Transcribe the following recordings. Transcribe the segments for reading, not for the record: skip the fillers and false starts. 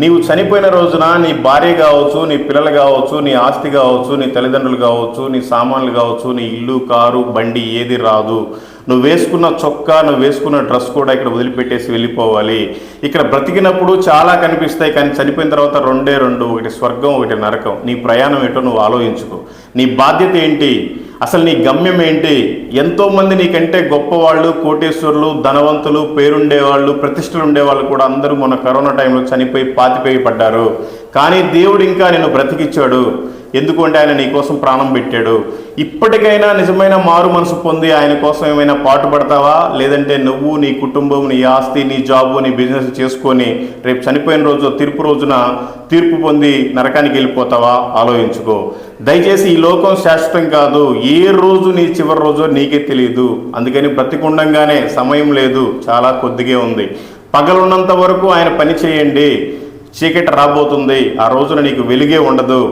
నీవు చనిపోయిన రోజున నీ భార్య కావచ్చు, నీ పిల్లలు కావచ్చు, నీ ఆస్తి కావచ్చు, నీ తల్లిదండ్రులు కావచ్చు, నీ సామాన్లు కావచ్చు, నీ ఇల్లు, కారు, బండి ఏది రాదు. నువ్వు వేసుకున్న చొక్కా, నువ్వు వేసుకున్న డ్రెస్ కూడా ఇక్కడ వదిలిపెట్టేసి వెళ్ళిపోవాలి. ఇక్కడ బ్రతికినప్పుడు చాలా కనిపిస్తాయి, కానీ చనిపోయిన తర్వాత రెండే రెండు, ఒకటి స్వర్గం, ఒకటి నరకం. నీ ప్రయాణం ఏంటో నువ్వు ఆలోచించుకో. నీ బాధ్యత ఏంటి, అసలు నీ గమ్యం ఏంటి? ఎంతోమంది నీకంటే గొప్పవాళ్ళు, కోటేశ్వరులు, ధనవంతులు, పేరుండేవాళ్ళు, ప్రతిష్టలు ఉండేవాళ్ళు కూడా అందరూ మన కరోనా టైంలో చనిపోయి పాతిపోయి పడ్డారు. కానీ దేవుడు ఇంకా నిన్ను బ్రతికిచ్చాడు. ఎందుకంటే ఆయన నీ కోసం ప్రాణం పెట్టాడు. ఇప్పటికైనా నిజమైన మారు మనసు పొంది ఆయన కోసం ఏమైనా పాటుపడతావా? లేదంటే నువ్వు, నీ కుటుంబం, నీ ఆస్తి, నీ జాబు, నీ బిజినెస్ చేసుకొని రేపు చనిపోయిన రోజు, తీర్పు రోజున తీర్పు పొంది నరకానికి వెళ్ళిపోతావా? ఆలోచించుకో. దయచేసి ఈ లోకం శాశ్వతం కాదు. ఏ రోజు నీ చివరి రోజు నీకే తెలియదు. అందుకని బ్రతికుండంగానే, సమయం లేదు, చాలా కొద్దిగా ఉంది. పగలున్నంత వరకు ఆయన పని చేయండి. చీకటి రాబోతుంది, ఆ రోజున నీకు వెలుగే ఉండదు.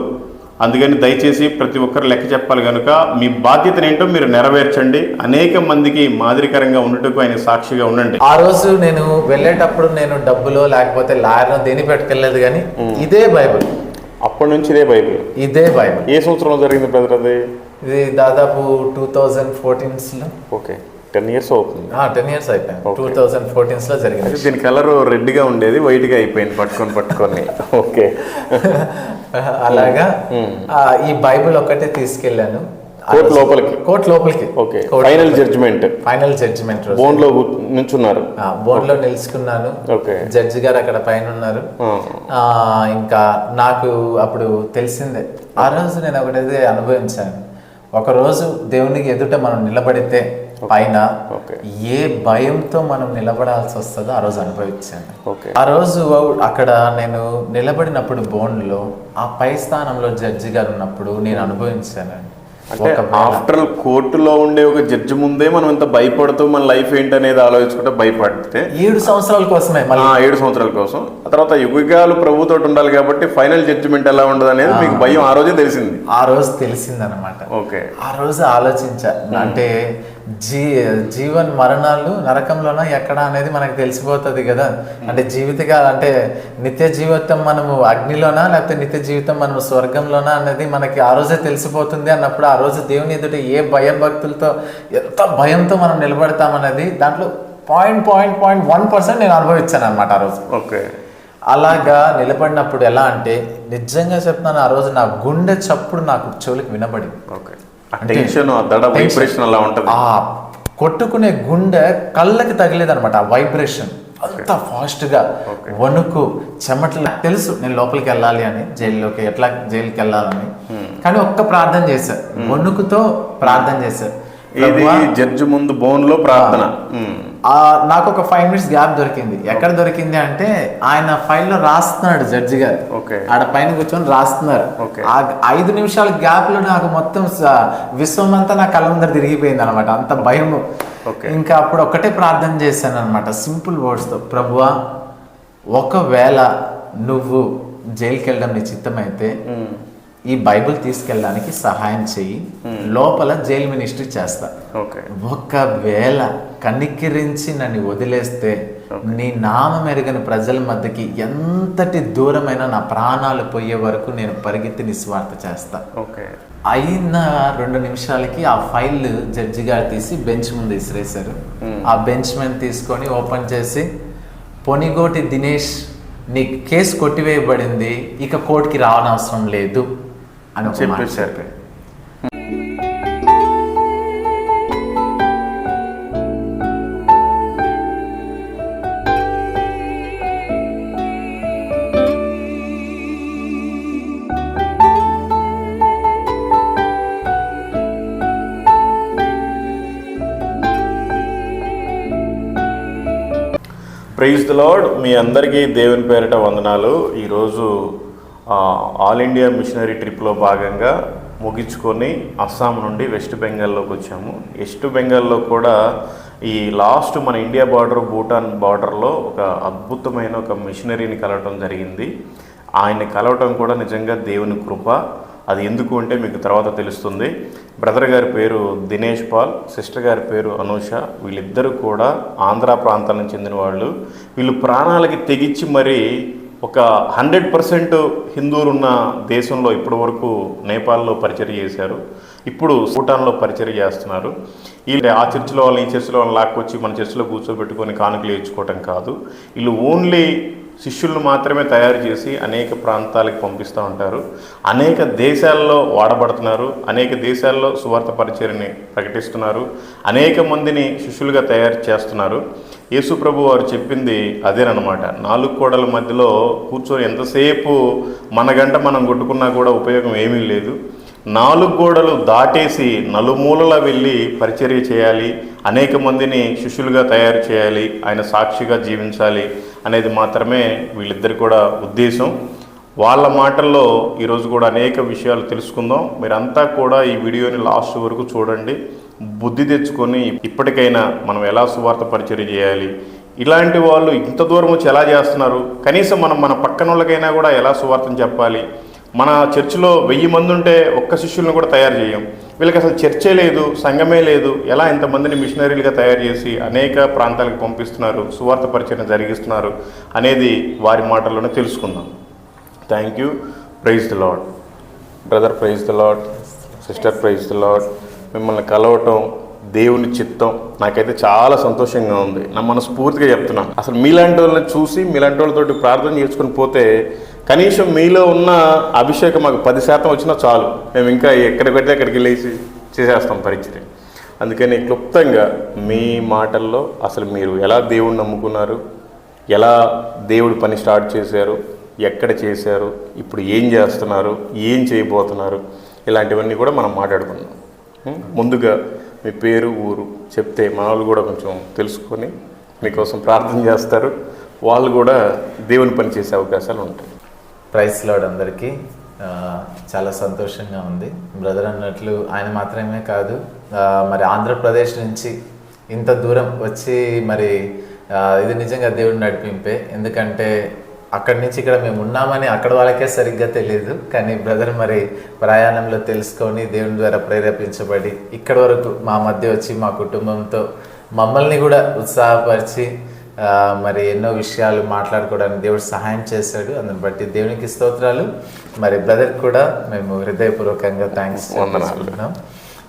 అందుకని దయచేసి ప్రతి ఒక్కరు లెక్క చెప్పాలి కనుక మీ బాధ్యతను ఏంటో మీరు నెరవేర్చండి. అనేక మందికి మాదిరికరంగా ఉండటకు ఆయన సాక్షిగా ఉండండి. ఆ రోజు నేను వెళ్ళేటప్పుడు నేను డబ్బులో లేకపోతే లాయర్లో దేని పెట్టుకెళ్ళలేదు, కానీ ఇదే బైబిల్. అప్పటి నుంచి ఇదే బైబిల్. ఇదే బైబిల్. ఏ సంవత్సరంలో జరిగింది బ్రదర్ అది? ఇది దాదాపు 2014లో. ఓకే, 10 years అవుతుంది. 10 years అయిపోయింది. 2014లో జరిగింది. దీని కలర్ రెడ్గా ఉండేది, వైట్గా అయిపోయింది పట్టుకొని. ఓకే. అలాగా ఈ బైబిల్ ఒక్కటే తీసుకెళ్ళాను కోర్టు లోపలికి. ఓకే. ఫైనల్ జడ్జిమెంట్ బోన్లో నిల్చున్నారు. బోన్లో నిలుచుకున్నాను. జడ్జి గారు అక్కడ పైన ఉన్నారు. ఇంకా నాకు అప్పుడు తెలిసిందే. ఆ రోజు నేను ఒకటైతే అనుభవించాను. ఒకరోజు దేవునికి ఎదుట మనం నిలబడితే పైన ఏ భయంతో మనం నిలబడాల్సి వస్తుందో ఆ రోజు అనుభవించాను. ఆ రోజు అక్కడ నేను నిలబడినప్పుడు బోన్లో ఆ పై స్థానంలో జడ్జి గారు ఉన్నప్పుడు నేను అనుభవించాను. ఆఫ్టర్ కోర్టులో ఉండే ఒక జడ్జి ముందే మనం ఎంత భయపడుతూ మన లైఫ్ ఏంటనేది ఆలోచించుకుంటే భయపడితే 7 సంవత్సరాల కోసమే 7 సంవత్సరాల కోసం. ఆ తర్వాత యుగాలు ప్రభుతో ఉండాలి కాబట్టి ఫైనల్ జడ్జిమెంట్ ఎలా ఉండదు అనేది మీకు భయం ఆ రోజే తెలిసింది. ఆ రోజు తెలిసిందనమాట. ఓకే. ఆ రోజు ఆలోచించా, అంటే జీవన్ మరణాలు నరకంలోనా ఎక్కడ అనేది మనకు తెలిసిపోతుంది కదా. అంటే అంటే నిత్య జీవితం మనము అగ్నిలోనా లేకపోతే నిత్య జీవితం మనము స్వర్గంలోనా అనేది మనకి ఆ రోజే తెలిసిపోతుంది అన్నప్పుడు ఆ రోజు దేవుని ఎదుట ఏ భయభక్తులతో ఎంత భయంతో మనం నిలబడతామనేది దాంట్లో 0.1% నేను అనుభవించాను అనమాట ఆ రోజు. ఓకే. అలాగా నిలబడినప్పుడు ఎలా అంటే నిజంగా చెప్తున్నాను, ఆ రోజు నా గుండె చప్పుడు నాకు చెవులకు వినబడింది. కొట్టుకునే గుండె కళ్ళకి తగిలేదనమాట. ఆ వైబ్రేషన్ అంత ఫాస్ట్ గా, వణుకు, చెమటలు. తెలుసు నేను లోపలికి వెళ్ళాలి అని, జైలుకి వెళ్ళాలని. కానీ ఒక్క ప్రార్థన చేశారు, వణుకుతో ప్రార్థన చేశారు. జడ్జి ముందు బోన్లో ప్రార్థన. నాకు ఒక 5 minutes గ్యాప్ దొరికింది. ఎక్కడ దొరికింది అంటే ఆయన ఫైల్లో రాస్తున్నాడు జడ్జి గారు. ఆడ పైన కూర్చొని రాస్తున్నారు. ఆ 5 నిమిషాల గ్యాప్ లో నాకు మొత్తం విశ్వం అంతా నా కళ్ళ ముందర తిరిగిపోయింది అనమాట. అంత భయము. ఇంకా అప్పుడు ఒక్కటే ప్రార్థన చేశాను అనమాట, సింపుల్ వర్డ్స్ తో. ప్రభువా, ఒకవేళ నువ్వు జైలుకి వెళ్ళడం నీ చిత్తమైతే ఈ బైబిల్ తీసుకెళ్ళడానికి సహాయం చెయ్యి, లోపల జైలు మినిస్ట్రీ చేస్తా. ఒకవేళ కనికిరించి నన్ను వదిలేస్తే నీ నామం ఎరుగని ప్రజల మధ్యకి ఎంతటి దూరమైన నా ప్రాణాలు పోయే వరకు నేను పరిగెత్తి నిస్వార్థ చేస్తా. అయిన 2 నిమిషాలకి ఆ ఫైల్ జడ్జి గారు తీసి బెంచ్ ముందు విసిరేశారు. ఆ బెంచ్ మీద తీసుకొని ఓపెన్ చేసి, పొనిగోటి దినేష్, నీ కేసు కొట్టివేయబడింది, ఇక కోర్టుకి రావనవసరం లేదు అని చెప్పేశారు. Praise the lord. మీ అందరికీ దేవుని పేరిట వందనాలు. ఈరోజు ఆల్ ఇండియా మిషనరీ ట్రిప్లో భాగంగా ముగించుకొని అస్సాం నుండి వెస్ట్ బెంగాల్లోకి వచ్చాము. వెస్ట్ బెంగాల్లో కూడా ఈ లాస్ట్ మన ఇండియా బార్డర్, భూటాన్ బార్డర్లో ఒక అద్భుతమైన ఒక మిషనరీని కలవటం జరిగింది. ఆయన్ని కలవటం కూడా నిజంగా దేవుని కృప. అది ఎందుకు అంటే మీకు తర్వాత తెలుస్తుంది. బ్రదర్ గారి పేరు దినేష్ పాల్, సిస్టర్ గారి పేరు అనూష. వీళ్ళిద్దరూ కూడా ఆంధ్ర ప్రాంతానికి చెందిన వాళ్ళు. వీళ్ళు ప్రాణాలకి తెగించి మరీ ఒక 100% హిందువులు ఉన్న దేశంలో ఇప్పటి వరకు నేపాల్లో పరిచర్య చేశారు. ఇప్పుడు భూటాన్లో పరిచర్య చేస్తున్నారు. వీళ్ళు ఆ చర్చిలో వాళ్ళని ఈ చర్చిలో వాళ్ళని లాక్కొచ్చి మన చర్చిలో కూర్చోబెట్టుకొని కానుకలు ఇచ్చుకోవటం కాదు. వీళ్ళు ఓన్లీ శిష్యులను మాత్రమే తయారు చేసి అనేక ప్రాంతాలకు పంపిస్తూ ఉంటారు. అనేక దేశాల్లో వాడబడుతున్నారు. అనేక దేశాల్లో సువార్త పరిచర్యని ప్రకటిస్తున్నారు. అనేక మందిని శిష్యులుగా తయారు చేస్తున్నారు. యేసు ప్రభు వారు చెప్పింది అదేనమాట. 4 గోడల మధ్యలో కూర్చొని ఎంతసేపు మన గంట మనం కొట్టుకున్నా కూడా ఉపయోగం ఏమీ లేదు. 4 గోడలు దాటేసి నలుమూలలా వెళ్ళి పరిచర్య చేయాలి, అనేక మందిని శిష్యులుగా తయారు చేయాలి, ఆయన సాక్షిగా జీవించాలి అనేది మాత్రమే వీళ్ళిద్దరి కూడా ఉద్దేశం. వాళ్ళ మాటల్లో ఈరోజు కూడా అనేక విషయాలు తెలుసుకుందాం. మీరంతా కూడా ఈ వీడియోని లాస్ట్ వరకు చూడండి. బుద్ధి తెచ్చుకొని ఇప్పటికైనా మనం ఎలా సువార్త పరిచర్య చేయాలి, ఇలాంటి వాళ్ళు ఇంత దూరం వచ్చి ఎలా చేస్తున్నారు, కనీసం మనం మన పక్కన వాళ్ళకైనా కూడా ఎలా సువార్తను చెప్పాలి. మన చర్చిలో 1000 మంది ఉంటే ఒక్క శిష్యులను కూడా తయారు చేయం. వీళ్ళకి అసలు చర్చే లేదు, సంఘమే లేదు. ఎలా ఇంతమందిని మిషనరీలుగా తయారు చేసి అనేక ప్రాంతాలకు పంపిస్తున్నారు, సువార్త పరిచర్య జరిగిస్తున్నారు అనేది వారి మాటల్లోనే తెలుసుకుందాం. Thank you. Praise the lord brother, praise the lord sister, praise the lord. మిమ్మల్ని కలవటం దేవుని చిత్తం. నాకైతే చాలా సంతోషంగా ఉంది. నా మనస్ఫూర్తిగా చెప్తున్నాను. అసలు మీలాంటి వాళ్ళని చూసి మీలాంటి వాళ్ళతోటి ప్రార్థన చేసుకుని పోతే కనీసం మీలో ఉన్న అభిషేకం మాకు 10% వచ్చినా చాలు. మేము ఇంకా ఎక్కడ పెడితే అక్కడికి వెళ్ళేసి చేసేస్తాం పరిచయం. అందుకని క్లుప్తంగా మీ మాటల్లో అసలు మీరు ఎలా దేవుడిని నమ్ముకున్నారు, ఎలా దేవుడి పని స్టార్ట్ చేశారు, ఎక్కడ చేశారు, ఇప్పుడు ఏం చేస్తున్నారు, ఏం చేయబోతున్నారు, ఇలాంటివన్నీ కూడా మనం మాట్లాడుకుందాం. ముందుగా మీ పేరు, ఊరు చెప్తే మన వాళ్ళు కూడా కొంచెం తెలుసుకొని మీకోసం ప్రార్థన చేస్తారు. వాళ్ళు కూడా దేవుని పని చేసే అవకాశాలు ఉంటాయి. ప్రైజ్ లార్డ్ అందరికీ. చాలా సంతోషంగా ఉంది. బ్రదర్ అన్నట్లు ఆయన మాత్రమే కాదు, మరి ఆంధ్రప్రదేశ్ నుంచి ఇంత దూరం వచ్చి మరి ఇది నిజంగా దేవుడిని నడిపింపే. ఎందుకంటే అక్కడి నుంచి ఇక్కడ మేము ఉన్నామని అక్కడ వాళ్ళకే సరిగ్గా తెలియదు, కానీ బ్రదర్ మరి ప్రయాణంలో తెలుసుకొని దేవుని ద్వారా ప్రేరేపించబడి ఇక్కడి వరకు మా మధ్య వచ్చి మా కుటుంబంతో మమ్మల్ని కూడా ఉత్సాహపరిచి మరి ఎన్నో విషయాలు మాట్లాడుకోవడానికి దేవుడు సహాయం చేశాడు. అందుని బట్టి దేవునికి స్తోత్రాలు. మరి బ్రదర్ కూడా మేము హృదయపూర్వకంగా థ్యాంక్స్ చెప్తున్నాం.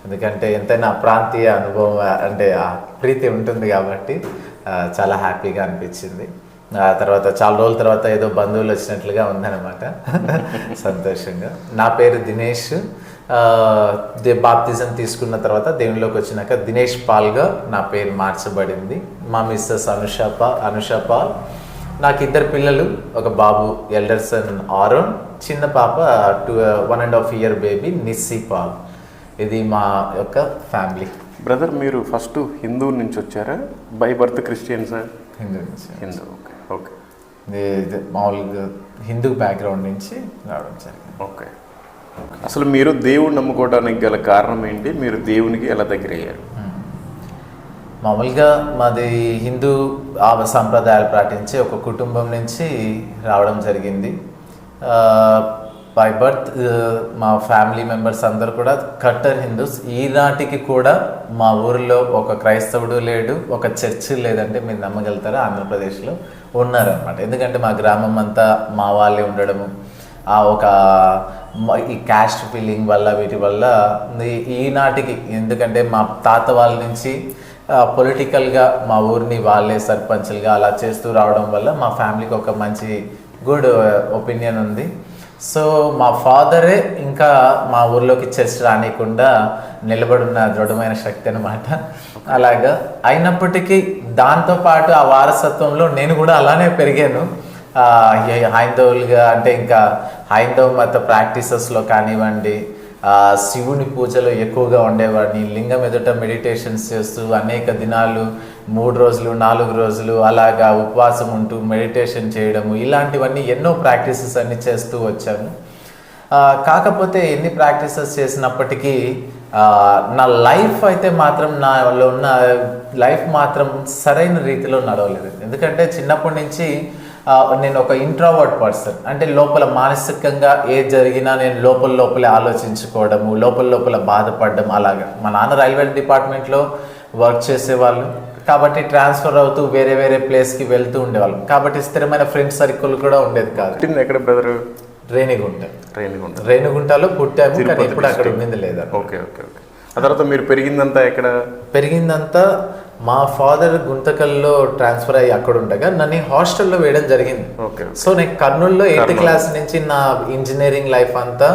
ఎందుకంటే ఎంతైనా ప్రాంతీయ అనుభవం అంటే ఆ ప్రీతి ఉంటుంది కాబట్టి చాలా హ్యాపీగా అనిపించింది. తర్వాత చాలా రోజుల తర్వాత ఏదో బంధువులు వచ్చినట్లుగా ఉందన్నమాట. సంతోషంగా. నా పేరు దినేష్. బాప్తిజం తీసుకున్న తర్వాత దేవునిలోకి వచ్చినాక దినేష్ పాల్గా నా పేరు మార్చబడింది. మా మిస్సెస్ అనుష పాల్. నాకు 2 పిల్లలు, ఒక బాబు ఎల్డర్ సన్ ఆరోన్, చిన్న పాప 1.5 year బేబీ నిస్సీ పాల్. ఇది మా యొక్క ఫ్యామిలీ. బ్రదర్, మీరు ఫస్ట్ హిందూ నుంచి వచ్చారా, బై బర్త్ క్రిస్టియన్సా? హిందూ నుంచి. Hindu, okay okay. మామూలుగా హిందూ బ్యాక్గ్రౌండ్ నుంచి రావడం జరిగింది. ఓకే. అసలు మీరు దేవుడు నమ్ముకోవడానికి గల కారణం ఏంటి? మీరు దేవునికి ఎలా దగ్గర అయ్యారు? మామూలుగా మాది హిందూ సాంప్రదాయాలు పాటించే ఒక కుటుంబం నుంచి రావడం జరిగింది. బై బర్త్ మా ఫ్యామిలీ మెంబర్స్ అందరూ కూడా కట్టర్ హిందూస్. ఈనాటికి కూడా మా ఊరిలో ఒక క్రైస్తవుడు లేడు, ఒక చర్చి లేదంటే మీరు నమ్మగలుగుతారా, ఆంధ్రప్రదేశ్లో ఉన్నారనమాట. ఎందుకంటే మా గ్రామం అంతా మా వాళ్ళే ఉండడము, ఒక ఈ క్యాస్ట్ ఫీలింగ్ వల్ల వీటి వల్ల ఈనాటికి, ఎందుకంటే మా తాత వాళ్ళ నుంచి పొలిటికల్గా మా ఊరిని వాళ్ళే సర్పంచ్లుగా అలా చేస్తూ రావడం వల్ల మా ఫ్యామిలీకి ఒక మంచి గుడ్ ఒపీనియన్ ఉంది. సో మా ఫాదరే ఇంకా మా ఊర్లోకి చర్చ్ రానియకుండా నిలబడున్న దృఢమైన శక్తి అనమాట. అలాగా అయినప్పటికీ దాంతోపాటు ఆ వారసత్వంలో నేను కూడా అలానే పెరిగాను. హైందవులుగా అంటే ఇంకా హైందవ మత ప్రాక్టీసెస్లో కానివ్వండి, శివుని పూజలో ఎక్కువగా ఉండేవాడిని. లింగం ఎదుట మెడిటేషన్స్ చేస్తూ అనేక దినాలు 3 రోజులు 4 రోజులు అలాగా ఉపవాసం ఉంటూ మెడిటేషన్ చేయడము, ఇలాంటివన్నీ ఎన్నో ప్రాక్టీసెస్ అన్ని చేస్తూ వచ్చాను. కాకపోతే ఎన్ని ప్రాక్టీసెస్ చేసినప్పటికీ నా లైఫ్ అయితే మాత్రం, నాలో ఉన్న లైఫ్ మాత్రం సరైన రీతిలో నడవలేదు. ఎందుకంటే చిన్నప్పటి నుంచి నేను ఒక ఇంట్రోవర్ట్ పర్సన్. అంటే లోపల మానసికంగా ఏది జరిగినా నేను లోపలే ఆలోచించుకోవడము, లోపల బాధపడడం అలాగా. మా నాన్న రైల్వే డిపార్ట్మెంట్లో వర్క్ చేసేవాళ్ళు. కాబట్టి ట్రాన్స్ఫర్ అవుతూ వేరే వేరే ప్లేస్ కి వెళ్తూ ఉండేవాళ్ళం. కాబట్టి స్థిరమైన ఫ్రెండ్ సర్కిల్ కూడా ఉండేది కాదు. ఎక్కడ బ్రదర్? రేణిగుంట. రేణిగుంటలో పుట్టాము, కానీ ఇప్పుడు అక్కడ ఉండింది లేదా. Okay okay okay. ఆ తర్వాత మీరు పెరిగిందంతా ఎక్కడ? పెరిగిందంతా మా ఫాదర్ గుంతకల్లో ట్రాన్స్ఫర్ అయ్యి అక్కడ ఉండగా నన్ను హాస్టల్లో వేయడం జరిగింది. సో నేను కర్నూలులో 8th క్లాస్ నుంచి నా ఇంజనీరింగ్ లైఫ్ అంతా,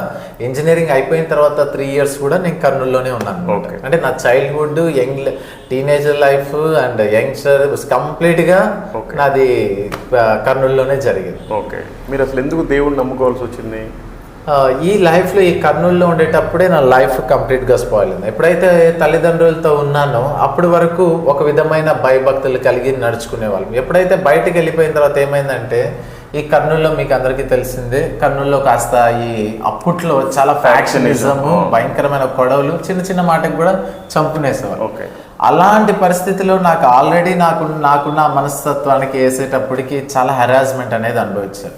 ఇంజనీరింగ్ అయిపోయిన తర్వాత 3 years కూడా నేను కర్నూలులోనే ఉన్నాను. అంటే నా childhood, young teenager life and youngster complete గా నాది కర్నూలులోనే జరిగింది. ఓకే. మీరు అసలు ఎందుకు దేవుడిని నమ్ముకోవాల్సి వచ్చింది? ఈ లైఫ్లో, ఈ కర్నూలులో ఉండేటప్పుడే నా లైఫ్ కంప్లీట్గా స్పాయిల్ అయింది. ఎప్పుడైతే తల్లిదండ్రులతో ఉన్నానో అప్పటి వరకు ఒక విధమైన భయభక్తులు కలిగి నడుచుకునే వాళ్ళం. ఎప్పుడైతే బయటకు వెళ్ళిపోయిన తర్వాత ఏమైందంటే, ఈ కర్నూలులో మీకు అందరికీ తెలిసిందే, కర్నూలులో కాస్త ఈ అప్పట్లో చాలా ఫ్యాక్షనిజము, భయంకరమైన గొడవలు, చిన్న చిన్న మాటకు కూడా చంపునేసేవారు. అలాంటి పరిస్థితిలో నాకు ఆల్రెడీ నాకున్న మనస్తత్వానికి వేసేటప్పటికి చాలా హెరాస్మెంట్ అనేది అనుభవించాను.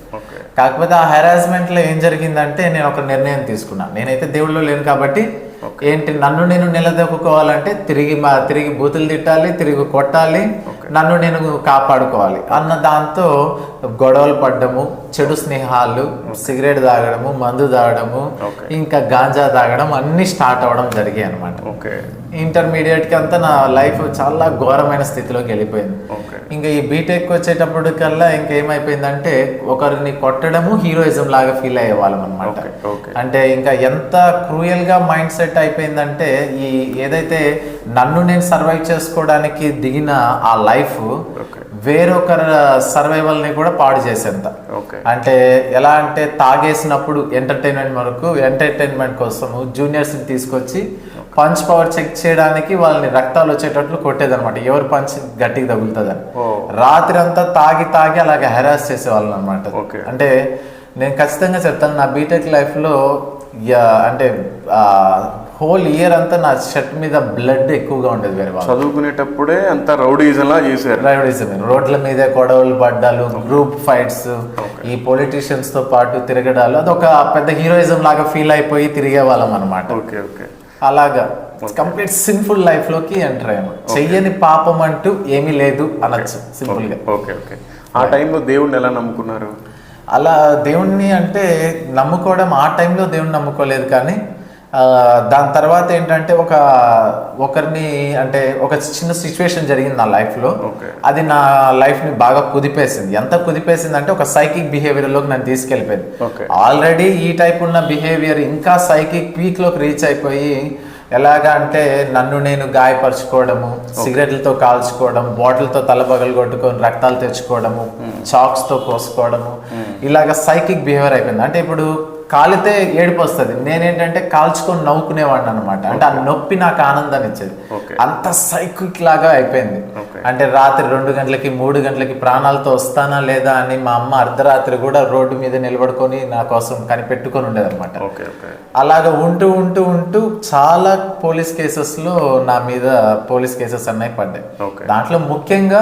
కాకపోతే ఆ హెరాస్మెంట్లో ఏం జరిగిందంటే, నేను ఒక నిర్ణయం తీసుకున్నాను. నేనైతే దేవుళ్ళు లేను కాబట్టి ఏంటి, నన్ను నేను నిలదొక్కుకోవాలంటే తిరిగి బూతులు తిట్టాలి, తిరిగి కొట్టాలి, నన్ను నేను కాపాడుకోవాలి అన్న దాంతో గొడవలు పడ్డము, చెడు స్నేహాలు, సిగరెట్ తాగడము, మందు తాగడము, ఇంకా గాంజా తాగడం అన్ని స్టార్ట్ అవ్వడం జరిగాయి అనమాట. ఇంటర్మీడియట్కి అంతా నా లైఫ్ చాలా ఘోరమైన స్థితిలోకి వెళ్ళిపోయింది. ఇంకా ఈ బీటెక్ వచ్చేటప్పటికల్లా ఇంకేమైపోయిందంటే, ఒకరిని కొట్టడము హీరోయిజం లాగా ఫీల్ అయ్యే వాళ్ళం అనమాట. అంటే ఇంకా ఎంత క్రూయల్ గా మైండ్ సెట్ అయిపోయిందంటే, ఈ ఏదైతే నన్ను నేను సర్వైవ్ చేసుకోవడానికి దిగిన ఆ లైఫ్ వేరొకరు సర్వైవల్ ని కూడా పాడు చేసేంత. అంటే ఎలా అంటే, తాగేసినప్పుడు ఎంటర్టైన్మెంట్ కోసము జూనియర్స్ ని తీసుకొచ్చి పంచ్ పవర్ చెక్ చేయడానికి వాళ్ళని రక్తాలు వచ్చేటట్లు కొట్టేదన్నమాట, ఎవరు పంచ్ గట్టిగా తగులుతుందని. రాత్రి అంతా తాగి అలాగే హెరాస్ చేసేవాళ్ళని అనమాట. అంటే నేను ఖచ్చితంగా చెప్తాను, నా బీటెక్ లైఫ్లో అంటే హోల్ ఇయర్ అంతా నా షర్ట్ మీద బ్లడ్ ఎక్కువగా ఉండేది. వేరే వాళ్ళు చదువుకునేటప్పుడే అంత రౌడీజం లా చేశారు. రౌడీజం, రోడ్ల మీద గొడవలు పడ్డాలు, గ్రూప్ ఫైట్స్, ఈ పొలిటీషియన్స్ తో పాటు తిరగడాలు, అదొక పెద్ద హీరోయిజం లాగా ఫీల్ అయిపోయి తిరిగే వాళ్ళం అనమాట. అలాగా కంప్లీట్ సిన్ఫుల్ లైఫ్ లోకి ఎంటర్ అయ్యాము. చెయ్యని పాపం అంటూ ఏమీ లేదు అనొచ్చు సింపుల్ గా. ఆ టైంలో దేవుణ్ణి ఎలా నమ్ముకున్నారు? అలా దేవుణ్ణి అంటే నమ్ముకోవడం, ఆ టైంలో దేవుణ్ణి నమ్ముకోలేదు, కానీ దాని తర్వాత ఏంటంటే ఒకరిని అంటే ఒక చిన్న సిచ్యువేషన్ జరిగింది నా లైఫ్లో. అది నా లైఫ్ని బాగా కుదిపేసింది. ఎంత కుదిపేసింది అంటే, ఒక సైకిక్ బిహేవియర్లోకి నన్ను తీసుకెళ్ళిపోయింది. ఆల్రెడీ ఈ టైప్ ఉన్న బిహేవియర్ ఇంకా సైకిక్ పీక్లోకి రీచ్ అయిపోయి, ఎలాగా అంటే నన్ను నేను గాయపరచుకోవడము, సిగరెట్లతో కాల్చుకోవడం, బాటిల్తో తలబగలు కొట్టుకొని రక్తాలు తెచ్చుకోవడము, చాక్స్తో కోసుకోవడము, ఇలాగ సైకిక్ బిహేవియర్ అయిపోయింది. అంటే ఇప్పుడు కాలితే ఏడుపు వస్తుంది, నేనేంటంటే కాల్చుకొని నవ్వుకునేవాడిని అనమాట. అంటే ఆ నొప్పి నాకు ఆనందాన్ని ఇచ్చేది. అంత సైకిక్ లాగా అయిపోయింది. అంటే రాత్రి 2 గంటలకి 3 గంటలకి ప్రాణాలతో వస్తానా లేదా అని మా అమ్మ అర్ధరాత్రి కూడా రోడ్డు మీద నిలబడుకొని నా కోసం కనిపెట్టుకొని ఉండేది అనమాట. అలాగ ఉంటూ చాలా పోలీస్ కేసెస్లో నా మీద పోలీస్ కేసెస్ అన్నీ పడ్డాయి. దాంట్లో ముఖ్యంగా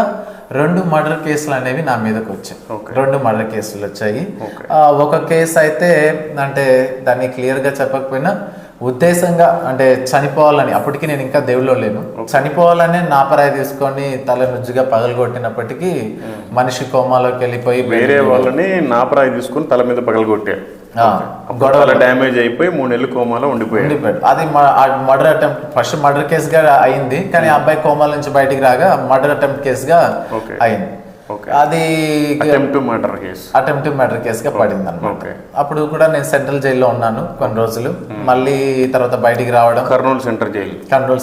2 మర్డర్ కేసులు అనేవి నా మీదకి వచ్చాయి. 2 మర్డర్ కేసులు వచ్చాయి. ఒక కేసు అయితే, అంటే దాన్ని క్లియర్గా చెప్పకపోయినా ఉద్దేశంగా, అంటే చనిపోవాలని, అప్పటికి నేను ఇంకా దేవుళ్ళో లేను, చనిపోవాలని నాపరాయి తీసుకొని తల నుజ్జుగా పగలగొట్టినప్పటికీ మనిషి కోమాలోకి వెళ్ళిపోయి, వేరే వాళ్ళని నాపరాయి తీసుకొని తల మీద పగలగొట్టారు, గొడవల డ్యామేజ్ అయిపోయి 3 నెలలు కోమాలో ఉండిపోయాడు. అది మర్డర్ అటెంప్ట్, ఫస్ట్ మర్డర్ కేసుగా అయింది, కానీ అబ్బాయి కోమాల నుంచి బయటికి రాగా మర్డర్ అటెంప్ట్ కేసుగా అయింది. అది అటెంప్ట్ మర్డర్ కేసుగా పడింది అనమాట. అప్పుడు కూడా నేను సెంట్రల్ జైల్లో ఉన్నాను కొన్ని రోజులు. మళ్ళీ తర్వాత బయటికి రావడం కర్నూలు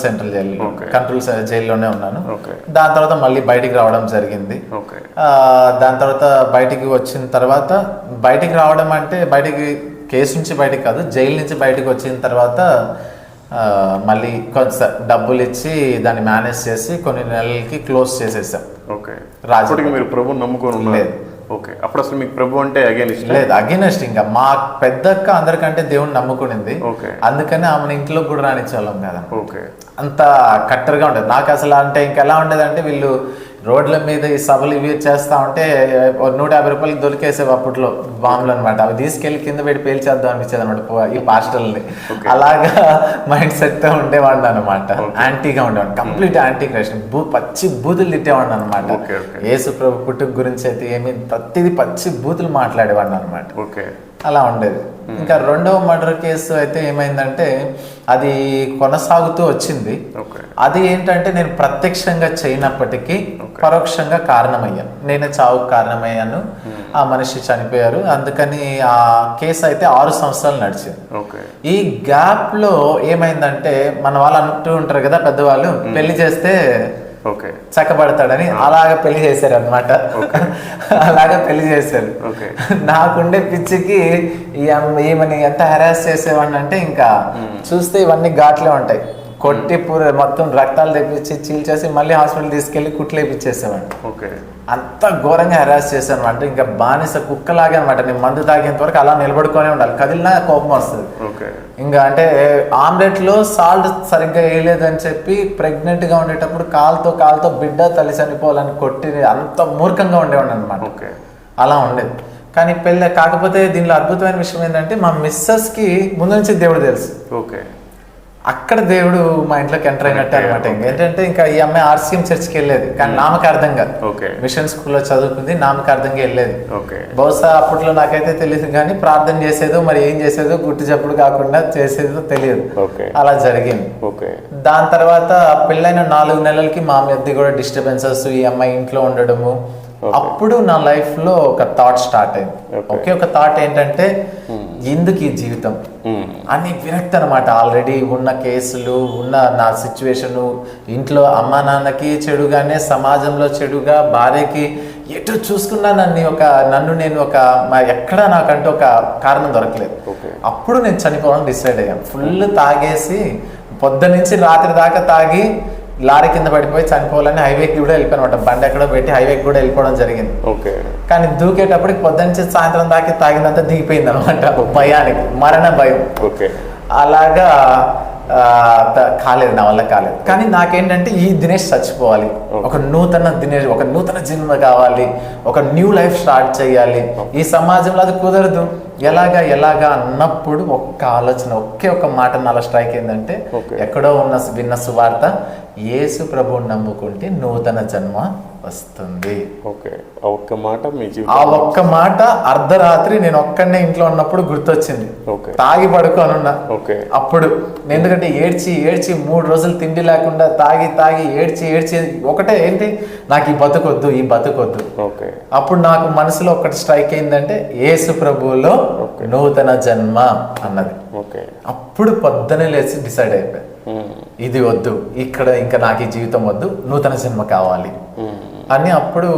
సెంట్రల్ జైల్లోనే ఉన్నాను. దాని తర్వాత మళ్ళీ బయటికి రావడం జరిగింది. దాని తర్వాత బయటికి వచ్చిన తర్వాత, బయటికి రావడం అంటే బయటికి కేసు నుంచి బయటికి కాదు, జైలు నుంచి బయటకు వచ్చిన తర్వాత మళ్ళీ కొంచెం డబ్బులు ఇచ్చి దాన్ని మేనేజ్ చేసి కొన్ని నెలలకి క్లోజ్ చేసేసాం. రాజుడికి మీరు ప్రభు నమ్ముకోను లేదు. అప్పుడు అసలు మీకు ప్రభు అంటే లేదు, అగైనెస్ట్. ఇంకా మా పెద్దక్క అందరికంటే దేవుని నమ్ముకునింది, అందుకని ఆమెను ఇంట్లో కూడా రానిచ్చేవాళ్ళం కదా. అంత కట్టర్గా ఉండేది నాకు అసలు. అంటే ఇంకెలా ఉండేది అంటే, వీళ్ళు రోడ్ల మీద ఈ సభలు ఇవి చేస్తా ఉంటే 150 రూపాయలకి దొరికేసేవి అప్పట్లో బాంబులు అనమాట. అవి తీసుకెళ్లి కింద పెట్టి పేల్చేద్దాం అనిపించేది అనమాట ఈ పాస్టర్ని. అలాగా మైండ్ సెట్ తో ఉండేవాడిని అనమాట. యాంటీగా ఉండేవాడిని, కంప్లీట్ యాంటీ క్రైస్ట్, పచ్చి బూతులు తిట్టేవాడిని అనమాట. యేసు ప్రభు పుట్టుక గురించి అయితే ఏమి ప్రతిదీ పచ్చి బూతులు మాట్లాడేవాడిని అనమాట. అలా ఉండేది. ఇంకా రెండవ మర్డర్ కేసు అయితే ఏమైందంటే అది కొనసాగుతూ వచ్చింది. అది ఏంటంటే నేను ప్రత్యక్షంగా చేయనప్పటికీ పరోక్షంగా కారణమయ్యాను, నేనే చావుకు కారణమయ్యాను. ఆ మనిషి చనిపోయారు. అందుకని ఆ కేసు అయితే 6 సంవత్సరాలు నడిచింది. ఈ గ్యాప్ లో ఏమైందంటే మన వాళ్ళు అంటూ ఉంటారు కదా పెద్దవాళ్ళు, పెళ్లి చేస్తే చక్కబడతాడని, అలాగా పెళ్లి చేశారు అనమాట. అలాగా పెళ్లి చేశారు. నాకుండే పిచ్చికి ఈమెని ఎంత హెరాస్ చేసేవాడిని అంటే ఇంకా చూస్తే ఇవన్నీ ఘాట్లే ఉంటాయి. కొట్టి మొత్తం రక్తాలు తెప్పించి చీల్చేసి మళ్ళీ హాస్పిటల్ తీసుకెళ్లి కుట్లు వేయించేసేవాడిని. అంత ఘోరంగా హెరాస్ చేశాను అంటే ఇంకా బానిస కుక్కలాగే అనమాట. నేను మందు తాగేంత వరకు అలా నిలబడుకొని ఉండాలి, కదిలినా కోపం వస్తుంది. ఇంకా అంటే ఆమ్లెట్ లో సాల్ట్ సరిగ్గా వేయలేదని చెప్పి ప్రెగ్నెంట్ గా ఉండేటప్పుడు కాలుతో బిడ్డ తల్లి చనిపోవాలని కొట్టి అంత మూర్ఖంగా ఉండేవాడు అనమాట. అలా ఉండేది. కానీ పెళ్ళి కాకపోతే దీనిలో అద్భుతమైన విషయం ఏంటంటే మా మిస్సెస్ కి ముందు నుంచి దేవుడు తెలుసు. అక్కడ దేవుడు మా ఇంట్లోకి ఎంటర్ అయినట్టే అనమాట. ఏంటంటే ఇంకా ఈ అమ్మాయి RCM చర్చికి వెళ్ళేది, కానీ నామకార్థంగా. మిషన్ స్కూల్లో చదువుకుంది, నామకార్థంగా వెళ్ళేది. బహుశా అప్పట్లో నాకైతే తెలియదు, కానీ ప్రార్థన చేసేదో మరి ఏం చేసేదో గుట్టు చప్పుడు కాకుండా చేసేదో తెలియదు. అలా జరిగింది. దాని తర్వాత పెళ్ళైన 4 నెలలకి మా మధ్య కూడా డిస్టర్బెన్సెస్, ఈ అమ్మాయి ఇంట్లో ఉండడము. అప్పుడు నా లైఫ్ లో ఒక థాట్ స్టార్ట్ అయింది. ఒక థాట్ ఏంటంటే ఎందుకు ఈ జీవితం అని విరక్తి అనమాట. ఆల్రెడీ ఉన్న కేసులు, ఉన్న నా సిచ్యువేషన్, ఇంట్లో అమ్మా నాన్నకి చెడుగానే, సమాజంలో చెడుగా, భార్యకి ఎటు చూసుకున్నా నన్ను నేను ఎక్కడా నాకంటూ ఒక కారణం దొరకలేదు. అప్పుడు నేను చనిపోవాలని డిసైడ్ అయ్యాను. ఫుల్ తాగేసి పొద్దున్నుంచి రాత్రి దాకా తాగి లారీ కింద పడిపోయి చనిపోవాలని హైవేకి కూడా వెళ్ళిపోయినమాట. బండి ఎక్కడో పెట్టి హైవేకి కూడా వెళ్ళిపోవడం జరిగింది. కానీ దూకేటప్పటికి పొద్దున్నుంచి సాయంత్రం దాకా తాగినంత దిగిపోయింది అనమాట. భయానికి, మరణ భయం. అలాగా కాలేదు, నా వల్ల కాలేదు. కానీ నాకేంటంటే ఈ దినేష్ చచ్చిపోవాలి, ఒక నూతన దినేష్, ఒక నూతన జన్మ కావాలి, ఒక న్యూ లైఫ్ స్టార్ట్ చేయాలి. ఈ సమాజంలో అది కుదరదు. ఎలాగా అన్నప్పుడు ఒక్క ఆలోచన, ఒక్క మాట నాలో స్ట్రైక్ ఏంటంటే ఎక్కడో విన్న సువార్త, యేసు ప్రభువుని నమ్ముకుంటే నూతన జన్మ వస్తుంది. ఆ ఒక్క మాట అర్ధరాత్రి నేను ఒక్కడనే ఇంట్లో ఉన్నప్పుడు గుర్తొచ్చింది. తాగి పడుకోనున్నా అప్పుడు. ఎందుకంటే ఏడ్చి 3 రోజులు తిండి లేకుండా తాగి ఏడ్చి ఒకటే ఏంటి, నాకు ఈ బతుకొద్దు. అప్పుడు నాకు మనసులో ఒకటి స్ట్రైక్ అయిందంటే యేసు ప్రభువులో నూతన జన్మ అన్నది. అప్పుడు పొద్దునే లేచి డిసైడ్ అయిపోయాను, ఇది వద్దు, ఇక్కడ ఇంకా నాకు ఈ జీవితం వద్దు, నూతన జన్మ కావాలి అని. అప్పుడు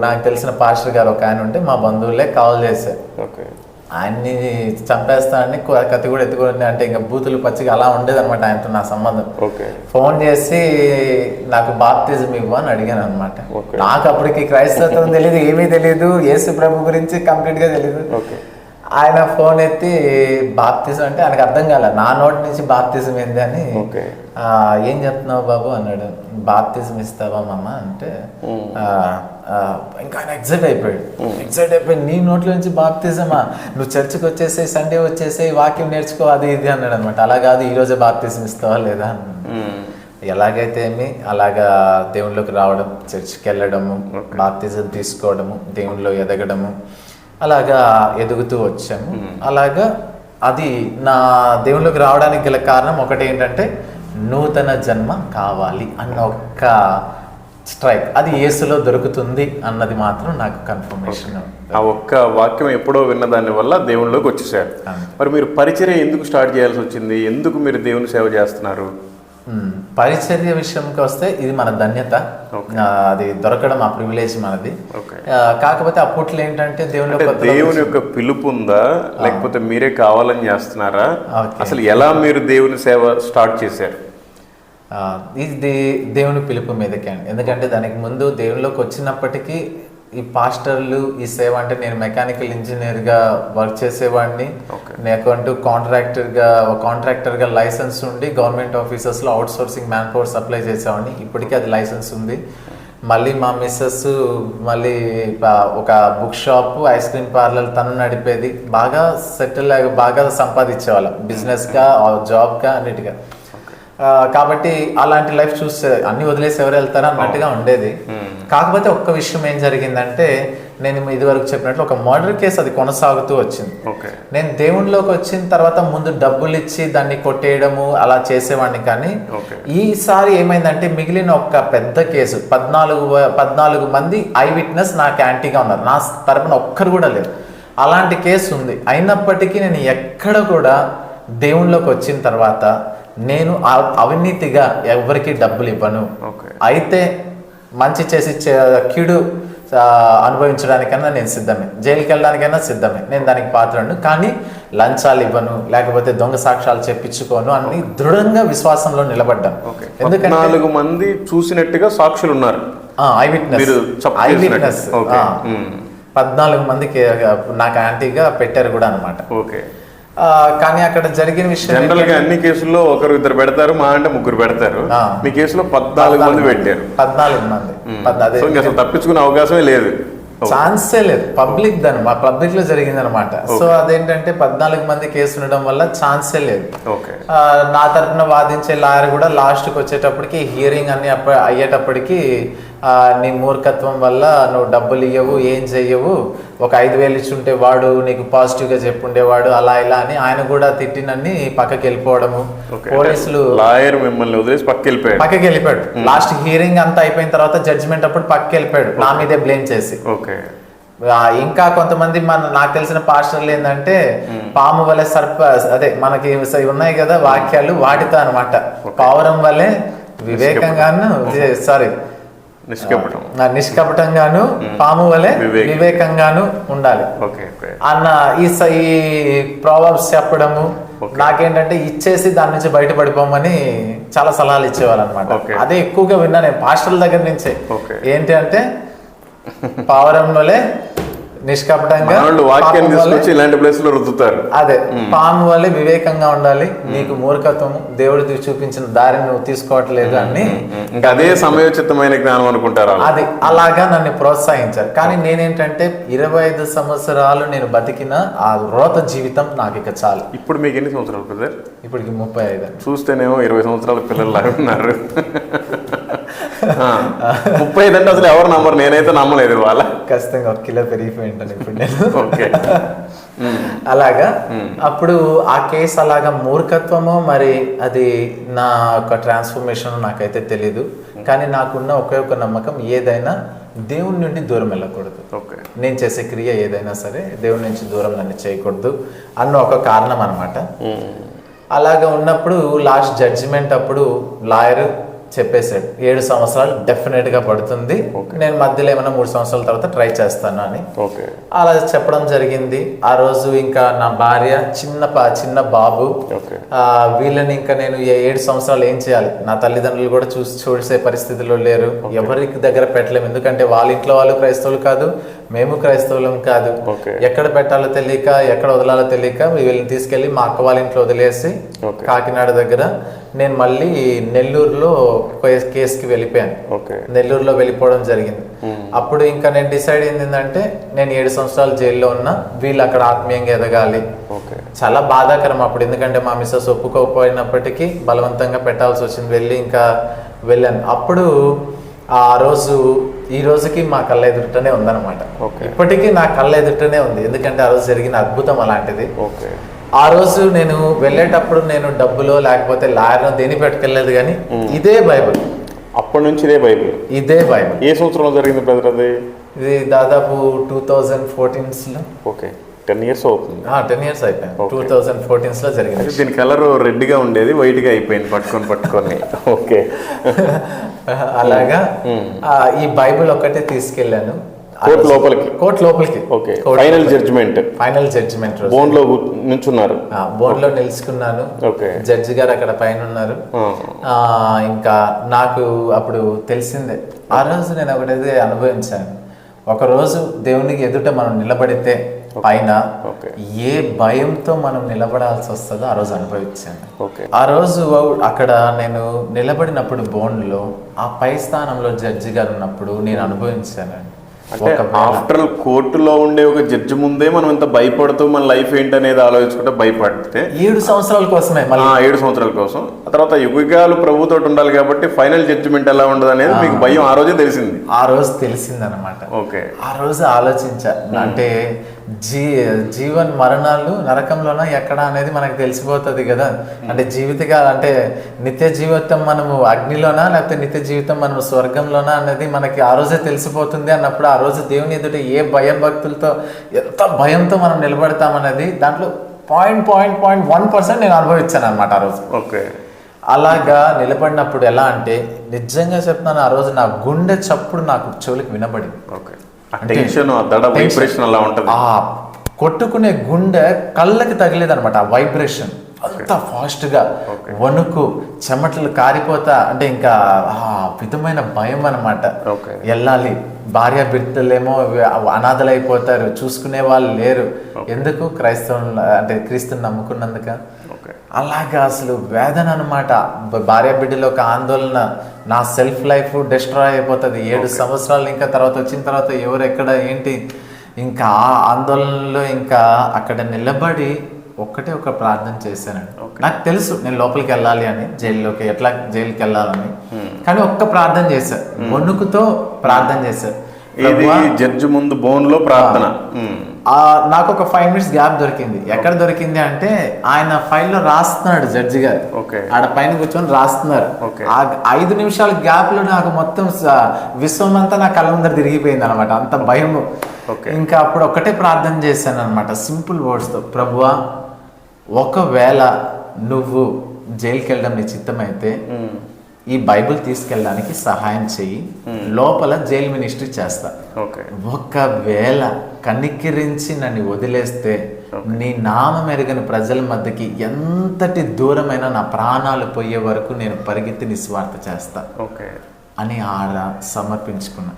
నాకు తెలిసిన పాస్టర్ గారు ఒక ఆయన ఉంటే మా బంధువులే కాల్ చేశారు. ఆయన్ని చంపేస్తానని కత్తి కూడా ఎత్తుకుని, అంటే ఇంకా బూతులు పచ్చిగా అలా ఉండేది అనమాట ఆయనతో నా సంబంధం. ఫోన్ చేసి నాకు బాప్తిజం ఇవ్వు అని అడిగాను అనమాట. నాకు అప్పటికి క్రైస్తవం తెలియదు, ఏమీ తెలియదు, యేసు ప్రభు గురించి కంప్లీట్ గా తెలియదు. ఆయన ఫోన్ ఎత్తి బాప్తిజం అంటే ఆయనకు అర్థం కాలే, నా నోటి నుంచి బాప్తిజం ఏంది అని. ఏం చెప్తున్నావు బాబు అన్నాడు. బాప్తిజం ఇస్తావా మమ్మ అంటే ఇంకా ఆయన ఎక్సైట్ అయిపోయి నీ నోట్ల నుంచి బాప్తిజమా, నువ్వు చర్చికి వచ్చేసి సండే వచ్చేసి వాక్యం నేర్చుకో, అది ఇది అన్నాడు అనమాట. అలా కాదు, ఈ రోజే బాప్తిజం ఇస్తావా లేదా అన్నాడు. ఎలాగైతే ఏమి అలాగా దేవుళ్ళలోకి రావడం, చర్చికి వెళ్ళడము, బాప్తిజం తీసుకోవడము, దేవుళ్ళలో ఎదగడము, అలాగా ఎదుగుతూ వచ్చాము. అలాగా అది నా దేవుళ్ళకి రావడానికి గల కారణం ఒకటి ఏంటంటే నూతన జన్మ కావాలి అన్న ఒక్క స్ట్రైక్. అది యేసులో దొరుకుతుంది అన్నది మాత్రం నాకు కన్ఫర్మేషన్. ఆ ఒక్క వాక్యం ఎప్పుడో విన్న దాని వల్ల దేవుళ్ళలోకి వచ్చేసారు. మరి మీరు పరిచర్య ఎందుకు స్టార్ట్ చేయాల్సి వచ్చింది? ఎందుకు మీరు దేవుని సేవ చేస్తున్నారు? పరిచర్య విషయంకి వస్తే ఇది మన ధన్యత, అది దొరకడం ఆ ప్రివిలేజ్ మనది. కాకపోతే అప్పట్లో ఏంటంటే దేవుని యొక్క పిలుపు ఉందా, లేకపోతే మీరే కావాలని చేస్తున్నారా? అసలు ఎలా మీరు దేవుని సేవ స్టార్ట్ చేశారు? ఇది దేవుని పిలుపు మీదకే అండి. ఎందుకంటే దానికి ముందు దేవునిలోకి వచ్చినప్పటికీ ఈ పాస్టర్లు, ఈ సేవ అంటే నేను మెకానికల్ ఇంజనీర్గా వర్క్ చేసేవాడిని. నేకంటూ కాంట్రాక్టర్గా లైసెన్స్ ఉండి గవర్నమెంట్ ఆఫీసెస్లో outsourcing manpower supply చేసేవాడిని. ఇప్పటికీ అది లైసెన్స్ ఉంది. మళ్ళీ మా మిస్సెస్ మళ్ళీ ఒక book shop, ice cream parlour తను నడిపేది. బాగా సెటిల్ బాగా సంపాదించేవాళ్ళం, బిజినెస్గా, జాబ్గా, అన్నిటిగా. కాబట్టి అలాంటి లైఫ్ చూస్తే అన్ని వదిలేసి ఎవరు వెళ్తారా అన్నట్టుగా ఉండేది. కాకపోతే ఒక్క విషయం ఏం జరిగిందంటే, నేను ఇదివరకు చెప్పినట్లు ఒక మర్డర్ కేసు అది కొనసాగుతూ వచ్చింది. నేను దేవునిలోకి వచ్చిన తర్వాత ముందు డబ్బులు ఇచ్చి దాన్ని కొట్టేయడము అలా చేసేవాడిని. కానీ ఈసారి ఏమైందంటే, మిగిలిన ఒక పెద్ద కేసు 14 మంది ఐ విట్నెస్ నాకు యాంటీగా ఉన్నారు, నా తరపున ఒక్కరు కూడా లేరు. అలాంటి కేసు ఉంది. అయినప్పటికీ నేను ఎక్కడ కూడా దేవునిలోకి వచ్చిన తర్వాత నేను అవినీతిగా ఎవరికి డబ్బులు ఇవ్వను. అయితే మంచి చేసి కీడు అనుభవించడానికైనా నేను సిద్ధమే, జైలుకి వెళ్ళడానికైనా సిద్ధమే, నేను దానికి పాత్రను. కానీ లంచాలు ఇవ్వను, లేకపోతే దొంగ సాక్ష్యాలు చెప్పించుకోను అని దృఢంగా విశ్వాసంలో నిలబడ్డాను. ఎందుకంటే 4 మంది చూసినట్టుగా సాక్షులు ఉన్నారు. ఐ విట్నెస్ 14 మందికి నాకు యాంటీగా పెట్టారు కూడా అనమాట. కానీ అక్కడ జరిగిన విషయం జనరల్ గా అన్ని కేసుల్లో 1-2 పెడతారు, మా అంటే 3 పెడతారు. మీ కేసులో 14 మంది పెట్టారు. 14 మంది అసలు తప్పించుకునే అవకాశమే లేదు, ఛాన్సే లేదు. పబ్లిక్ మా పబ్లిక్ లో జరిగింది అనమాట. సో అదేంటంటే 14 మంది కేసు ఉండడం వల్ల ఛాన్సే లేదు. నా తరఫున వాదించే లాయర్ కూడా లాస్ట్కి వచ్చేటప్పటికి హియరింగ్ అన్ని అయ్యేటప్పటికి నీ మూర్ఖత్వం వల్ల నువ్వు డబ్బులు ఇవ్వవు, ఏం చెయ్యవు, ఒక 5,000 ఇచ్చుంటే వాడు నీకు పాజిటివ్గా చెప్పుండేవాడు, అలా ఇలా అని ఆయన కూడా తిట్టినన్ని పక్కకి వెళ్ళిపోవడము. పోలీసులు లాయర్ మిమ్మల్ని వదిలేసి పక్కకి వెళ్ళిపోయాడు. లాస్ట్ హియరింగ్ అంతా అయిపోయిన తర్వాత జడ్జిమెంట్ అప్పుడు పక్కకి వెళ్ళిపోయాడు, నా మీదే బ్లేమ్ చేసి. ఇంకా కొంతమంది నాకు తెలిసిన పాస్టర్లు ఏంటంటే, పాము వలె అదే మనకి ఉన్నాయి కదా వాక్యాలు, వాటితో అనమాట. పావురం వలె వివేకంగాను నిష్కపటంగాను, పాము వలె వివేకంగాను ఉండాలి అన్న ఈ ప్రావర్బ్స్ చెప్పడము. నాకేంటంటే ఇచ్చేసి దాని నుంచి బయటపడిపోమని చాలా సలహాలు ఇచ్చేవాళ్ళు అనమాట. అదే ఎక్కువగా విన్నా నేను పాస్టర్ల దగ్గర నుంచే. ఏంటి అంటే, పావురం వలె నిష్కపటంగా, ఇలాంటి ప్లేస్ లో రుద్దుతారు. అదే పాము వల్లే వివేకంగా ఉండాలి, నీకు మూర్ఖత్వము, దేవుడు చూపించిన దారిని నువ్వు తీసుకోవట్లేదు అని. అదే సమయోచితమైన జ్ఞానం అనుకుంటారు. అది అలాగా నన్ను ప్రోత్సహించారు. కానీ నేనేంటంటే 25 సంవత్సరాలు నేను బతికిన ఆ రోత జీవితం నాకు ఇక చాలు. ఇప్పుడు మీకు ఎన్ని సంవత్సరాలు బ్రదర్? ఇప్పటికి 35. చూస్తేనేమో 20 సంవత్సరాల పిల్లలు లాగా ఉన్నారు. 35 అంటే అసలు ఎవరు నమ్మరు, నేనైతే నమ్మలేదు. వాళ్ళ ఖచ్చితంగా 1 కిలో పెరిగిపోయి ఉంటాను ఇప్పుడు నేను. అలాగా అప్పుడు ఆ కేసు అలాగా మూర్ఖత్వమో మరి అది నా ఒక ట్రాన్స్ఫర్మేషన్ నాకైతే తెలీదు. కానీ నాకున్న ఒకే ఒక నమ్మకం, ఏదైనా దేవుని నుండి దూరం వెళ్ళకూడదు. నేను చేసే క్రియ ఏదైనా సరే దేవుని నుంచి దూరం నన్ను చేయకూడదు అన్న ఒక కారణం అనమాట. అలాగా ఉన్నప్పుడు లాస్ట్ జడ్జిమెంట్ అప్పుడు లాయర్ చెప్పేశాడు 7 సంవత్సరాలు డెఫినెట్ గా పడుతుంది, నేను మధ్యలో ఏమైనా 3 సంవత్సరాల తర్వాత ట్రై చేస్తాను అని అలా చెప్పడం జరిగింది. ఆ రోజు ఇంకా నా భార్య, చిన్న బాబు, వీళ్ళని ఇంకా నేను 7 సంవత్సరాలు ఏం చేయాలి, నా తల్లిదండ్రులు కూడా చూసే పరిస్థితిలో లేరు, ఎవరికి దగ్గర పెట్టలేము. ఎందుకంటే వాళ్ళ ఇంట్లో వాళ్ళు క్రైస్తవులు కాదు, మేము క్రైస్తవులం కాదు. ఎక్కడ పెట్టాలో తెలియక, ఎక్కడ వదలాలో తెలియక వీళ్ళని తీసుకెళ్లి మా అక్క వాళ్ళ ఇంట్లో వదిలేసి కాకినాడ దగ్గర నేను మళ్ళీ నెల్లూరులో కేసుకి వెళ్ళిపోయాను. నెల్లూరులో వెళ్ళిపోవడం జరిగింది. అప్పుడు ఇంకా నేను డిసైడ్ ఏంటంటే, నేను 7 సంవత్సరాలు జైల్లో ఉన్నా, వీళ్ళు అక్కడ ఆత్మీయంగా ఎదగాలి. చాలా బాధాకరం అప్పుడు, ఎందుకంటే మా మిస్సెస్ ఒప్పుకోకపోయినప్పటికీ బలవంతంగా పెట్టాల్సి వచ్చింది. వెళ్ళాను. అప్పుడు ఆ రోజు ఈ రోజుకి మా కళ్ళ ఎదుటనే ఉందన్నమాట. ఇప్పటికీ నా కళ్ళ ఎదుటనే ఉంది, ఎందుకంటే ఆ రోజు జరిగిన అద్భుతం అలాంటిది. ఆ రోజు నేను వెళ్ళేటప్పుడు నేను డబ్బులో లేకపోతే లాయర్లో దేని పెట్టుకెళ్ళలేదు, కానీ ఇదే బైబిల్. అప్పటి నుంచి ఇదే బైబిల్. ఏ సంవత్సరంలో జరిగింది బ్రదర్ అది? ఇది దాదాపు 2014లో. 10 years అవుతుంది. 10 years అయిపోయింది. 2014లో జరిగింది. దీని కలర్ రెడ్ గా ఉండేది, వైట్ గా అయిపోయింది పట్టుకొని. అలాగా ఈ బైబిల్ ఒక్కటే తీసుకెళ్ళాను కోర్టు లోపలికి. ఫైనల్ జడ్జిమెంట్ బోన్ లో నిల్చున్నారు. బోన్ లో నిలుచుకున్నాను. జడ్జి గారు అక్కడ పైన ఉన్నారు. ఇంకా నాకు అప్పుడు తెలిసిందే, ఆ రోజు నేను ఒకటైతే అనుభవించాను. ఒకరోజు దేవునికి ఎదుట మనం నిలబడితే పైన ఓకే. ఏ భయంతో మనం నిలబడాల్సి వస్తుందో ఆ రోజు అనుభవించాను. ఓకే. ఆ రోజు అక్కడ నేను నిలబడినప్పుడు బోన్లో ఆ పై స్థానంలో జడ్జి గారు ఉన్నప్పుడు నేను అనుభవించాను. అంటే ఆఫ్టర్ కోర్టులో ఉండే ఒక జడ్జి ముందే మనం ఇంత భయపడుతూ మన లైఫ్ ఏంటనేది ఆలోచించుకుంటే భయపడితే 7 సంవత్సరాల కోసమే 7 సంవత్సరాల కోసం, ఆ తర్వాత యుగాలు ప్రభుతో ఉండాలి కాబట్టి ఫైనల్ జడ్జిమెంట్ ఎలా ఉండదు అనేది మీకు భయం ఆ రోజే తెలిసింది. ఆ రోజు తెలిసిందనమాట. ఓకే. ఆ రోజు ఆలోచించా, అంటే జీవన్ మరణాలు నరకంలోనా ఎక్కడ అనేది మనకు తెలిసిపోతుంది కదా. అంటే అంటే నిత్య జీవితం మనము అగ్నిలోనా లేకపోతే నిత్య జీవితం మనము స్వర్గంలోనా అనేది మనకి ఆ రోజే తెలిసిపోతుంది అన్నప్పుడు ఆ రోజు దేవుని ఎదుట ఏ భయభక్తులతో ఎంత భయంతో మనం నిలబడతామనేది దాంట్లో 0.1% నేను అనుభవించాను అనమాట ఆ రోజు. ఓకే. అలాగా నిలబడినప్పుడు ఎలా అంటే నిజంగా చెప్తున్నాను, ఆ రోజు నా గుండె చప్పుడు నాకు చెవులకు వినబడింది. ఓకే. కొట్టుకునే గుండె కళ్ళకి తగిలేదనమాట. ఆ వైబ్రేషన్ అంత ఫాస్ట్ గా, వణుకు, చెమటలు కారిపోతా, అంటే ఇంకా విధమైన భయం అనమాట. వెళ్ళాలి, భార్య బిడ్డలేమో అనాథలైపోతారు, చూసుకునే వాళ్ళు లేరు. ఎందుకు? క్రీస్తుని నమ్ముకున్నందుక. అలాగా అసలు వేదన అనమాట. భార్య బిడ్డలో ఒక ఆందోళన, నా సెల్ఫ్ లైఫ్ డిస్ట్రాయ్ అయిపోతుంది. 7 సంవత్సరాలు ఇంకా తర్వాత వచ్చిన తర్వాత ఎవరు ఎక్కడ ఏంటి, ఇంకా ఆ ఆందోళనలో ఇంకా అక్కడ నిలబడి ఒక్కటే ఒక ప్రార్థన చేశానండి. నాకు తెలుసు నేను లోపలికి వెళ్ళాలి అని, జైలుకి వెళ్ళాలని, కానీ ఒక్క ప్రార్థన చేశాను, వణుకుతో ప్రార్థన చేశాను. జడ్జి ముందు బోన్లో ప్రార్థన. నాకు ఒక 5 minutes గ్యాప్ దొరికింది. ఎక్కడ దొరికింది అంటే ఆయన ఫైల్లో రాస్తున్నాడు జడ్జి గారు, ఆడ పైన కూర్చొని రాస్తున్నారు. ఆ 5 నిమిషాల గ్యాప్ లో నాకు మొత్తం విశ్వం అంతా నా కళ్ళ ముందర తిరిగిపోయింది అనమాట, అంత భయము. ఇంకా అప్పుడు ఒక్కటే ప్రార్థన చేశాను అనమాట, సింపుల్ వర్డ్స్ తో, ప్రభువా ఒకవేళ నువ్వు జైలుకి వెళ్ళడం నీ చిత్తమైతే ఈ బైబిల్ తీసుకెళ్ళడానికి సహాయం చెయ్యి, లోపల జైలు మినిస్ట్రీ చేస్తా. ఒకవేళ కనికిరించి నన్ను వదిలేస్తే నీ నామం ఎరుగని ప్రజల మధ్యకి ఎంతటి దూరమైన నా ప్రాణాలు పోయే వరకు నేను పరిగెత్తి నిస్వార్థ చేస్తా అని ఆడ సమర్పించుకున్నా.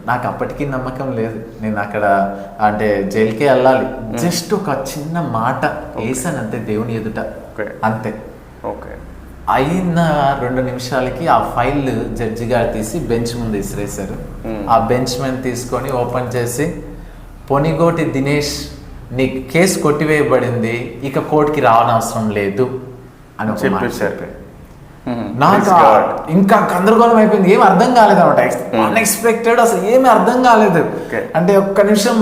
నాకు అప్పటికీ నమ్మకం లేదు నేను అక్కడ అంటే జైలుకే వెళ్ళాలి. జస్ట్ ఒక చిన్న మాట వేసానంతే దేవుని ఎదుట, అంతే. అయిన 2 నిమిషాలకి ఆ ఫైల్ జడ్జి గారు తీసి బెంచ్ ముందు విసిరేశారు. ఆ బెంచ్ మీద తీసుకొని ఓపెన్ చేసి, పొనిగోటి దినేష్ నీ కేసు కొట్టివేయబడింది, ఇక కోర్టుకి రావనవసరం లేదు అని చెప్పేశారు. నాకు ఇంకా గందరగోళం అయిపోయింది, ఏమి అర్థం కాలేదు అనమాట. అన్ఎక్స్పెక్టెడ్, అసలు ఏమి అర్థం కాలేదు. అంటే ఒక్క నిమిషం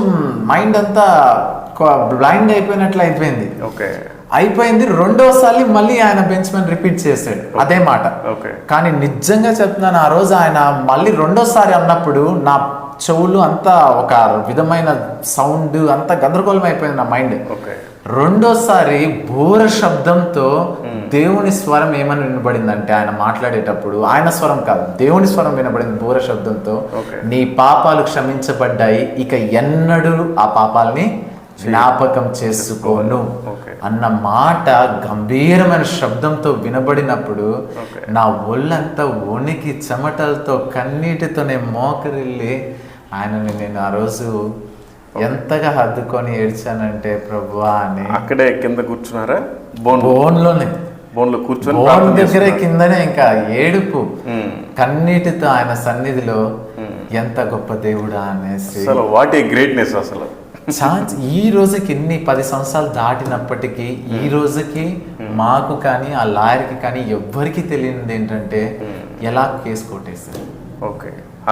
మైండ్ అంతా బ్లైండ్ అయిపోయినట్లు అయిపోయింది. అయిపోయింది. రెండోసారి మళ్ళీ ఆయన బెంచ్ మ్యాన్ రిపీట్ చేశాడు అదే మాట. కానీ నిజంగా చెప్తున్నాను, ఆ రోజు ఆయన మళ్ళీ రెండోసారి అన్నప్పుడు నా చెవులు అంతా ఒక విధమైన సౌండ్, అంతా గందరగోళం అయిపోయింది నా మైండ్. రెండోసారి బోర శబ్దంతో దేవుని స్వరం ఏమని వినబడిందంటే, ఆయన మాట్లాడేటప్పుడు ఆయన స్వరం కాదు, దేవుని స్వరం వినబడింది బోర శబ్దంతో. నీ పాపాలు క్షమించబడ్డాయి, ఇక ఎన్నడూ ఆ పాపాలని జ్ఞాపకం చేసుకోను అన్న మాట గంభీరమైన శబ్దంతో వినబడినప్పుడు నా ఒళ్ళంతా వణికి చెమటలతో కన్నీటితోనే మోకరిల్లి ఆయనని నేను ఆ రోజు ఎంతగా హద్దుకొని ఏడ్చానంటే, ప్రభువా అని. అక్కడే కింద కూర్చున్నారా? బోన్లో కూర్చొని బోన్ దగ్గరే కిందనే ఇంకా ఏడుపు, కన్నీటితో ఆయన సన్నిధిలో ఎంత గొప్ప దేవుడా అనేసి. వాట్ ఏ గ్రేట్నెస్ అసలు. ఈ రోజుకి ఇన్ని 10 సంవత్సరాలు దాటినప్పటికీ ఈ రోజుకి మాకు కానీ ఆ లాయర్కి కానీ ఎవ్వరికి తెలియనిది ఏంటంటే ఎలా కేసు కొట్టేశారు.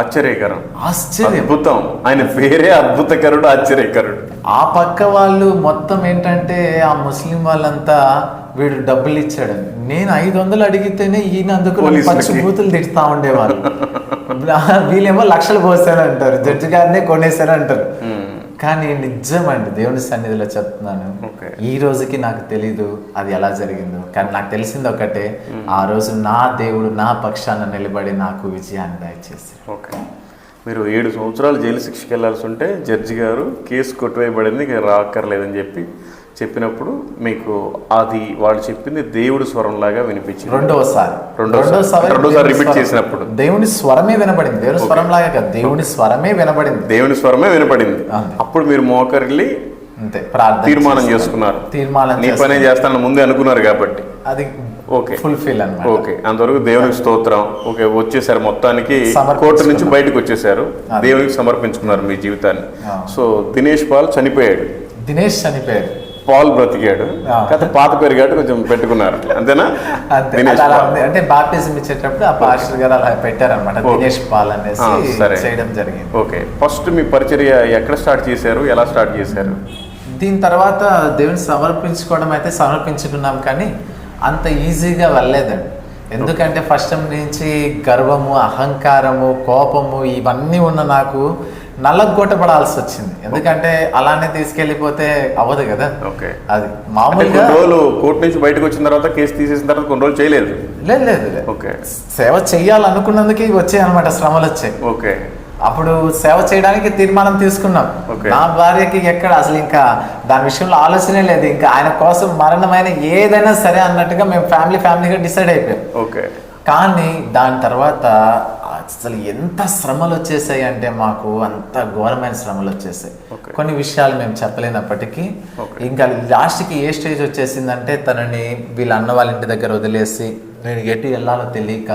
ఆశ్చర్యకరం, అద్భుతం. ఆయన పేరే అద్భుతకరుడు, ఆశ్చర్యకరుడు. ఆ పక్క వాళ్ళు మొత్తం ఏంటంటే ఆ ముస్లిం వాళ్ళంతా వీడు డబ్బులు ఇచ్చాడు, నేను 500 అడిగితేనే ఈయన అందుకు పచ్చి బూతులు తిడతా ఉండేవాళ్ళు. వీళ్ళేమో లక్షలు పోసారంటారు, జడ్జి గారినే కొనేసారంటారు. కానీ నిజమండి, దేవుని సన్నిధిలో చెప్తున్నాను, ఈ రోజుకి నాకు తెలీదు అది ఎలా జరిగిందో, కానీ నాకు తెలిసింది ఒకటే, ఆ రోజు నా దేవుడు నా పక్షాన నిలబడి నాకు విజయాన్ని దయచేశారు. మీరు 7 సంవత్సరాలు జైలు శిక్షకి వెళ్ళాల్సి ఉంటే జడ్జి గారు కేసు కొట్టివేయబడింది, రాక్కర్లేదని చెప్పినప్పుడు మీకు అది వాళ్ళు చెప్పింది దేవుడి స్వరం లాగా వినిపించింది. రెండోసారి రిపీట్ చేసినప్పుడు దేవుని స్వరమే వినబడింది, దేవుని స్వరం లాగా కాదు, దేవుని స్వరమే వినబడింది. అప్పుడు మీరు మోకరిల్లి అంతే ప్రార్థన తీర్మానం చేసుకున్నారు. తీర్మానం నీ పనే చేస్తానని ముందే అనుకున్నారు కాబట్టి అది ఓకే ఫుల్ఫిల్ అన్నమాట. ఓకే, అంతవరకు దేవునికి స్తోత్రం. ఓకే, వచ్చేసారు మొత్తానికి, కోర్టు నుంచి బయటకు వచ్చేసారు, దేవునికి సమర్పించుకున్నారు మీ జీవితాన్ని. సో దినేష్ పాల్ చనిపోయాడు, దినేష్ చనిపోయాడు, పాల్ బ్రతికాడు, కాకపోతే పాత పేరు కాబట్టి కొంచెం పెట్టుకున్నారు, అంతేనా? అంటే బాప్టిజం ఇచ్చేటప్పుడు ఆ పాస్టర్ గారు అలా పెట్టారనమాట, దినేష్ పాల్ అనేసి చేయడం జరిగింది. ఓకే, ఫస్ట్ మీ పరిచర్య ఎక్కడ స్టార్ట్ చేశారు, ఎలా స్టార్ట్ చేశారు? దీని తర్వాత దేవుని సమర్పించుకోవడం అయితే సమర్పించుకున్నాం, కానీ అంత ఈజీగా వెళ్ళలేదండి. ఎందుకంటే ఫస్ట్ నుంచి గర్వము, అహంకారము, కోపము ఇవన్నీ ఉన్న నాకు నల్లగొట్టబడాల్సి వచ్చింది. ఎందుకంటే అలానే తీసుకెళ్ళిపోతే అవ్వదు కదా. ఓకే, అది మామూలుగా రోజులు కోర్టు నుంచి బయటకు వచ్చిన తర్వాత, కేసు తీసేసిన తర్వాత కొన్ని రోజులు చేయలేదు. లేదు. ఓకే, సేవ చెయ్యాలనుకున్నందుకు వచ్చాయి అనమాట, శ్రమలు వచ్చాయి. ఓకే, అప్పుడు సేవ చేయడానికి తీర్మానం తీసుకున్నాం. నా భార్యకి ఎక్కడ అసలు ఇంకా దాని విషయంలో ఆలోచనే లేదు, ఇంకా ఆయన కోసం మరణమైన ఏదైనా సరే అన్నట్టుగా మేము ఫ్యామిలీగా డిసైడ్ అయిపోయాం. ఓకే, కానీ దాని తర్వాత అసలు ఎంత శ్రమలు వచ్చేసాయి అంటే మాకు అంత ఘోరమైన శ్రమలు వచ్చేసాయి. కొన్ని విషయాలు మేము చెప్పలేనప్పటికీ ఇంకా లాస్ట్కి ఏ స్టేజ్ వచ్చేసిందంటే తనని వీళ్ళ అన్న వాళ్ళ ఇంటి దగ్గర వదిలేసి నేను ఎటు వెళ్ళాలో తెలియక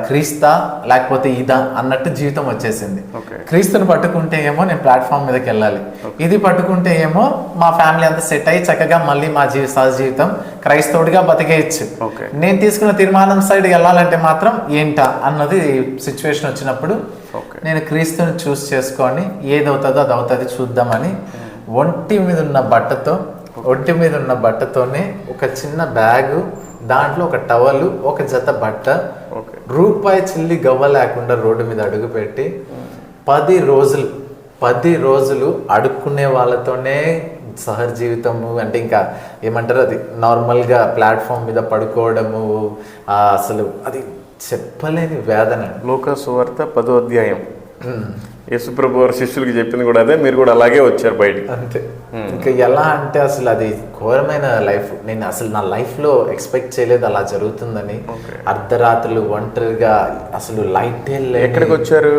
క్రీస్తా లేకపోతే ఇదా అన్నట్టు జీవితం వచ్చేసింది. క్రీస్తుని పట్టుకుంటే ఏమో నేను ప్లాట్ఫామ్ మీదకి వెళ్ళాలి, ఇది పట్టుకుంటే ఏమో మా ఫ్యామిలీ అంతా సెట్ అయ్యి చక్కగా మళ్ళీ మా సహజ జీవితం క్రైస్తవుడిగా బతికేయచ్చు. నేను తీసుకున్న తీర్మానం సైడ్ వెళ్ళాలంటే మాత్రం ఏంటా అన్నది సిచ్యువేషన్ వచ్చినప్పుడు నేను క్రీస్తుని చూస్ చేసుకొని ఏదవుతుందో అది అవుతుంది చూద్దామని ఒంటి మీద ఉన్న బట్టతోనే ఒక చిన్న బ్యాగు, దాంట్లో ఒక టవల్, ఒక జత బట్ట, రూపాయి చిల్లి గవ్వ లేకుండా రోడ్డు మీద అడుగు పెట్టి 10 రోజులు అడుక్కునే వాళ్ళతోనే సహజ జీవితము అంటే ఇంకా ఏమంటారు అది నార్మల్గా ప్లాట్ఫామ్ మీద పడుకోవడము, అసలు అది చెప్పలేని వేదన. లూకా సువార్త 10వ అధ్యాయం యేసుప్రభు వారి శిష్యులకి చెప్పింది కూడా అదే, మీరు కూడా అలాగే వచ్చారు బయటికి. అంతే, ఇంకా ఎలా అంటే అసలు అది ఘోరమైన లైఫ్. నేను అసలు నా లైఫ్లో ఎక్స్పెక్ట్ చేయలేదు అలా జరుగుతుందని. అర్ధరాత్రులు ఒంటరిగా అసలు లైట్. ఎక్కడికి వచ్చారు?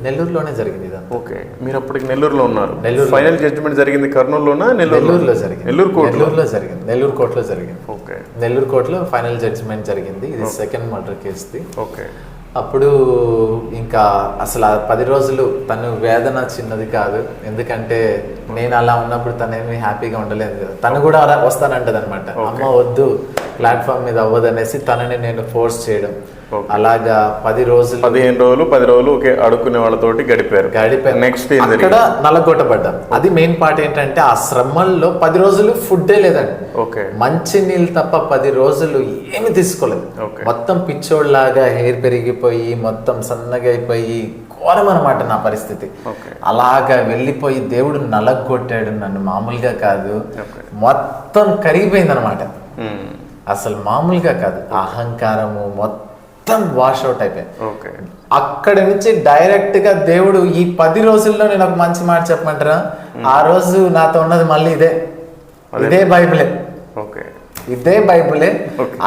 నెల్లూరులోనే జరిగింది ఇదంతా. ఓకే, మీరు అప్పటికి నెల్లూరులో ఉన్నారు. ఫైనల్ జడ్జిమెంట్ జరిగింది కర్నూలులోనా? నెల్లూరులో జరిగింది. నెల్లూరు కోర్టులో జరిగింది. ఓకే, నెల్లూరు కోర్టులో ఫైనల్ జడ్జిమెంట్ జరిగింది. ఇది సెకండ్ మర్డర్ కేసుది. ఓకే, అప్పుడు ఇంకా అసలు 10 రోజులు తను వేదన చిన్నది కాదు. ఎందుకంటే నేను అలా ఉన్నప్పుడు తనేమి హ్యాపీగా ఉండలేదు కదా. తను కూడా అలా వస్తానంటది అనమాట, అమ్మ వద్దు ప్లాట్ఫామ్ మీద అవ్వదు అనేసి తనని నేను ఫోర్స్ చేయడం. అలాగా 10 రోజులు 10 రోజులు ఓకే అడుక్కునే వాళ్ళతోటి గడిపారు. నెక్స్ట్ అక్కడ నల్లగొట్టబడ్డాం. అది మెయిన్ పార్ట్ ఏంటంటే ఆ శ్రమల్లో 10 రోజులు ఫుడ్డే లేదండి. ఓకే, మంచి నీళ్ళు తప్ప 10 రోజులు ఏమి తీసుకోలేదు. మొత్తం పిచ్చోళ్ళలాగా హెయిర్ పెరిగిపోయి మొత్తం సన్నగా అయిపోయి ఘోరం అనమాట నా పరిస్థితి. అలాగా వెళ్ళిపోయి దేవుడు నలగొట్టాడు నన్ను, మామూలుగా కాదు, మొత్తం కరిగిపోయింది అనమాట. అసలు మామూలుగా కాదు, అహంకారము మొత్తం వాష్ అవుట్ అయిపోయాయి. అక్కడి నుంచి డైరెక్ట్ గా దేవుడు ఈ 10 రోజుల్లో నేను ఒక మంచి మాట చెప్పమంటారా, ఆ రోజు నాతో ఉన్నది మళ్ళీ ఇదే బైబిలే. ఇదే బైబిలే.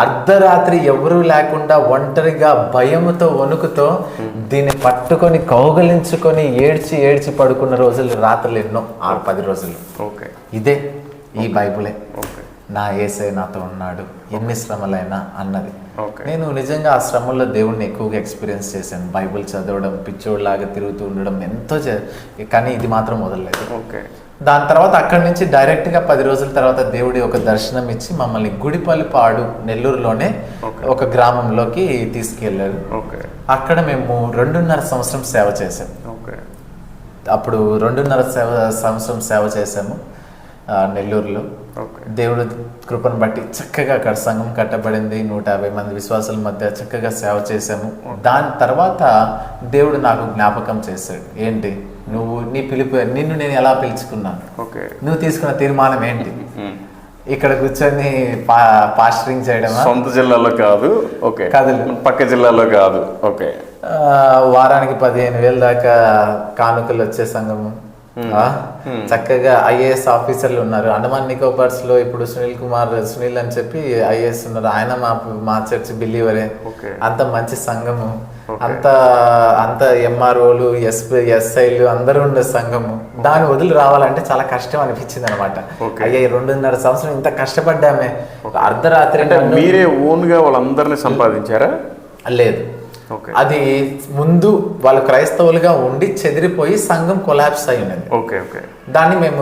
అర్ధరాత్రి ఎవరూ లేకుండా ఒంటరిగా భయముతో వణుకుతో దీన్ని పట్టుకొని కౌగలించుకొని ఏడ్చి పడుకున్న రోజులు, రాత్రులు ఎన్నో. 10 రోజులు ఇదే ఈ బైబిలే. నా యేసే నాతో ఉన్నాడు ఎన్ని శ్రమలైనా అన్నది. నేను నిజంగా ఆ శ్రమల్లో దేవుడిని ఎక్కువగా ఎక్స్పీరియన్స్ చేశాను. బైబిల్ చదవడం, పిచ్చోడ్లాగా తిరుగుతూ ఉండడం ఎంతో కానీ ఇది మాత్రం వదలలేదు. దాని తర్వాత అక్కడి నుంచి డైరెక్ట్గా 10 రోజుల తర్వాత దేవుడి ఒక దర్శనం ఇచ్చి మమ్మల్ని గుడిపల్లిపాడు నెల్లూరులోనే ఒక గ్రామంలోకి తీసుకెళ్లారు. అక్కడ మేము 2.5 సంవత్సరం సేవ చేసాం. అప్పుడు 2.5 సంవత్సరం సేవ చేసాము నెల్లూరులో. దేవుడు కృపను బట్టి చక్కగా అక్కడ సంఘం కట్టబడింది. 150 మంది విశ్వాసుల మధ్య చక్కగా సేవ చేసాము. దాని తర్వాత దేవుడు నాకు జ్ఞాపకం చేశాడు, ఏంటి నువ్వు నీ పిలుపు, నిన్ను నేను ఎలా పిలుచుకున్నాను, నువ్వు తీసుకున్న తీర్మానం ఏంటి, ఇక్కడ కూర్చొని పాస్టరింగ్ చేయడం సొంత జిల్లాలో కాదు, పక్క జిల్లాలో కాదు, వారానికి 15,000 దాకా కానుకలు వచ్చే సంఘము, చక్కగా ఐఏఎస్ ఆఫీసర్లు ఉన్నారు. అండమాన్ నికోబార్స్ లో ఇప్పుడు సునీల్ అని చెప్పి ఐఏఎస్ ఉన్నారు. ఆయన మా చర్చ్ బిలీవరే. అంత మంచి సంఘము, అంత ఎంఆర్ఓలు ఎస్ఐలు అందరూ ఉండే సంఘము. దాన్ని వదిలి రావాలంటే చాలా కష్టం అనిపించింది అనమాట. అయ్యా 2.5 సంవత్సరం ఇంత కష్టపడ్డామే, అర్ధరాత్రి. మీరే ఓన్ గా వాళ్ళందరినీ సంపాదించారా? లేదు, అది ముందు వాళ్ళు క్రైస్తవులుగా ఉండి చెదిరిపోయి సంఘం కొలాప్స్ అయి ఉన్నది. దాన్ని మేము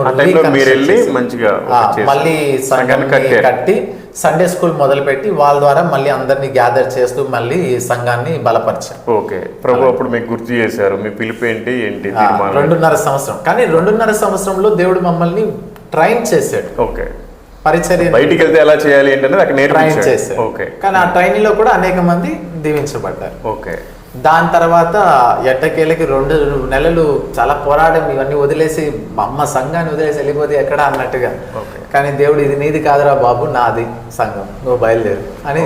మళ్ళీ సంఘాన్ని కట్టి సండే స్కూల్ మొదలుపెట్టి వాళ్ళ ద్వారా మళ్ళీ అందరినీ గ్యాదర్ చేస్తూ మళ్ళీ సంఘాన్ని బలపరిచాం. ఓకే, ప్రభు అప్పుడు మీకు గుర్తు చేశారు మీ పిలుపు ఏంటి 2.5 సంవత్సరం. కానీ 2.5 సంవత్సరంలో దేవుడు మమ్మల్ని ట్రైన్ చేశాడు. ఓకే, పరిచర్య బయటికి వెళ్తే ఎలా చేయాలి ఏంటనేది అక్కడ ట్రైన్ చేశారు. కానీ ఆ ట్రైనింగ్ లో కూడా అనేక మంది దీవించబడ్డారు. ఓకే, దాని తర్వాత ఎట్టకేలకి 2 నెలలు చాలా పోరాటం, ఇవన్నీ వదిలేసి అమ్మ సంఘాన్ని వదిలేసి వెళ్ళిపోతే ఎక్కడ అన్నట్టుగా. కానీ దేవుడు ఇది నీది కాదురా బాబు, నాది సంఘం, నువ్వు బయలుదేరు అని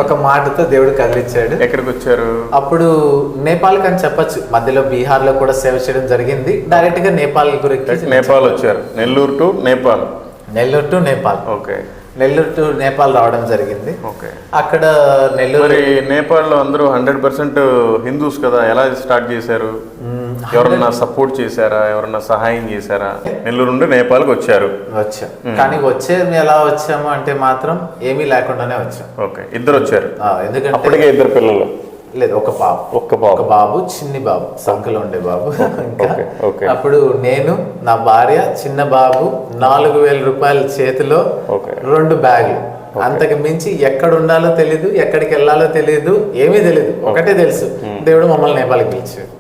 ఒక మాటతో దేవుడు కదిలిచ్చాడు. ఎక్కడికి వచ్చారు? అప్పుడు నేపాల్ అని చెప్పొచ్చు, మధ్యలో బీహార్ లో కూడా సేవ చేయడం జరిగింది. డైరెక్ట్ గా నేపాల్ గురించి నేపాల్ వచ్చారు. Nellore to Nepal. Okay, Nellore to Nepal రావడం జరిగింది. అక్కడ నేపాల్ లో అందరూ 100% హిందూస్ కదా, ఎలా స్టార్ట్ చేశారు? ఎవరన్నా సపోర్ట్ చేశారా? ఎవరన్నా సహాయం చేశారా? నెల్లూరు నుండి నేపాల్కి వచ్చాం. కానీ ఎలా వచ్చాము అంటే మాత్రం ఏమీ లేకుండానే వచ్చాం. ఓకే, ఇద్దరు వచ్చారు. ఎందుకంటే అప్పటికే 2 పిల్లలు? లేదు, ఒక బాబు, చిన్ని బాబు, సంఖలో ఉండే బాబు. అప్పుడు నేను, నా భార్య, చిన్న బాబు, 4,000 రూపాయల చేతిలో 2 బ్యాగులు. అంతకు మించి ఎక్కడ ఉండాలో తెలీదు, ఎక్కడికి వెళ్ళాలో తెలీదు, ఏమీ తెలీదు. ఒకటే తెలుసు, దేవుడు మమ్మల్ని నేపాల్కి పిలిచాడు.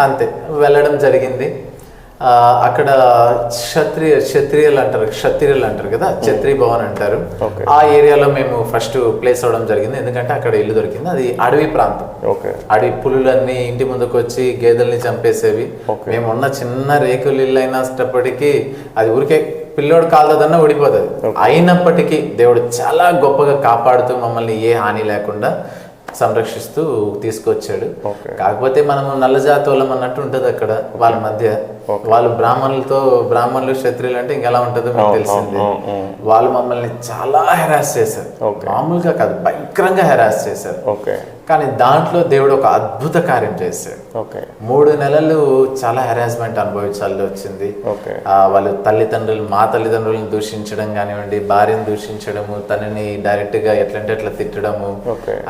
అంతే, వెళ్ళడం జరిగింది. అక్కడ క్షత్రియులు అంటారు కదా, క్షత్రియ భవన్ అంటారు. ఆ ఏరియాలో మేము ఫస్ట్ ప్లేస్ అవడం జరిగింది. ఎందుకంటే అక్కడ ఇల్లు దొరికింది. అది అడవి ప్రాంతం. అడవి పులులన్నీ ఇంటి ముందుకు వచ్చి గేదెల్ని చంపేసేవి. మేము ఉన్న చిన్న రేకులు ఇల్లు అయినప్పటికీ అది ఊరికే పిల్లోడు కాలదన్నా ఊడిపోతుంది. అయినప్పటికీ దేవుడు చాలా గొప్పగా కాపాడుతూ మమ్మల్ని ఏ హాని లేకుండా సంరక్షిస్తూ తీసుకొచ్చాడు. కాకపోతే మనము నల్లజాతి వాళ్ళం అన్నట్టు ఉంటది అక్కడ వాళ్ళ మధ్య. వాళ్ళు బ్రాహ్మణులు క్షత్రియులు అంటే ఇంకెలా ఉంటుందో మీకు తెలిసింది. వాళ్ళు మమ్మల్ని చాలా హెరాస్ చేశారు. మామూలుగా కాదు, భయంకరంగా హెరాస్ చేశారు. కానీ దాంట్లో దేవుడు ఒక అద్భుత కార్యం చేశాడు. 3 నెలలు చాలా హెరాస్మెంట్ అనుభవించాల్సి వచ్చింది. వాళ్ళు మా తల్లిదండ్రులను దూషించడం కానివ్వండి, భార్యను దూషించడము, తనని డైరెక్ట్ గా ఎట్లంటే అట్లా తిట్టడము,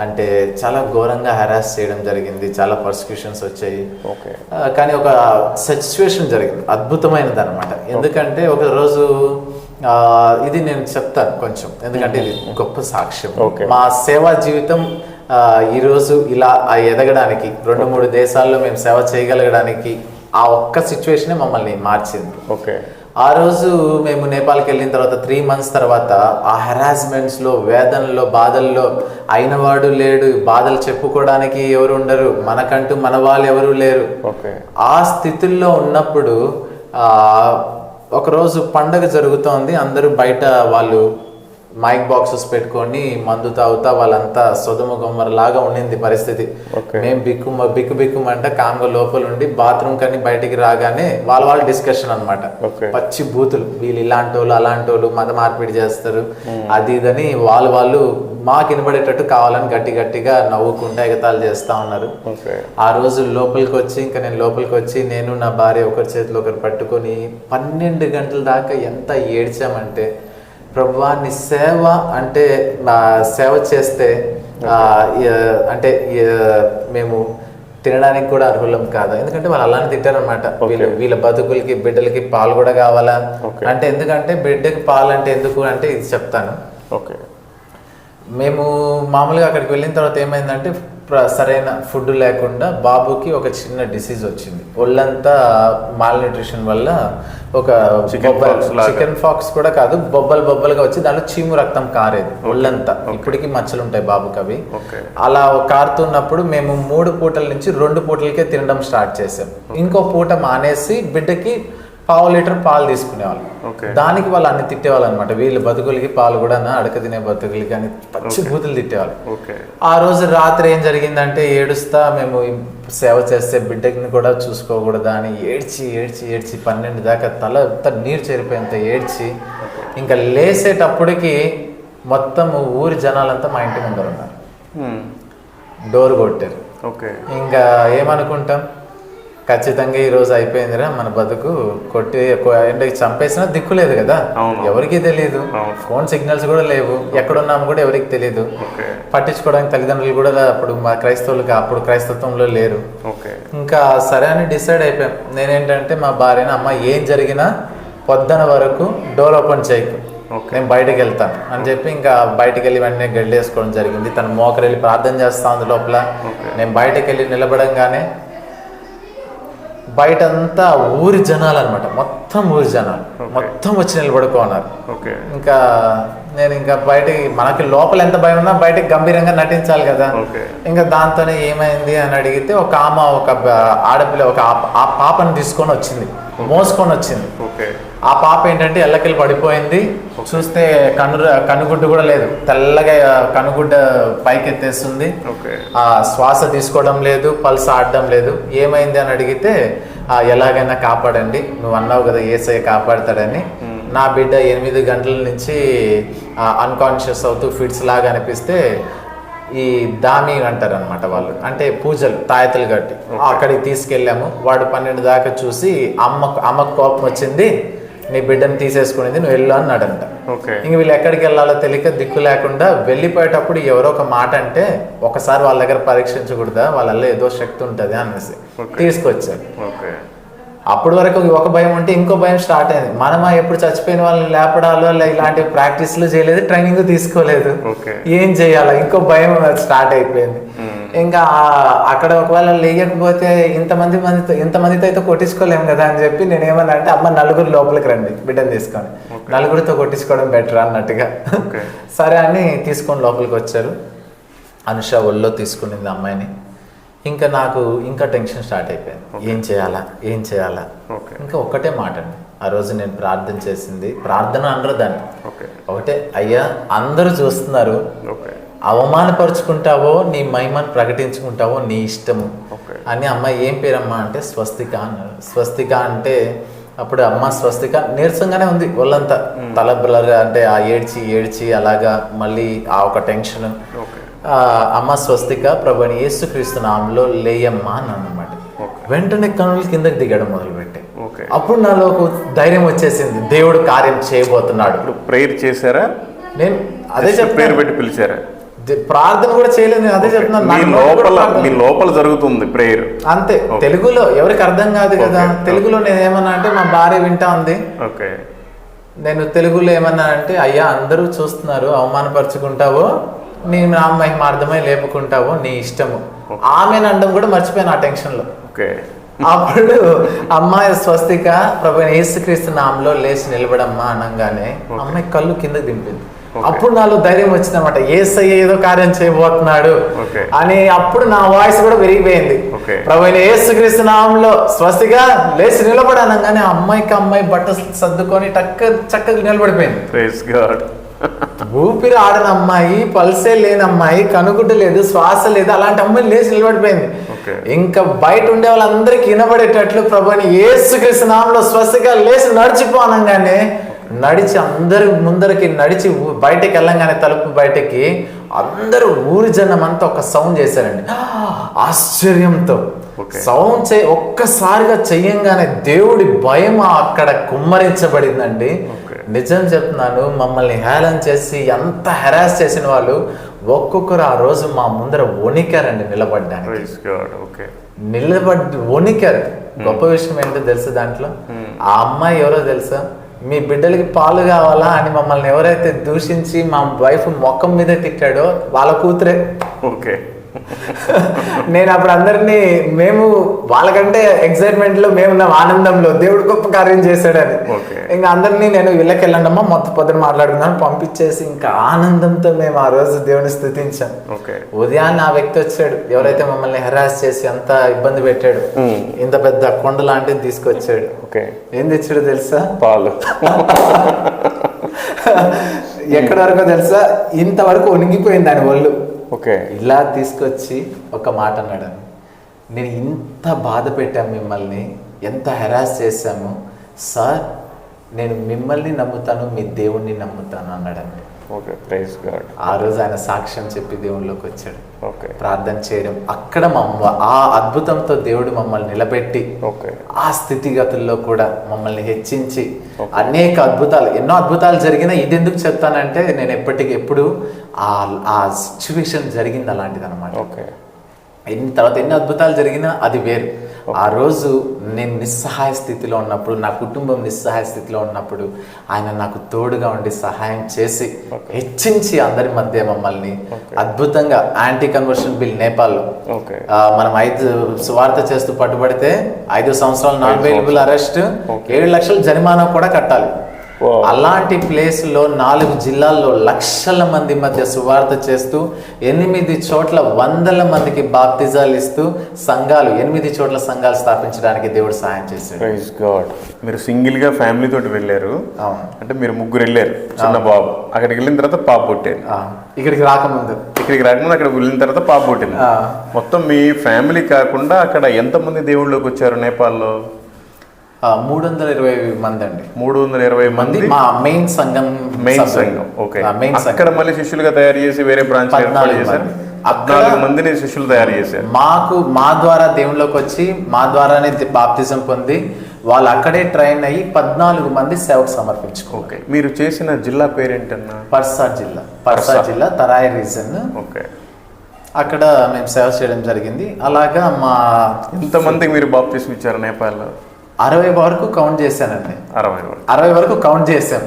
అంటే చాలా ఘోరంగా హెరాస్ చేయడం జరిగింది. చాలా పర్సిక్యూషన్స్ వచ్చాయి. కానీ ఒక సిచ్యువేషన్ జరిగింది, అద్భుతమైనది అనమాట. ఎందుకంటే ఒక రోజు ఇది నేను చెప్తాను కొంచెం, ఎందుకంటే ఇది గొప్ప సాక్ష్యం. మా సేవా జీవితం ఈరోజు ఇలా ఎదగడానికి 2-3 దేశాల్లో మేము సేవ చేయగలగడానికి ఆ ఒక్క సిచ్యువేషనే మమ్మల్ని మార్చింది. ఆ రోజు మేము నేపాల్కి వెళ్ళిన తర్వాత 3 months తర్వాత ఆ హెరాస్మెంట్స్ లో, వేదనలో, బాధల్లో అయినవాడు లేడు, బాధలు చెప్పుకోవడానికి ఎవరు ఉండరు, మనకంటూ మన వాళ్ళు ఎవరు లేరు. ఆ స్థితుల్లో ఉన్నప్పుడు ఒకరోజు పండగ జరుగుతోంది. అందరూ బయట వాళ్ళు మైక్ బాక్సెస్ పెట్టుకొని మందు తాగుతా వాళ్ళంతా సొదుమ గొమ్మర లాగా ఉండింది పరిస్థితి. మేము బిక్కుమంట కామ్గా లోపల ఉండి బాత్రూమ్ కని బయటికి రాగానే వాళ్ళ డిస్కషన్ అనమాట. పచ్చి బూతులు, వీళ్ళు ఇలాంటి వాళ్ళు అలాంటి వాళ్ళు మత మార్పిడి చేస్తారు అది ఇదని వాళ్ళు మాకు వినబడేటట్టు కావాలని గట్టిగా నవ్వుకుంటా ఎగతాలు చేస్తా ఉన్నారు. ఆ రోజు లోపలికి వచ్చి నేను నా భార్య ఒకరి చేతిలో ఒకరు పట్టుకొని 12 గంటల దాకా ఎంత ఏడ్చామంటే, ప్రభువా నీ సేవ అంటే సేవ చేస్తే అంటే మేము తినడానికి కూడా అర్హులం కాదు. ఎందుకంటే వాళ్ళు అలానే తింటారనమాట. వీళ్ళ బతుకులకి బిడ్డలకి పాలు కూడా కావాలా అంటే, ఎందుకంటే బిడ్డకి పాలు అంటే ఎందుకు అంటే ఇది చెప్తాను. మేము మామూలుగా అక్కడికి వెళ్ళిన తర్వాత ఏమైందంటే, సరైన ఫుడ్ లేకుండా బాబుకి ఒక చిన్న డిసీజ్ వచ్చింది. ఒళ్ళంతా మాల్ న్యూట్రిషన్ వల్ల ఒక చికెన్ ఫాక్స్ కూడా కాదు, బొబ్బలుగా వచ్చి దాంట్లో చీము రక్తం కారేది ఒళ్ళంతా. ఇప్పటికీ మచ్చలు ఉంటాయి బాబుకి అవి. అలా కారుతున్నప్పుడు మేము 3 పూటల నుంచి 2 పూటలకే తినడం స్టార్ట్ చేసాం. ఇంకో పూట మానేసి బిడ్డకి 1/2 లీటర్ పాలు తీసుకునేవాళ్ళు. ఓకే. దానికి వాళ్ళు అన్ని తిట్టేవాళ్ళు అనమాట. వీళ్ళు బతుకులకి పాలు కూడా అడక తినే బతుకులకి అని పచ్చి బూతులు తిట్టేవాళ్ళు. ఓకే. ఆ రోజు రాత్రి ఏం జరిగిందంటే ఏడుస్తా మేము సేవ చేస్తే బిడ్డకి కూడా చూసుకోకూడదా అని ఏడ్చి ఏడ్చి ఏడ్చి 12 దాకా తల నీరు చేరిపోయేంత ఏడ్చి ఇంకా లేసేటప్పటికి మొత్తం ఊరి జనాలంతా మా ఇంటి ముందర ఉన్నారు. డోర్ కొట్టారు. ఓకే. ఇంకా ఏమనుకుంటాం, ఖచ్చితంగా ఈ రోజు అయిపోయిందిరా మన బతుకు, కొట్టి ఎండకి చంపేసినా దిక్కు లేదు కదా, ఎవరికి తెలియదు, ఫోన్ సిగ్నల్స్ కూడా లేవు, ఎక్కడున్నాము కూడా ఎవరికి తెలియదు, పట్టించుకోవడానికి తల్లిదండ్రులు కూడా అప్పుడు మా క్రైస్తవులుగా అప్పుడు క్రైస్తవంలో లేరు. ఇంకా సరే అని డిసైడ్ అయిపోయాం. నేనేంటంటే మా భార్యని, అమ్మ ఏం జరిగినా పొద్దున వరకు డోర్ ఓపెన్ చేయకు, నేను బయటకు వెళ్తాను అని చెప్పి ఇంకా బయటకు వెళ్ళి వెంటనే గడ్డి వేసుకోవడం జరిగింది. తను మోకరెళ్ళి ప్రార్థన చేస్తా ఉంది లోపల. నేను బయటకు వెళ్ళి నిలబడంగానే బయట అంతా ఊరి జనాలు అనమాట, మొత్తం ఊరి జనాలు మొత్తం వచ్చి నిలబడుకున్నారు. ఇంకా నేను ఇంకా బయటకి, మనకి లోపల ఎంత భయం ఉన్నా బయటకి గంభీరంగా నటించాలి కదా. ఇంకా దాంతోనే ఏమైంది అని అడిగితే ఒక ఆడపిల్ల ఒక ఆ పాపని తీసుకొని వచ్చింది, మోసుకొని వచ్చింది. ఆ పాప ఏంటంటే ఎల్లకెళ్ళి పడిపోయింది. చూస్తే కనుగుడ్డు కూడా లేదు, తెల్లగా కనుగుడ్డ పైకెత్తేస్తుంది, ఆ శ్వాస తీసుకోవడం లేదు, పల్స్ ఆడడం లేదు. ఏమైంది అని అడిగితే ఎలాగైనా కాపాడండి, నువ్వు అన్నావు కదా యేసయ్య కాపాడతాడని. నా బిడ్డ 8 గంటల నుంచి అన్కాన్షియస్ అవుతూ ఫిట్స్ లాగా అనిపిస్తే ఈ దామి అంటారు అనమాట వాళ్ళు, అంటే పూజలు తాయతలు కట్టి అక్కడికి తీసుకెళ్ళాము. వాడు 12 దాకా చూసి అమ్మకు కోపం వచ్చింది, నీ బిడ్డను తీసేసుకునేది, నువ్వు వెళ్ళు అన్నాడంట. ఇంక వీళ్ళు ఎక్కడికి వెళ్ళాలో తెలియక దిక్కు లేకుండా వెళ్ళిపోయేటప్పుడు ఎవరో ఒక మాట అంటే ఒకసారి వాళ్ళ దగ్గర పరీక్షించకూడదా, వాళ్ళల్లో ఏదో శక్తి ఉంటుంది అనేసి తీసుకొచ్చారు. అప్పటి వరకు ఒక భయం ఉంటే ఇంకో భయం స్టార్ట్ అయింది. మనమా ఎప్పుడు చచ్చిపోయిన వాళ్ళని లేపడాలో ఇలాంటి ప్రాక్టీస్లు చేయలేదు, ట్రైనింగ్ తీసుకోలేదు, ఏం చేయాలో ఇంకో భయం స్టార్ట్ అయిపోయింది. ఇంకా అక్కడ ఒకవేళ లేయకపోతే ఇంతమందితో అయితే కొట్టించుకోలేము కదా అని చెప్పి నేను ఏమన్నా అంటే, అమ్మ 4 లోపలికి రండి బిడ్డను తీసుకొని, 4తో కొట్టించుకోవడం బెటర్ అన్నట్టుగా. సరే అని తీసుకొని లోపలికి వచ్చారు. అనుష ఒళ్ళో తీసుకునింది అమ్మాయిని. ఇంకా నాకు ఇంకా టెన్షన్ స్టార్ట్ అయిపోయింది, ఏం చేయాలా. ఇంకా ఒక్కటే మాట అండి, ఆ రోజు నేను ప్రార్థన చేసింది, ప్రార్థన అనరు దాన్ని, ఒకటే, అయ్యా అందరూ చూస్తున్నారు, అవమానపరుచుకుంటావో నీ మహిమను ప్రకటించుకుంటావో నీ ఇష్టము అని. అమ్మాయి ఏం పేరమ్మా అంటే స్వస్తిక అన్నారు. స్వస్తిక అంటే అప్పుడు అమ్మ స్వస్తిక నీరసంగానే ఉంది ఒళ్ళంతా, తల బ్లర్ అంటే ఆ ఏడ్చి అలాగా మళ్ళీ ఆ ఒక టెన్షన్. అమ్మ స్వస్తిక, ప్రభువైన యేసుక్రీస్తు నామములో లేయమ్మా అని అన్నమాట. వెంటనే కనులు కిందకి దిగడం మొదలుపెట్టే. అప్పుడు నాలో ఒక ధైర్యం వచ్చేసింది, దేవుడు కార్యం చేయబోతున్నాడు. ప్రేయర్ చేశారా? నేను అదే పేరు పెట్టి పిలిచారా? ప్రార్థన కూడా చేయలేదు, నేను అదే చెప్తున్నాను. మీ లోపల జరుగుతుంది ప్రేయర్ అంతే. తెలుగులో ఎవరికి అర్థం కాదు కదా. తెలుగులో నేను ఏమన్నా అంటే మా భార్య వింటా ఉంది. నేను తెలుగులో ఏమన్నా అంటే, అయ్యా అందరూ చూస్తున్నారు, అవమానపరుచుకుంటావో నీ నా మహిమార్థమై లేపుకుంటావో నీ ఇష్టము. ఆమెను అనడం కూడా మర్చిపోయాను ఆ టెన్షన్ లో. అప్పుడు అమ్మాయి స్వస్తిక, ప్రభువైన యేసుక్రీస్తు నామములో లేచి నిలబడమ్మా అనగానే అమ్మాయి కళ్ళు కిందకి దింపింది. అప్పుడు నాలో ధైర్యం వచ్చిందన్నమాట, యేసయ్య ఏదో కార్యం చేయబోతున్నాడు అని. అప్పుడు నా వాయిస్ కూడా పెరిగిపోయింది, ప్రభువైన యేసుక్రీస్తు నామములో స్వస్తిక లేచి నిలబడనగానే అమ్మాయి బట్ట సర్దుకొని చక్కగా నిలబడిపోయింది. ఊపిరి ఆడని అమ్మాయి, పల్సే లేని అమ్మాయి, కనుగుడ్డ లేదు, శ్వాస లేదు, అలాంటి అమ్మాయి లేచి నిలబడిపోయింది. ఇంకా బయట ఉండే వాళ్ళందరికీ వినబడేటట్లు ప్రభువైన యేసుక్రీస్తు నామములో స్వస్తిగా లేచి నడిచిపోనంగానే నడిచి అందరి ముందరికి నడిచి బయటకి వెళ్ళంగానే తలుపు బయటకి అందరూ ఊరి జనం అంతా ఒక సౌండ్ చేశారండి ఆశ్చర్యంతో. సౌండ్ ఒక్కసారిగా చెయ్యంగానే దేవుడి భయం అక్కడ కుమ్మరించబడిందండి. నిజం చెప్తున్నాను, మమ్మల్ని హేళన చేసి ఎంత హెరాస్ చేసిన వాళ్ళు ఒక్కొక్కరు ఆ రోజు మా ముందర వణికారండి నిలబడ్డానికి. వణికారు. గొప్ప విషయం ఏంటో తెలుసు దాంట్లో, ఆ అమ్మాయి ఎవరో తెలుసా, మీ బిడ్డలకి పాలు కావాలా అని మమ్మల్ని ఎవరైతే దూషించి మా వైఫ్ మొఖం మీద తిట్టాడో వాళ్ళ కూతురే. నేను అప్పుడు అందరినీ మేము వాళ్ళకంటే ఎక్సైట్మెంట్ లో మేము ఉన్నాం, ఆనందంలో దేవుడు గొప్ప కార్యం చేశాడని. ఇంకా అందరినీ నేను ఇళ్ళకి వెళ్ళండమ్మా మొత్తం పొద్దున మాట్లాడుకున్నాను పంపించేసి ఇంకా ఆనందంతో మేము ఆ రోజు దేవుని స్తుతించాం. ఉదయాన్నే ఆ వ్యక్తి వచ్చాడు, ఎవరైతే మమ్మల్ని హెరాస్ చేసి అంత ఇబ్బంది పెట్టాడు, ఇంత పెద్ద కొండ లాంటిది తీసుకొచ్చాడు. ఏం తెచ్చాడు తెలుసా? పాలు. ఎక్కడి వరకు తెలుసా? ఇంతవరకు వణిగిపోయింది ఆయన ఒళ్ళు. ఇలా తీసుకొచ్చి ఒక మాట అన్నాడు, నేను ఇంత బాధ పెట్టాము మిమ్మల్ని, ఎంత హెరాస్ చేశాము సార్, నేను మిమ్మల్ని నమ్ముతాను, మీ దేవుణ్ణి నమ్ముతాను అన్నాడండి. ఆ రోజు ఆయన సాక్ష్యం చెప్పి దేవుళ్ళలోకి వచ్చాడు. ప్రార్థన చేయడం అక్కడ ఆ అద్భుతంతో దేవుడు మమ్మల్ని నిలబెట్టి ఆ స్థితిగతుల్లో కూడా మమ్మల్ని హెచ్చించి అనేక అద్భుతాలు, ఎన్నో అద్భుతాలు జరిగినా ఇది ఎందుకు చెప్తానంటే నేను ఎప్పుడు ఆ సిచ్యువేషన్ జరిగింది అలాంటిది అనమాట. తర్వాత ఎన్ని అద్భుతాలు జరిగినా అది వేరు. ఆ రోజు నేను నిస్సహాయ స్థితిలో ఉన్నప్పుడు, నా కుటుంబం నిస్సహాయ స్థితిలో ఉన్నప్పుడు ఆయన నాకు తోడుగా ఉండి సహాయం చేసి హెచ్చించి అందరి మధ్య మమ్మల్ని అద్భుతంగా యాంటీ కన్వర్షన్ బిల్ నేపాల్లో మనం 5 సువార్త చేస్తూ పట్టుబడితే 5 సంవత్సరాలు నాన్ అవైలబుల్ అరెస్ట్, 7 లక్షల జరిమానా కూడా కట్టాలి. అలాంటి ప్లేస్ లో 4 జిల్లాల్లో లక్షల మంది మధ్య సువార్త చేస్తూ 8 చోట్ల వందల మందికి బాప్తిజాలు ఇస్తూ సంఘాలు 8 చోట్ల సంఘాలు స్థాపించడానికి దేవుడు సహాయం చేశాడు. మీరు సింగిల్ గా ఫ్యామిలీ తోటి వెళ్ళారు అంటే మీరు 3 వెళ్ళారు, చిన్న బాబు, అక్కడికి వెళ్ళిన తర్వాత పాప పుట్టారు. ఇక్కడికి రాకముందు అక్కడ వెళ్ళిన తర్వాత పాప పుట్టింది. మొత్తం మీ ఫ్యామిలీ కాకుండా అక్కడ ఎంత మంది దేవుళ్ళలోకి వచ్చారు నేపాల్లో? 320 మంది అండి. 320 మంది మా మెయిన్ సంఘం. అక్కడ మళ్ళీ శిష్యులుగా తయారు చేసి వేరే బ్రాంచ్ 14 మందిని శిష్యులు తయారు చేశారు. మా ద్వారా దేవుళ్ళలోకి వచ్చి మా ద్వారానే బాప్తిజం పొంది వాళ్ళు అక్కడే ట్రైన్ అయ్యి 14 మంది సేవకు సమర్పించుకో. మీరు చేసిన జిల్లా పేరేంటన్నా? పర్సా జిల్లా తరాయి రీజన్. అక్కడ మేము సేవ చేయడం జరిగింది. అలాగా మా ఎంతమందికి మీరు బాప్తిజం ఇచ్చారు నేపాల్లో? 60 వరకు కౌంట్ చేశానండి. 60 వరకు కౌంట్ చేశాం,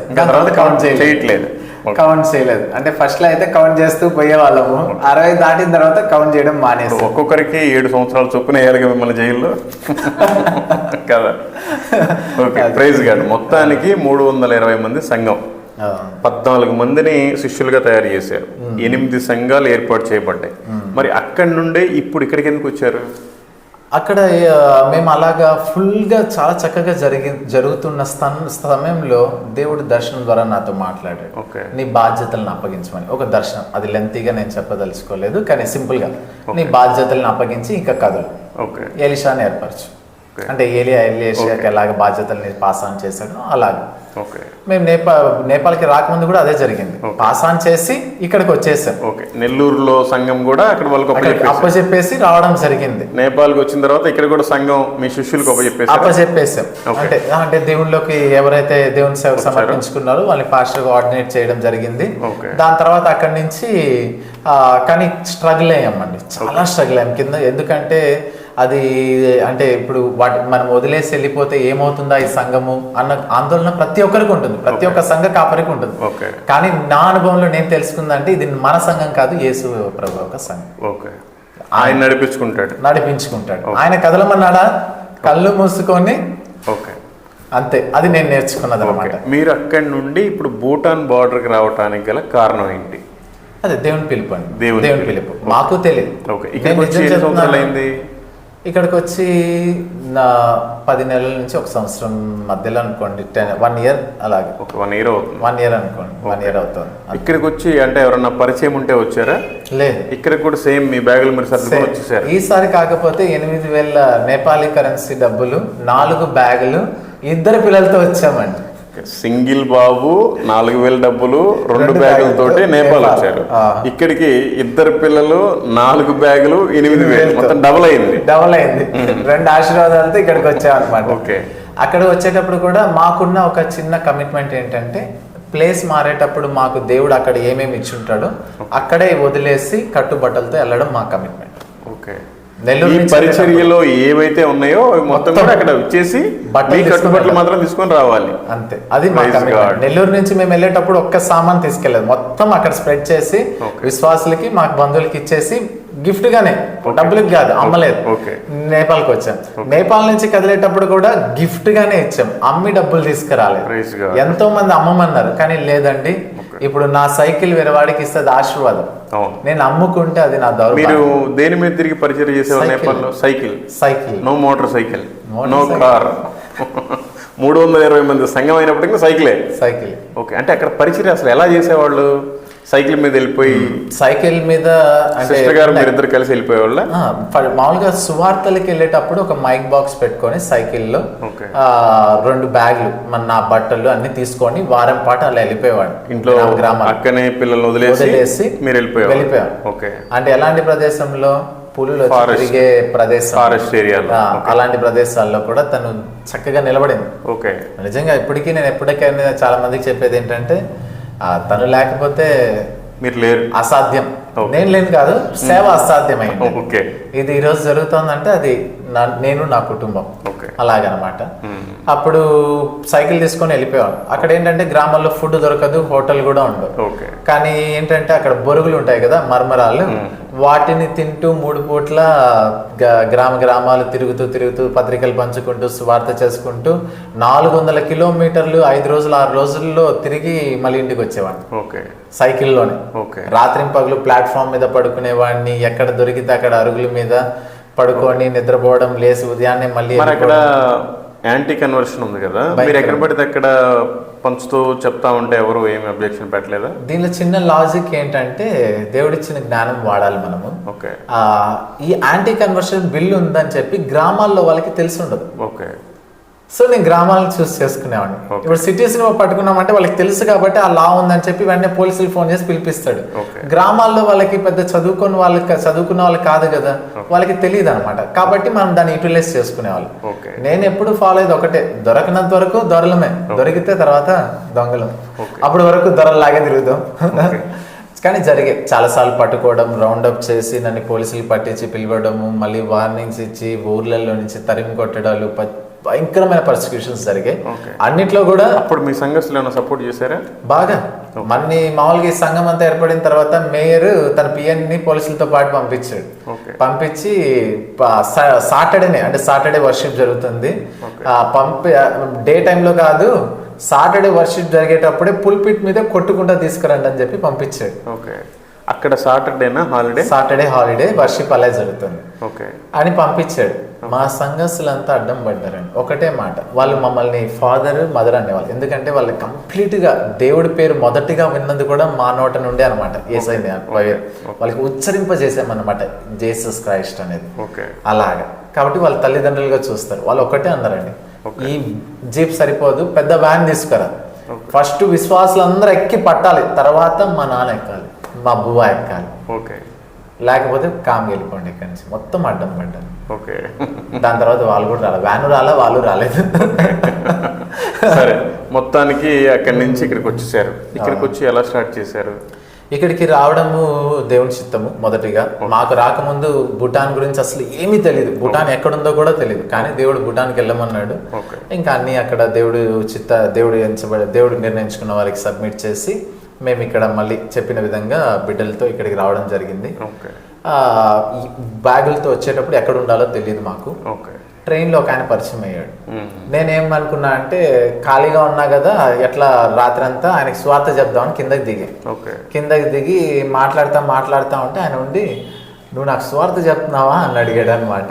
కౌంట్ చేయలేదు. అంటే ఫస్ట్ లో అయితే కౌంట్ చేస్తూ పోయే వాళ్ళము, 60 దాటిన తర్వాత కౌంట్ చేయడం మానేసి. ఒక్కొక్కరికి 7 సంవత్సరాలు చొప్పున వేయాలి మిమ్మల్ని జైల్లో కదా. Praise God. మొత్తానికి 320 మంది సంఘం, 14 మందిని శిష్యులుగా తయారు చేశారు, 8 సంఘాలు ఏర్పాటు చేయబడ్డాయి. మరి అక్కడి నుండే ఇప్పుడు ఇక్కడికి ఎందుకు వచ్చారు? అక్కడ మేము అలాగా ఫుల్గా చాలా చక్కగా జరుగుతున్న సమయంలో దేవుడు దర్శనం ద్వారా నాతో మాట్లాడాడు. నీ బాధ్యతలను అప్పగించమని ఒక దర్శనం. అది లెంతీగా నేను చెప్పదలుచుకోలేదు, కానీ సింపుల్గా నీ బాధ్యతలను అప్పగించి ఇంకా కథలు ఎలీషాని ఏర్పరచు. అంటే ఎలీషాకి ఎలాగ బాధ్యతల్ని పాస్ ఆన్ చేశాడు అలాగే మేము నేపాల్కి రాకముందు కూడా అదే జరిగింది. పాస్ ఆన్ చేసి ఇక్కడికి వచ్చేసాం. నెల్లూరులో సంఘం కూడా అక్కడ వాళ్ళకి అప్పచెప్పేసి రావడం జరిగింది. నేపాల్కి వచ్చిన తర్వాత ఇక్కడ కూడా సంఘం మీ శిష్యులకు అప్పచెప్పేసాం. అంటే దేవుళ్ళలోకి ఎవరైతే దేవుని సేవకు సమర్పించుకున్నారో వాళ్ళని పాస్టర్ కోఆర్డినేట్ చేయడం జరిగింది. దాని తర్వాత అక్కడి నుంచి కానీ స్ట్రగుల్ అయ్యామండి, చాలా స్ట్రగుల్ అయ్యాం కింద. ఎందుకంటే అది అంటే ఇప్పుడు మనం వదిలేసి వెళ్ళిపోతే ఏమవుతుందా ఈ సంఘము అన్న ఆందోళన ప్రతి ఒక్కరికి ఉంటుంది, ప్రతి ఒక్క సంఘ కాపరికి ఉంటుంది. కానీ నా అనుభవంలో నేను తెలుసుకుందంటే ఇది మన సంఘం కాదు, యేసు ప్రభు ఒక సంఘం. ఆయన నడిపించుకుంటాడు. ఆయన కదలమన్నాడా కళ్ళు మూసుకొని అంతే. అది నేను నేర్చుకున్నది అనమాట. మీరు అక్కడి నుండి ఇప్పుడు భూటాన్ బార్డర్కి రావడానికి గల కారణం ఏంటి? అదే దేవుని పిలుపు అండి. దేవుని పిలుపు మాకు తెలియదు. ఇక్కడికి వచ్చి 10 నెలల నుంచి 1 సంవత్సరం మధ్యలో అనుకోండి, 1 ఇయర్ అలాగే. 1 ఇయర్ అవుతుంది. 1 ఇయర్ అనుకోండి, 1 ఇయర్ అవుతుంది. ఇక్కడికి వచ్చి అంటే ఎవరన్నా పరిచయం ఉంటే వచ్చారా? లేదు, ఇక్కడ కూడా సేమ్ మీ బ్యాగులు మీరు సర్దుకొని వచ్చేసారు. ఈసారి కాకపోతే 8,000 నేపాలీ కరెన్సీ డబ్బులు, 4 బ్యాగులు, 2 పిల్లలతో వచ్చామండి. సింగిల్ బాబు 4,000 డబ్బులు, 2 బ్యాగులతోటి నేపాల్ వచ్చారు. ఇక్కడికి 2 పిల్లలు, 4 బ్యాగులు, 8,000, మొత్తం డబుల్ అయింది. 2 ఆశీర్వాదాలతో ఇక్కడికి వచ్చాం అనమాట. అక్కడ వచ్చేటప్పుడు కూడా మాకున్న ఒక చిన్న కమిట్మెంట్ ఏంటంటే ప్లేస్ మారేటప్పుడు మాకు దేవుడు అక్కడ ఏమేమి ఇచ్చుంటాడో అక్కడే వదిలేసి కట్టుబట్టలతో వెళ్ళడం మా కమిట్మెంట్. ఈ పరిచర్యలో ఏవైతే ఉన్నాయో మొత్తం కూడా అక్కడ వచ్చేసి కట్టుబట్టలు మాత్రం తీసుకొని రావాలి, అంతే. అది మా కమిట్మెంట్. నెల్లూరు నుంచి మేము వెళ్ళేటప్పుడు ఒక్క సామాన్ తీసుకెళ్ళలేదు, మొత్తం అక్కడ స్ప్రెడ్ చేసి విశ్వాసులకి మా బంధువులకి ఇచ్చేసి గిఫ్ట్ గానే, డబ్బులకు కాదు, అమ్మలేదు. నేపాల్కి వచ్చాం. నేపాల్ నుంచి కదిలేటప్పుడు కూడా గిఫ్ట్ గానే ఇచ్చాం, అమ్మి డబ్బులు తీసుకురాలేదు. ఎంతో మంది అమ్మమన్నారు, కానీ లేదండి, ఇప్పుడు నా సైకిల్ వేరే వాడికి ఇస్తే అది ఆశీర్వాదం, నేను అమ్ముకుంటే అది నా దౌర్భాగ్యం. మీరు దేని మీద తిరిగి పరిచయం చేసేవాళ్ళు నేపాల్లో? Cycle. No motorcycle, no car. 320 మంది సంఘం అయినప్పటికీ సైకిల్. ఓకే, అంటే అక్కడ పరిచయం అసలు ఎలా చేసేవాళ్ళు? సైకిల్ మీద వెళ్ళిపోయి, సైకిల్ మీద సిస్టర్ గారు మీరిద్దరు కలిసి వెళ్ళిపోయేవాళ్ళ? మామూలుగా సువార్తలకి వెళ్ళేటప్పుడు ఒక మైక్ బాక్స్ పెట్టుకొని సైకిల్లో 2 బ్యాగులు నా బట్టలు అన్ని తీసుకొని వారం పాటు అలా వెళ్ళిపోయేవాడు. ఇంట్లో అక్కనే పిల్లల్ని వదిలేసి మీరు వెళ్ళిపోయాం. ఓకే, అంటే ఎలాంటి ప్రదేశంలో? పులులు తిరిగే ప్రదేశం, ఫారెస్ట్ ఏరియాలో, అలాంటి ప్రదేశాల్లో కూడా తను చక్కగా నిలబడింది. ఓకే, నిజంగా ఇప్పటికీ నేను ఎప్పటికైనా చాలా మందికి చెప్పేది ఏంటంటే, తను లేకపోతే మీరు లేరు, అసాధ్యం. నేను లేను కాదు, సేవ అసాధ్యమైంది. ఇది ఈరోజు జరుగుతుందంటే అది నేను, నా కుటుంబం, అలాగనమాట. అప్పుడు సైకిల్ తీసుకొని వెళ్ళిపోయాను. అక్కడ ఏంటంటే గ్రామాల్లో ఫుడ్ దొరకదు, హోటల్ కూడా ఉండవు. కానీ ఏంటంటే అక్కడ బొరుగులు ఉంటాయి కదా, మర్మరాలు, వాటిని తింటూ 3 పూట్ల గ్రామాలు తిరుగుతూ పత్రికలు పంచుకుంటూ స్వార్థ చేసుకుంటూ 400 కిలోమీటర్లు 5 రోజులు 6 రోజుల్లో తిరిగి మళ్ళీ ఇంటికి వచ్చేవాడిని సైకిల్లోనే. రాత్రింపగలు ప్లాట్ఫామ్ మీద పడుకునేవాడిని, ఎక్కడ దొరికితే అక్కడ అరుగుల మీద పడుకొని నిద్రపోవడం, లేసి ఉదయాన్నే మళ్ళీ. అక్కడ యాంటీ కన్వర్షన్ ఉంది కదా, మీరు ఎక్కడ పడితే అక్కడ పంచుతూ చెప్తా ఉంటే ఎవరు ఏమి అబ్జెక్షన్ పెట్టలేదా? దీనిలో చిన్న లాజిక్ ఏంటంటే, దేవుడిచ్చిన జ్ఞానం వాడాలి మనము. ఈ యాంటీ కన్వర్షన్ బిల్ ఉందని చెప్పి గ్రామాల్లో వాళ్ళకి తెలిసి ఉండదు. సో నేను గ్రామాలను చూస్ చేసుకునేవాడిని. ఇప్పుడు సిటీస్ పట్టుకున్నామంటే వాళ్ళకి తెలుసు కాబట్టి ఆ లా ఉందని చెప్పి వెంటనే పోలీసులు ఫోన్ చేసి పిలిపిస్తాడు. గ్రామాల్లో వాళ్ళకి పెద్ద చదువుకున్న వాళ్ళు కాదు కదా, వాళ్ళకి తెలియదు అనమాట. కాబట్టి మనం దాన్ని యూటిలైజ్ చేసుకునేవాళ్ళు. నేను ఎప్పుడు ఫాలో అయ్యేది ఒకటే, దొరకనంత వరకు దొరలమే, దొరికితే తర్వాత దొంగలం. అప్పటి వరకు దొరలాగే తిరుగుతాం. కానీ జరిగే చాలాసార్లు పట్టుకోవడం, రౌండప్ చేసి నన్ను పోలీసులు పట్టించి పిలవడము, మళ్ళీ వార్నింగ్స్ ఇచ్చి ఊర్లలో నుంచి తరిమి కొట్టడాలు, భయంకరమైన పర్సిక్యూషన్స్ జరిగాయి. అన్నిట్లో కూడా. అప్పుడు మీ సంఘస్థులు సపోర్ట్ చేశారా? బాగా. మన్ని మామూలుగా ఈ సంఘం అంతా ఏర్పడిన తర్వాత మేయర్ తన పిఎన్ని పోలీసులతో పాటు పంపించాడు. పంపించి సాటర్డేనే, అంటే సాటర్డే వర్షిప్ జరుగుతుంది, డే టైంలో కాదు, సాటర్డే వర్షిప్ జరిగేటప్పుడే పుల్పిట్ మీద కొట్టుకుంటా తీసుకురండి అని చెప్పి పంపించాడు. అక్కడ సాటర్డే హాలిడే వర్షిప్ అలా జరుగుతుంది అని పంపించాడు. మా సంఘస్థులంతా అడ్డం పడ్డారండి. ఒకటే మాట, వాళ్ళు మమ్మల్ని ఫాదర్ మదర్ అనేవాళ్ళు. ఎందుకంటే వాళ్ళు కంప్లీట్గా దేవుడి పేరు మొదటిగా విన్నది కూడా మా నోట నుండే అనమాట. యేసయ్య వాళ్ళకి ఉచ్చరింపజేసామన్నమాట, జీసస్ క్రైస్ట్ అనేది. అలాగా కాబట్టి వాళ్ళ తల్లిదండ్రులుగా చూస్తారు. వాళ్ళు ఒకటే అన్నారండి, ఈ జీప్ సరిపోదు, పెద్ద వ్యాన్ తీసుకురా. ఫస్ట్ విశ్వాసులందరూ ఎక్కి పట్టాలి, తర్వాత మా నాన్న ఎక్కాలి, మా బువ్వ ఎక్కాలి, లేకపోతే కామ్ వెళ్ళిపోండి ఇక్కడి నుంచి. మొత్తం అడ్డం పడ్డాను. దాని తర్వాత వాళ్ళు కూడా రాలేదు, వ్యాను రాలే, వాళ్ళు రాలేదు. సరే, మొత్తానికి అక్కడి నుంచి ఇక్కడికి వచ్చేసారు. ఇక్కడికి వచ్చి ఎలా స్టార్ట్ చేశారు? ఇక్కడికి రావడము దేవుని చిత్తము. మొదటిగా మాకు రాకముందు భూటాన్ గురించి అసలు ఏమీ తెలియదు, భూటాన్ ఎక్కడుందో కూడా తెలియదు. కానీ దేవుడు భూటాన్కి వెళ్ళమన్నాడు. ఇంకా అన్ని అక్కడ దేవుడు నిర్ణయించుకున్న వారికి సబ్మిట్ చేసి మేము ఇక్కడ మళ్ళీ చెప్పిన విధంగా బిడ్డలతో ఇక్కడికి రావడం జరిగింది. బ్యాగులతో వచ్చేటప్పుడు ఎక్కడ ఉండాలో తెలియదు మాకు. ట్రైన్లో ఒక ఆయన పరిచయం అయ్యాడు. నేనేమనుకున్నా అంటే, ఖాళీగా ఉన్నా కదా, ఎట్లా రాత్రి అంతా ఆయనకి స్వార్థ చెప్దామని కిందకి దిగి మాట్లాడుతా ఉంటే ఆయన ఉండి, నువ్వు నాకు స్వార్థ చెప్తున్నావా అని అడిగాడు అనమాట.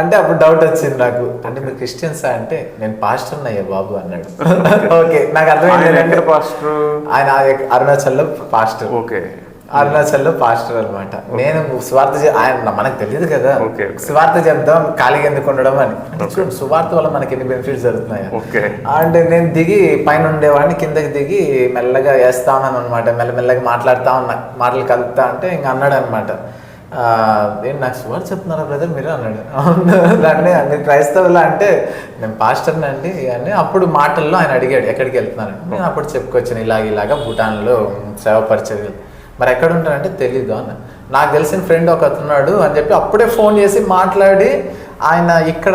అంటే అప్పుడు డౌట్ వచ్చింది నాకు, అంటే మీరు క్రిస్టియన్సా అంటే, నేను పాస్టర్ అయ్యా బాబు అన్నాడు. ఓకే, నాకు అర్థమైంది. ఆయన అరుణాచల్లో పాస్టర్. అరుణాచల్లో పాస్టర్ అనమాట. నేను సువార్త ఆయన మనకు తెలియదు కదా, సువార్త చెప్దాం ఖాళీగా ఎందుకు ఉండడం అని. చూడండి సువార్త వల్ల మనకి ఎన్ని బెనిఫిట్స్ జరుగుతున్నాయి. అంటే నేను దిగి పైన ఉండేవాడిని, కిందకి దిగి మెల్లగా వేస్తా ఉన్నాను అనమాట. మెల్లమెల్లగా మాట్లాడుతా ఉన్నా, మాటలు కలుపుతా అంటే ఇంకా అన్నాడు అనమాట, నేను నాకు సువార్త చెప్తున్నారా బ్రదర్ మీరు అన్నాడు. దాన్ని మీరు క్రైస్తవులా అంటే, నేను పాస్టర్ని అండి అని. అప్పుడు మాటల్లో ఆయన అడిగాడు ఎక్కడికి వెళ్తున్నానండి. నేను అప్పుడు చెప్పుకొచ్చాను, ఇలాగా భూటాన్లో సేవ పరిచర్యలు. మరి ఎక్కడ ఉంటానంటే తెలీదు అన్న. నాకు తెలిసిన ఫ్రెండ్ ఒక అతున్నాడు అని చెప్పి అప్పుడే ఫోన్ చేసి మాట్లాడి, ఆయన ఇక్కడ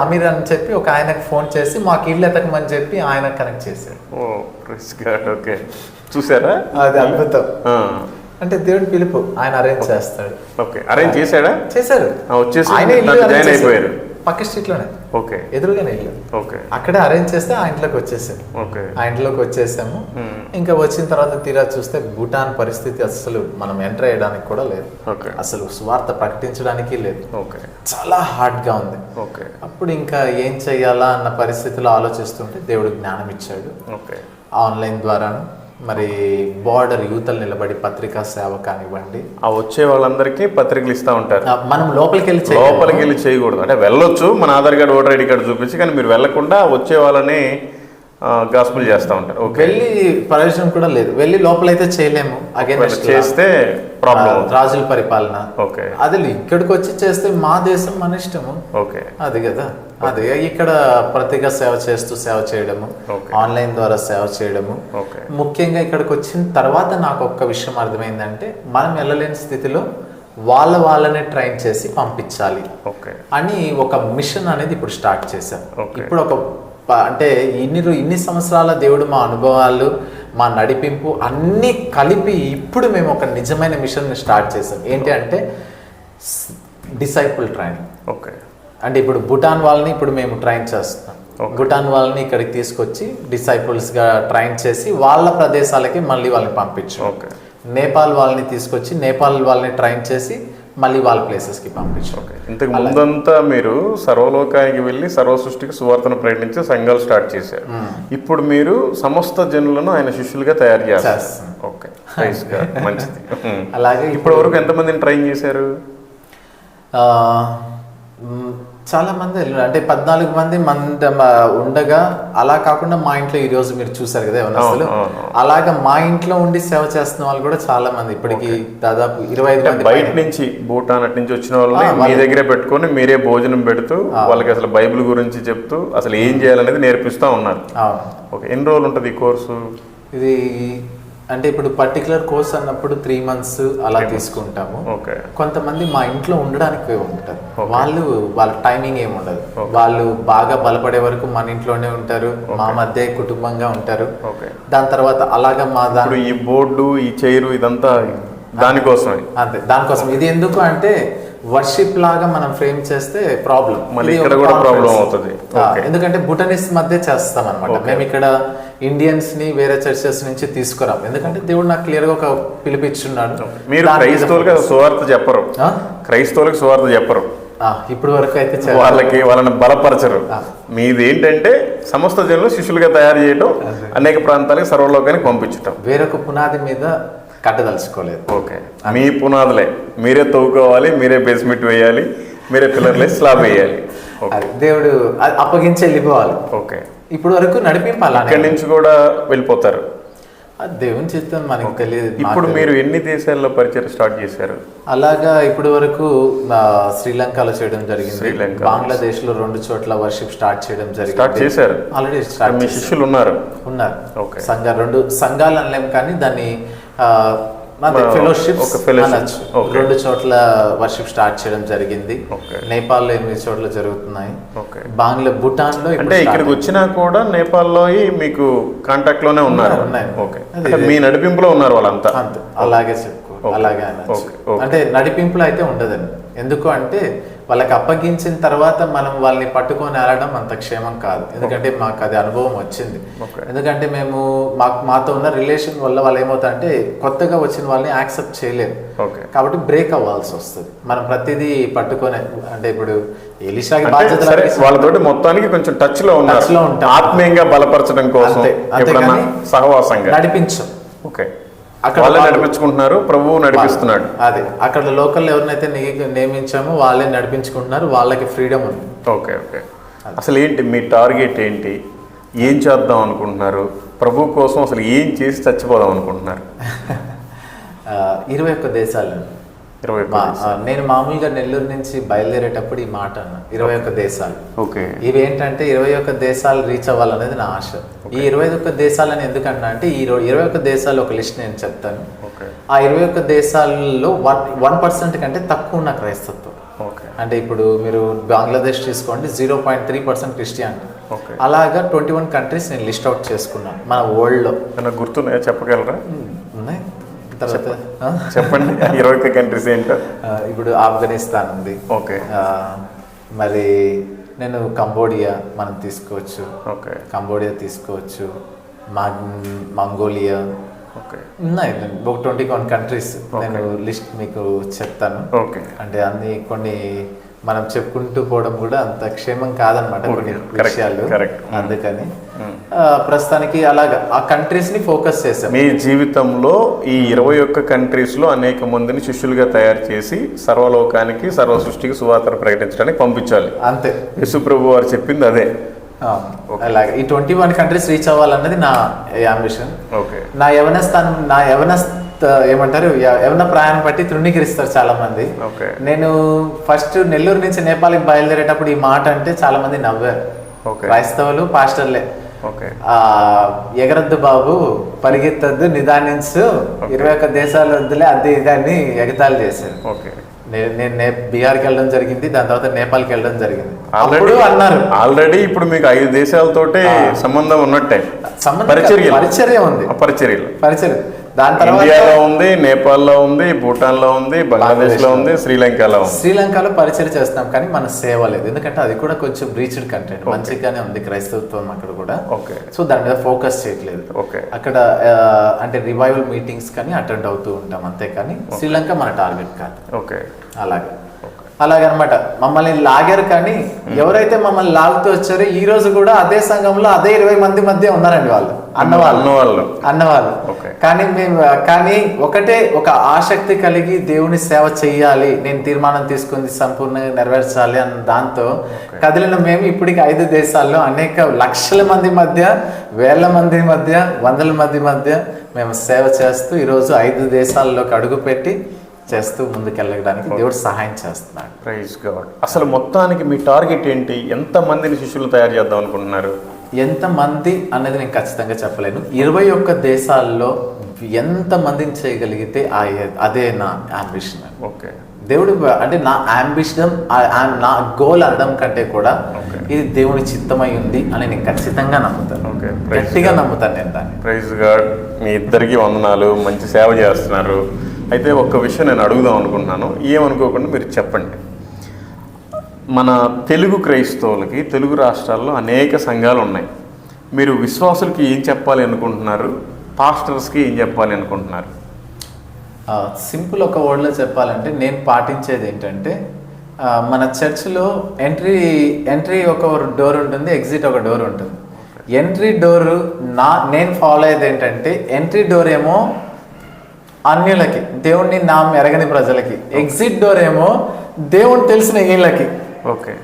అమీర్ అని చెప్పి ఒక ఆయనకు ఫోన్ చేసి మాకు ఇల్లు ఎతకమని చెప్పి ఆయన కనెక్ట్ చేశాడు. చూసారా, అది అద్భుతం. అంటే దేవుడి పిలుపు, ఆయన అరేంజ్ చేస్తాడు. ఓకే, అరేంజ్ చేశాడా? చేశారు. వచ్చేసి ఆయన జాయిన్ అయిపోయారు. పక్క స్ట్రీట్ లోనే, ఓకే, ఎదురుగానే ఇల్లు. ఓకే, అక్కడే అరేంజ్ చేస్తే ఆ ఇంట్లోకి వచ్చేసాము. ఓకే, ఆ ఇంట్లోకి వచ్చేసాము. ఇంకా వచ్చిన తర్వాత తీరా చూస్తే భూటాన్ పరిస్థితి అసలు మనం ఎంటర్ అయ్యడానికి కూడా లేదు. ఓకే, అసలు సువార్త ప్రకటించడానికి లేదు. ఓకే, చాలా హార్డ్ గా ఉంది. ఓకే. అప్పుడు ఇంకా ఏం చెయ్యాలా అన్న పరిస్థితిలో ఆలోచిస్తుంటే దేవుడు జ్ఞానం ఇచ్చాడు. ఓకే, ఆన్లైన్ ద్వారాను మరి బార్డర్ యూతలు నిలబడి పత్రికా సేవ కానివ్వండి, ఆ వచ్చే వాళ్ళందరికీ పత్రికలు ఇస్తా ఉంటారు. మనం లోపలికి వెళ్ళి చేయకూడదు, అంటే వెళ్ళొచ్చు మన Aadhaar card voter ID card చూపించి, కానీ మీరు వెళ్ళకుండా వచ్చే వాళ్ళని గాస్పుల్ చేస్తూ ఉంటారు. వెళ్ళి ప్రయోజనం కూడా లేదు. వెళ్ళి లోపలైతే చేయలేము. అగైన్ చేస్తే ప్రాబ్లం, రాజుల పరిపాలన. ఓకే, అది ఇక్కడికి వచ్చి చేస్తే మా దేశం మన ఇష్టము. ఓకే, అది కదా. అదే ఇక్కడ ప్రతిగా సేవ చేస్తూ సేవ చేయడము, ఆన్లైన్ ద్వారా సేవ చేయడము. ముఖ్యంగా ఇక్కడికి వచ్చిన తర్వాత నాకు ఒక్క విషయం అర్థమైందంటే, మనం వెళ్ళలేని స్థితిలో వాళ్ళనే ట్రైన్ చేసి పంపించాలి అని ఒక మిషన్ అనేది ఇప్పుడు స్టార్ట్ చేశాం. ఇప్పుడు ఒక అంటే ఇన్ని సంవత్సరాల దేవుడు మా అనుభవాలు, మా నడిపింపు అన్నీ కలిపి ఇప్పుడు మేము ఒక నిజమైన మిషన్ని స్టార్ట్ చేసాం. ఏంటి అంటే డిసైపుల్ ట్రైనింగ్. ఓకే, అంటే ఇప్పుడు భూటాన్ వాళ్ళని ఇప్పుడు మేము ట్రైన్ చేస్తున్నాం. భూటాన్ వాళ్ళని ఇక్కడికి తీసుకొచ్చి డిసైపుల్స్గా ట్రైన్ చేసి వాళ్ళ ప్రదేశాలకి మళ్ళీ వాళ్ళని పంపించాం. నేపాల్ వాళ్ళని తీసుకొచ్చి నేపాల్ వాళ్ళని ట్రైన్ చేసి మళ్ళీ వాళ్ళ ప్లేసెస్కి పంపించాం. ఇంతకు ముందంతా మీరు సర్వలోకానికి వెళ్ళి సర్వ సృష్టికి సువార్తను ప్రకటించి సంఘాలు స్టార్ట్ చేశారు. ఇప్పుడు మీరు సమస్త జనులను ఆయన శిష్యులుగా తయారు చేస్తారు. ఓకే, మంచిది. అలాగే ఇప్పటి వరకు ఎంతమందిని ట్రైన్ చేశారు? చాలా మంది, అంటే 14 మంది ఉండగా, అలా కాకుండా మా ఇంట్లో ఈ రోజు మీరు చూసారు కదా అసలు అలాగా మా ఇంట్లో ఉండి సేవ చేస్తున్న వాళ్ళు కూడా చాలా మంది ఇప్పటికి దాదాపు 25 మంది. బయట నుంచి భూటాన్ అటు నుంచి వచ్చిన వాళ్ళని మీ దగ్గరే పెట్టుకొని మీరే భోజనం పెడుతూ వాళ్ళకి అసలు బైబిల్ గురించి చెప్తూ అసలు ఏం చేయాలనేది నేర్పిస్తూ ఉన్నారు. ఓకే, ఎన్ని రోజులు ఉంటుంది ఈ కోర్సు? ఇది అంటే ఇప్పుడు పర్టికులర్ కోర్స్ అన్నప్పుడు 3 months అలా తీసుకుంటాము. కొంతమంది మా ఇంట్లో ఉండడానికి ఉంటారు. వాళ్ళ టైమింగ్ ఏమి ఉండదు. వాళ్ళు బాగా బలపడే వరకు మన ఇంట్లోనే ఉంటారు, మా మధ్య కుటుంబంగా ఉంటారు. దాని తర్వాత అలాగా ఈ బోర్డు, ఈ చైరు, ఇదంతా దానికోసం. అంతే, దానికోసం. ఇది ఎందుకు అంటే వర్షిప్ లాగా మనం ఫ్రేమ్ చేస్తే ప్రాబ్లం, ఎందుకంటే భూటానీస్ మధ్య చేస్తాం అనమాట. మేము ఇక్కడ ఇండియన్స్ ని వేరే చర్చెస్ నుంచి తీసుకురాం. ఎందుకంటే దేవుడు నాకు క్లియర్ గా ఒక పిలిపిచ్చున్నాడు. మీరు క్రైస్తవులకు సువార్త చెప్పరు, క్రైస్తవులకు సువార్త చెప్పరు ఇప్పుడు వరకు అయితే, వాళ్ళని బలపరచరు. మీది ఏంటంటే సమస్త జనులు శిష్యులుగా తయారు చేయడం, అనేక ప్రాంతాలకు సర్వలోకానికి పంపించటం. వేరొక పునాది మీద కట్టదలుచుకోలేదు. ఓకే, మీ పునాదులే మీరే తవ్వుకోవాలి, మీరే బేస్మెంట్ వేయాలి, మీరే పిల్లర్లే స్లాబ్ వేయాలి. దేవుడు అప్పగించి వెళ్ళిపోవాలి. ఓకే, ఇప్పుడు వరకు నడిపింపాలి. అక్కడి నుంచి కూడా వెళ్ళిపోతారు. దేవుని చిత్తం మనకు తెలియదు. ఇప్పుడు మీరు ఎన్ని దేశాల్లో పరిచయం స్టార్ట్ చేశారు? అలాగా ఇప్పుడు వరకు శ్రీలంకలో చేయడం జరిగింది, బంగ్లాదేశ్ లో 2 చోట్ల వర్షిప్ స్టార్ట్ చేయడం జరిగింది. చేశారు ఆల్రెడీ. మీ శిష్యులు ఉన్నారు? సంఘాలు 2 సంఘాలు అనలేము కానీ దాన్ని ఫెలోషిప్స్ అనొచ్చు. 2 చోట్ల వర్షిప్ స్టార్ట్ చేయడం జరిగింది. నేపాల్ లో 8 చోట్ల జరుగుతున్నాయి. భూటాన్ లో అంటే ఇక్కడికి వచ్చినా కూడా నేపాల్ లో మీకు కాంటాక్ట్ లోనే ఉన్నారు. మీ నడిపింపులో ఉన్నారు వాళ్ళంతా. అలాగే చెప్పుకో, అలాగే అనొచ్చు. అంటే నడిపింపులో అయితే ఉండదండి. ఎందుకు అంటే వాళ్ళకి అప్పగించిన తర్వాత మనం వాళ్ళని పట్టుకొని ఆడడం అంత క్షేమం కాదు. ఎందుకంటే మాకు అది అనుభవం వచ్చింది. ఎందుకంటే మేము మాతో ఉన్న రిలేషన్ వల్ల వాళ్ళు ఏమవుతారంటే కొత్తగా వచ్చిన వాళ్ళని యాక్సెప్ట్ చేయలేరు. కాబట్టి బ్రేక్ అవ్వాల్సి వస్తుంది. మనం ప్రతిదీ పట్టుకొని, అంటే ఇప్పుడు ఎలీషాకి బాధ్యత వాళ్ళతోటి మొత్తానికి కొంచెం టచ్ లో ఉంటాం, ఆత్మీయంగా బలపరచడం కోసం సహవాసంగా నడిపించం. ఓకే, వాళ్ళే నడిపించుకుంటున్నారు, ప్రభువు నడిపిస్తున్నాడు. అదే, అక్కడ లోకల్ ఎవరినైతే నియమించామో వాళ్ళే నడిపించుకుంటున్నారు, వాళ్ళకి ఫ్రీడమ్ ఉంది. Okay, okay. అసలు ఏంటి మీ టార్గెట్ ఏంటి? ఏం చేద్దాం అనుకుంటున్నారు? ప్రభు కోసం అసలు ఏం చేసి చచ్చిపోదాం అనుకుంటున్నారు? 21 దేశాలు. నేను మామూలుగా నెల్లూరు నుంచి బయలుదేరేటప్పుడు ఈ మాట అన్నా, 21 దేశాలు. ఇవేంటంటే 21 దేశాలు రీచ్ అవ్వాలనేది నా ఆశ. ఈ 21 దేశాలని ఎందుకన్నా అంటే ఈ 21 దేశాలు ఒక లిస్ట్ నేను చెప్తాను. ఆ 21 దేశాలలో 1% కంటే తక్కువ ఉన్న క్రైస్తత్వం. అంటే ఇప్పుడు మీరు బంగ్లాదేశ్ తీసుకోండి, 0.3% క్రిస్టియానిటీ. అలాగా 21 కంట్రీస్ నేను లిస్ట్ అవుట్ చేసుకున్నాను మన వరల్డ్ లో. గుర్తున్నాయా, చెప్పగలరా? ఉన్నాయి. తర్వాత చెప్పండి 21 కంట్రీస్ ఏంటో. ఇప్పుడు ఆఫ్ఘనిస్తాన్ ఉంది. ఓకే. మరి నేను కంబోడియా మనం తీసుకోవచ్చు. ఓకే. కంబోడియా తీసుకోవచ్చు, మంగోలియా. ఓకే. ఉన్నాయి ఒక 21 కంట్రీస్. నేను లిస్ట్ మీకు చెప్తాను. ఓకే. అంటే అన్ని కొన్ని మనం చెప్పుకుంటూ పోవడం కూడా అంత క్షేమం కాదనమాట కొన్ని విషయాలు. అందుకని ప్రస్తుతానికి అలాగా ఆ కంట్రీస్ ని ఫోకస్ చేశాం. మీ జీవితంలో ఈ 21 కంట్రీస్ లో అనేక మందిని శిష్యులుగా తయారు చేసి సర్వలోకానికి సర్వ సృష్టికి సువార్త ప్రకటించడానికి పంపించాలి. అంతే యేసుప్రభు వారు చెప్పింది అదే. అలాగే ఈ 21 కంట్రీస్ రీచ్ అవ్వాలన్నది నా అంబిషన్. ఓకే. నా యవన ఏమంటారు యవన ప్రయాణం బట్టి తృణీకరిస్తారు చాలా మంది. నేను ఫస్ట్ నెల్లూరు నుంచి నేపాల్కి బయలుదేరేటప్పుడు ఈ మాట అంటే చాలా మంది నవ్వారు. క్రైస్తవులు, పాస్టర్లే. ఎగరద్దు బాబు, పరిగెత్తద్దు, నిదానించు, 21 దేశాలు వద్దులే, అది ఇదాన్ని ఎగతాళి చేశారు. నేను బీహార్కి వెళ్ళడం జరిగింది, దాని తర్వాత నేపాల్కి వెళ్ళడం జరిగింది. అన్నారు ఆల్రెడీ ఇప్పుడు మీకు 5 దేశాలతోటే సంబంధం ఉన్నట్టే. పరిచర్య ఉంది. పరిచర్య దాని తర్వాత ఇండియాలో ఉంది, నేపాల్లో ఉంది, భూటాన్ లో ఉంది, బంగ్లాదేశ్ లో ఉంది, శ్రీలంకలో పరిచయం చేస్తాం. కానీ మన సేవ లేదు, ఎందుకంటే అది కూడా కొంచెం బ్రీచ్డ్ కంటెంట్. మంచిగానే ఉంది క్రైస్తవత్వం అక్కడ కూడా. సో దాని మీద ఫోకస్ చేయట్లేదు. అక్కడ అంటే రివైవల్ మీటింగ్స్ కానీ అటెండ్ అవుతూ ఉంటాం అంతే, కానీ శ్రీలంక మన టార్గెట్ కాదు. అలాగనమాట. మమ్మల్ని లాగారు, కానీ ఎవరైతే మమ్మల్ని లాగుతూ వచ్చారో ఈ రోజు కూడా అదే సంఘంలో అదే 20 మంది మధ్య ఉన్నారండి వాళ్ళు, అన్నవాళ్ళు. కానీ ఒక ఆసక్తి కలిగి దేవుని సేవ చెయ్యాలి, నేను తీర్మానం తీసుకుంది సంపూర్ణంగా నెరవేర్చాలి అన్న దాంతో కదిలిన మేము ఇప్పటికి 5 దేశాల్లో అనేక లక్షల మంది మధ్య, వేల మంది మధ్య, వందల మంది మధ్య మేము సేవ చేస్తూ ఈరోజు 5 దేశాల్లోకి అడుగుపెట్టి చేస్తూ ముందుకెళ్ళడానికి దేవుడు సహాయం చేస్తున్నాడు. Praise God. అసలు మొత్తానికి మీ టార్గెట్ ఏంటి? ఎంత మందిని శిష్యులు తయారు చేద్దాం అనుకుంటున్నారు? ఎంత మంది అన్నది నేను ఖచ్చితంగా చెప్పలేను. 21 దేశాల్లో ఎంత మందిని చేయగలిగితే అదే నా అంబిషన్. ఓకే. దేవుడు అంటే నా అంబిషన్, నా గోల్ అనడం కంటే కూడా ఇది దేవుని చిత్తమై ఉంది అని నేను ఖచ్చితంగా నమ్ముతాను. గట్టిగా నమ్ముతాను నేను దాన్ని. Praise God. మీ ఇద్దరికి వందనాలు, మంచి సేవ చేస్తున్నారు. అయితే ఒక్క విషయం నేను అడుగుదాం అనుకుంటున్నాను, ఏమనుకోకుండా మీరు చెప్పండి. మన తెలుగు క్రైస్తవులకి తెలుగు రాష్ట్రాల్లో అనేక సంఘాలు ఉన్నాయి. మీరు విశ్వాసులకి ఏం చెప్పాలి అనుకుంటున్నారు? పాస్టర్స్కి ఏం చెప్పాలి అనుకుంటున్నారు? సింపుల్ ఒక వర్డ్లో చెప్పాలంటే నేను పాటించేది ఏంటంటే, మన చర్చ్లో ఎంట్రీ ఒక డోర్ ఉంటుంది, ఎగ్జిట్ ఒక డోర్ ఉంటుంది. ఎంట్రీ డోరు నేను ఫాలో అయ్యేది ఏంటంటే, ఎంట్రీ డోర్ ఏమో అన్యులకి, దేవుణ్ణి ఎరగని ప్రజలకి. ఎగ్జిట్ డోర్ ఏమో దేవుని తెలిసిన వీళ్ళకి.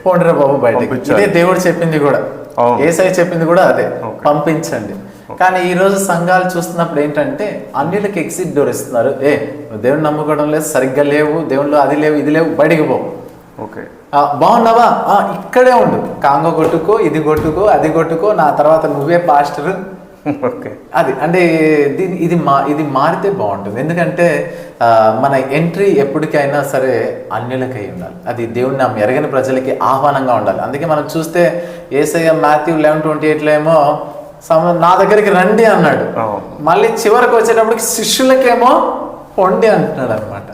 పోండిరా బాబు బయటికి. ఇదే దేవుడు చెప్పింది కూడా, యేసయ్య చెప్పింది కూడా అదే, పంపించండి. కానీ ఈ రోజు సంఘాలు చూస్తున్నప్పుడు ఏంటంటే అన్యులకి ఎగ్జిట్ డోర్ ఇస్తున్నారు. దేవుని నమ్ముకోవడం లేదు, సరిగ్గా లేవు, దేవుళ్ళు అది లేవు, ఇది లేవు, బయటికి పో. బాగున్నావా, ఇక్కడే ఉండు, కాంగో కొట్టుకో, ఇది కొట్టుకో, అది కొట్టుకో, నా తర్వాత నువ్వే పాస్టర్. అది అంటే ఇది మారితే బాగుంటుంది. ఎందుకంటే మన ఎంట్రీ ఎప్పటికైనా సరే అన్యులకై ఉండాలి. అది దేవుని ఎరగని ప్రజలకి ఆహ్వానంగా ఉండాలి. అందుకే మనం చూస్తే యేసయ్య మాథ్యూ 11:28 ఏమో నా దగ్గరికి రండి అన్నాడు. మళ్ళీ చివరికి వచ్చేటప్పటికి శిష్యులకేమో పొండి అంటున్నాడు అనమాట.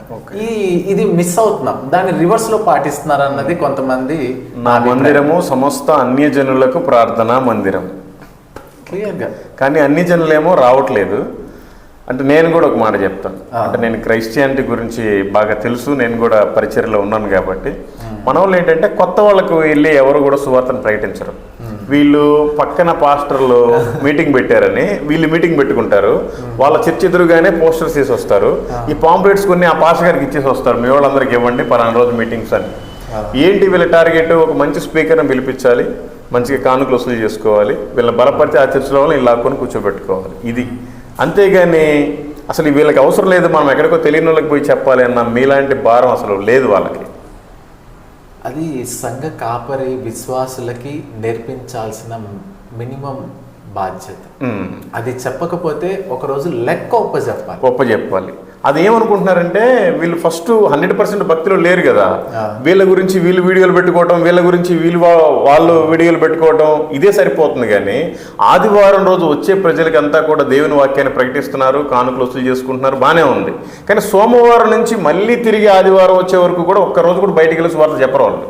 ఇది మిస్ అవుతున్నాం, దాన్ని రివర్స్ లో పాటిస్తున్నారు అన్నది కొంతమంది. నా మందిరము సమస్త అన్యజనులకు ప్రార్థనా మందిరం, క్లియర్గా. కానీ అన్ని జనులేమో రావట్లేదు. అంటే నేను కూడా ఒక మాట చెప్తాను. అంటే నేను క్రైస్టియానిటీ గురించి బాగా తెలుసు, నేను కూడా పరిచర్యలో ఉన్నాను కాబట్టి. మన వాళ్ళు ఏంటంటే కొత్త వాళ్ళకు వెళ్ళి ఎవరు కూడా సువార్తను ప్రకటించరు. వీళ్ళు పక్కన పాస్టర్లు మీటింగ్ పెట్టారని వీళ్ళు మీటింగ్ పెట్టుకుంటారు. వాళ్ళ చర్చ్ ఎదురుగానే పోస్టర్స్ వేసి వస్తారు. ఈ పాంప్లెట్స్ కొన్ని ఆ పాస్టర్ గారికి ఇచ్చేసి వస్తారు, మీ వాళ్ళందరికీ ఇవ్వండి పలానా రోజు మీటింగ్స్ అని. ఏంటి వీళ్ళ టార్గెట్? ఒక మంచి స్పీకర్ని పిలిపించాలి, మంచిగా కానుకలు వసూలు చేసుకోవాలి, వీళ్ళని బలపరిచి ఆ చర్చలో వాళ్ళని లాక్కొని కూర్చోబెట్టుకోవాలి. ఇది అంతేగాని అసలు వీళ్ళకి అవసరం లేదు, మనం ఎక్కడికో తెలియని వాళ్ళకి పోయి చెప్పాలి అన్న మీలాంటి భారం అసలు లేదు వాళ్ళకి. అది సంఘ కాపరి విశ్వాసులకి నేర్పించాల్సిన మినిమం బాధ్యత. అది చెప్పకపోతే ఒక రోజు లెక్క ఒప్ప చెప్పాలి. అది ఏమనుకుంటున్నారంటే వీళ్ళు ఫస్ట్ 100% భక్తిలో లేరు కదా, వీళ్ళ గురించి వీళ్ళు వీడియోలు పెట్టుకోవటం, వీళ్ళ గురించి వాళ్ళు వీడియోలు పెట్టుకోవటం ఇదే సరిపోతుంది. కానీ ఆదివారం రోజు వచ్చే ప్రజలకంతా కూడా దేవుని వాక్యాన్ని ప్రకటిస్తున్నారు, కానుకలు వసూలు చేసుకుంటున్నారు, బాగానే ఉంది. కానీ సోమవారం నుంచి మళ్ళీ తిరిగి ఆదివారం వచ్చే వరకు కూడా ఒక్కరోజు కూడా బయటికి వెళ్ళి సువార్త చెప్పరు వాళ్ళు.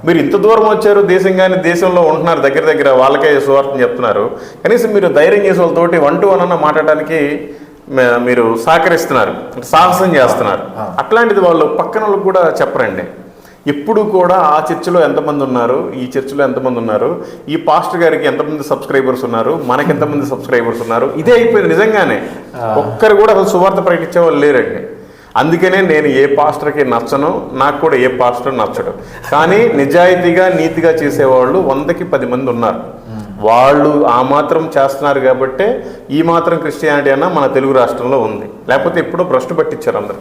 మీరు ఇంత దూరం వచ్చారు, దేశంగానే దేశంలో ఉంటున్నారు, దగ్గర వాళ్ళకే సువార్తను చెప్తున్నారు, కనీసం మీరు ధైర్యం చేసే వాళ్ళతోటి 1 to 1 అన్న మాట్లాడడానికి మీరు సహకరిస్తున్నారు, సాహసం చేస్తున్నారు. అట్లాంటిది వాళ్ళు పక్కన వాళ్ళకు కూడా చెప్పరండి. ఎప్పుడు కూడా ఆ చర్చిలో ఎంతమంది ఉన్నారు, ఈ చర్చిలో ఎంతమంది ఉన్నారు, ఈ పాస్టర్ గారికి ఎంతమంది సబ్స్క్రైబర్స్ ఉన్నారు, మనకి ఎంతమంది సబ్స్క్రైబర్స్ ఉన్నారు, ఇదే అయిపోయింది. నిజంగానే ఒక్కరు కూడా అసలు సువార్త ప్రకటించే వాళ్ళు లేరండి. అందుకనే నేను ఏ పాస్టర్కి నచ్చను, నాకు కూడా ఏ పాస్టర్ నచ్చడు. కానీ నిజాయితీగా నీతిగా చేసేవాళ్ళు 100కి 10 మంది ఉన్నారు. వాళ్ళు ఆ మాత్రం చేస్తున్నారు కాబట్టే ఈ మాత్రం క్రిస్టియానిటీ అన్న మన తెలుగు రాష్ట్రంలో ఉంది, లేకపోతే ఎప్పుడో భ్రష్టు పట్టించారు అందరు.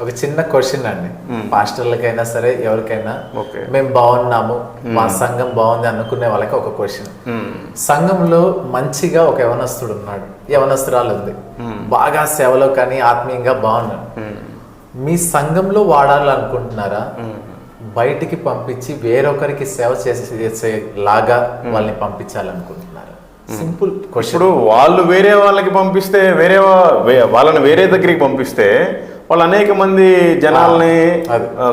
ఒక చిన్న క్వశ్చన్ అండి, పాస్టర్లకైనా సరే ఎవరికైనా, మేము బాగున్నాము, మా సంఘం బాగుంది అనుకునే వాళ్ళకి ఒక క్వశ్చన్. సంఘంలో మంచిగా ఒక యవనస్తుడు ఉన్నాడు, యవనస్తురాలు ఉంది, బాగా సేవలో కానీ ఆత్మీయంగా బాగున్నాడు. మీ సంఘంలో వాడాలనుకుంటున్నారా, బయటికి పంపించి వేరొకరికి సేవ చేసేలాగా వాళ్ళని పంపించాలనుకుంటున్నారు? Simple question. ఇప్పుడు వాళ్ళు వేరే వాళ్ళకి పంపిస్తే, వాళ్ళని వేరే దగ్గరికి పంపిస్తే వాళ్ళు అనేక మంది జనాల్ని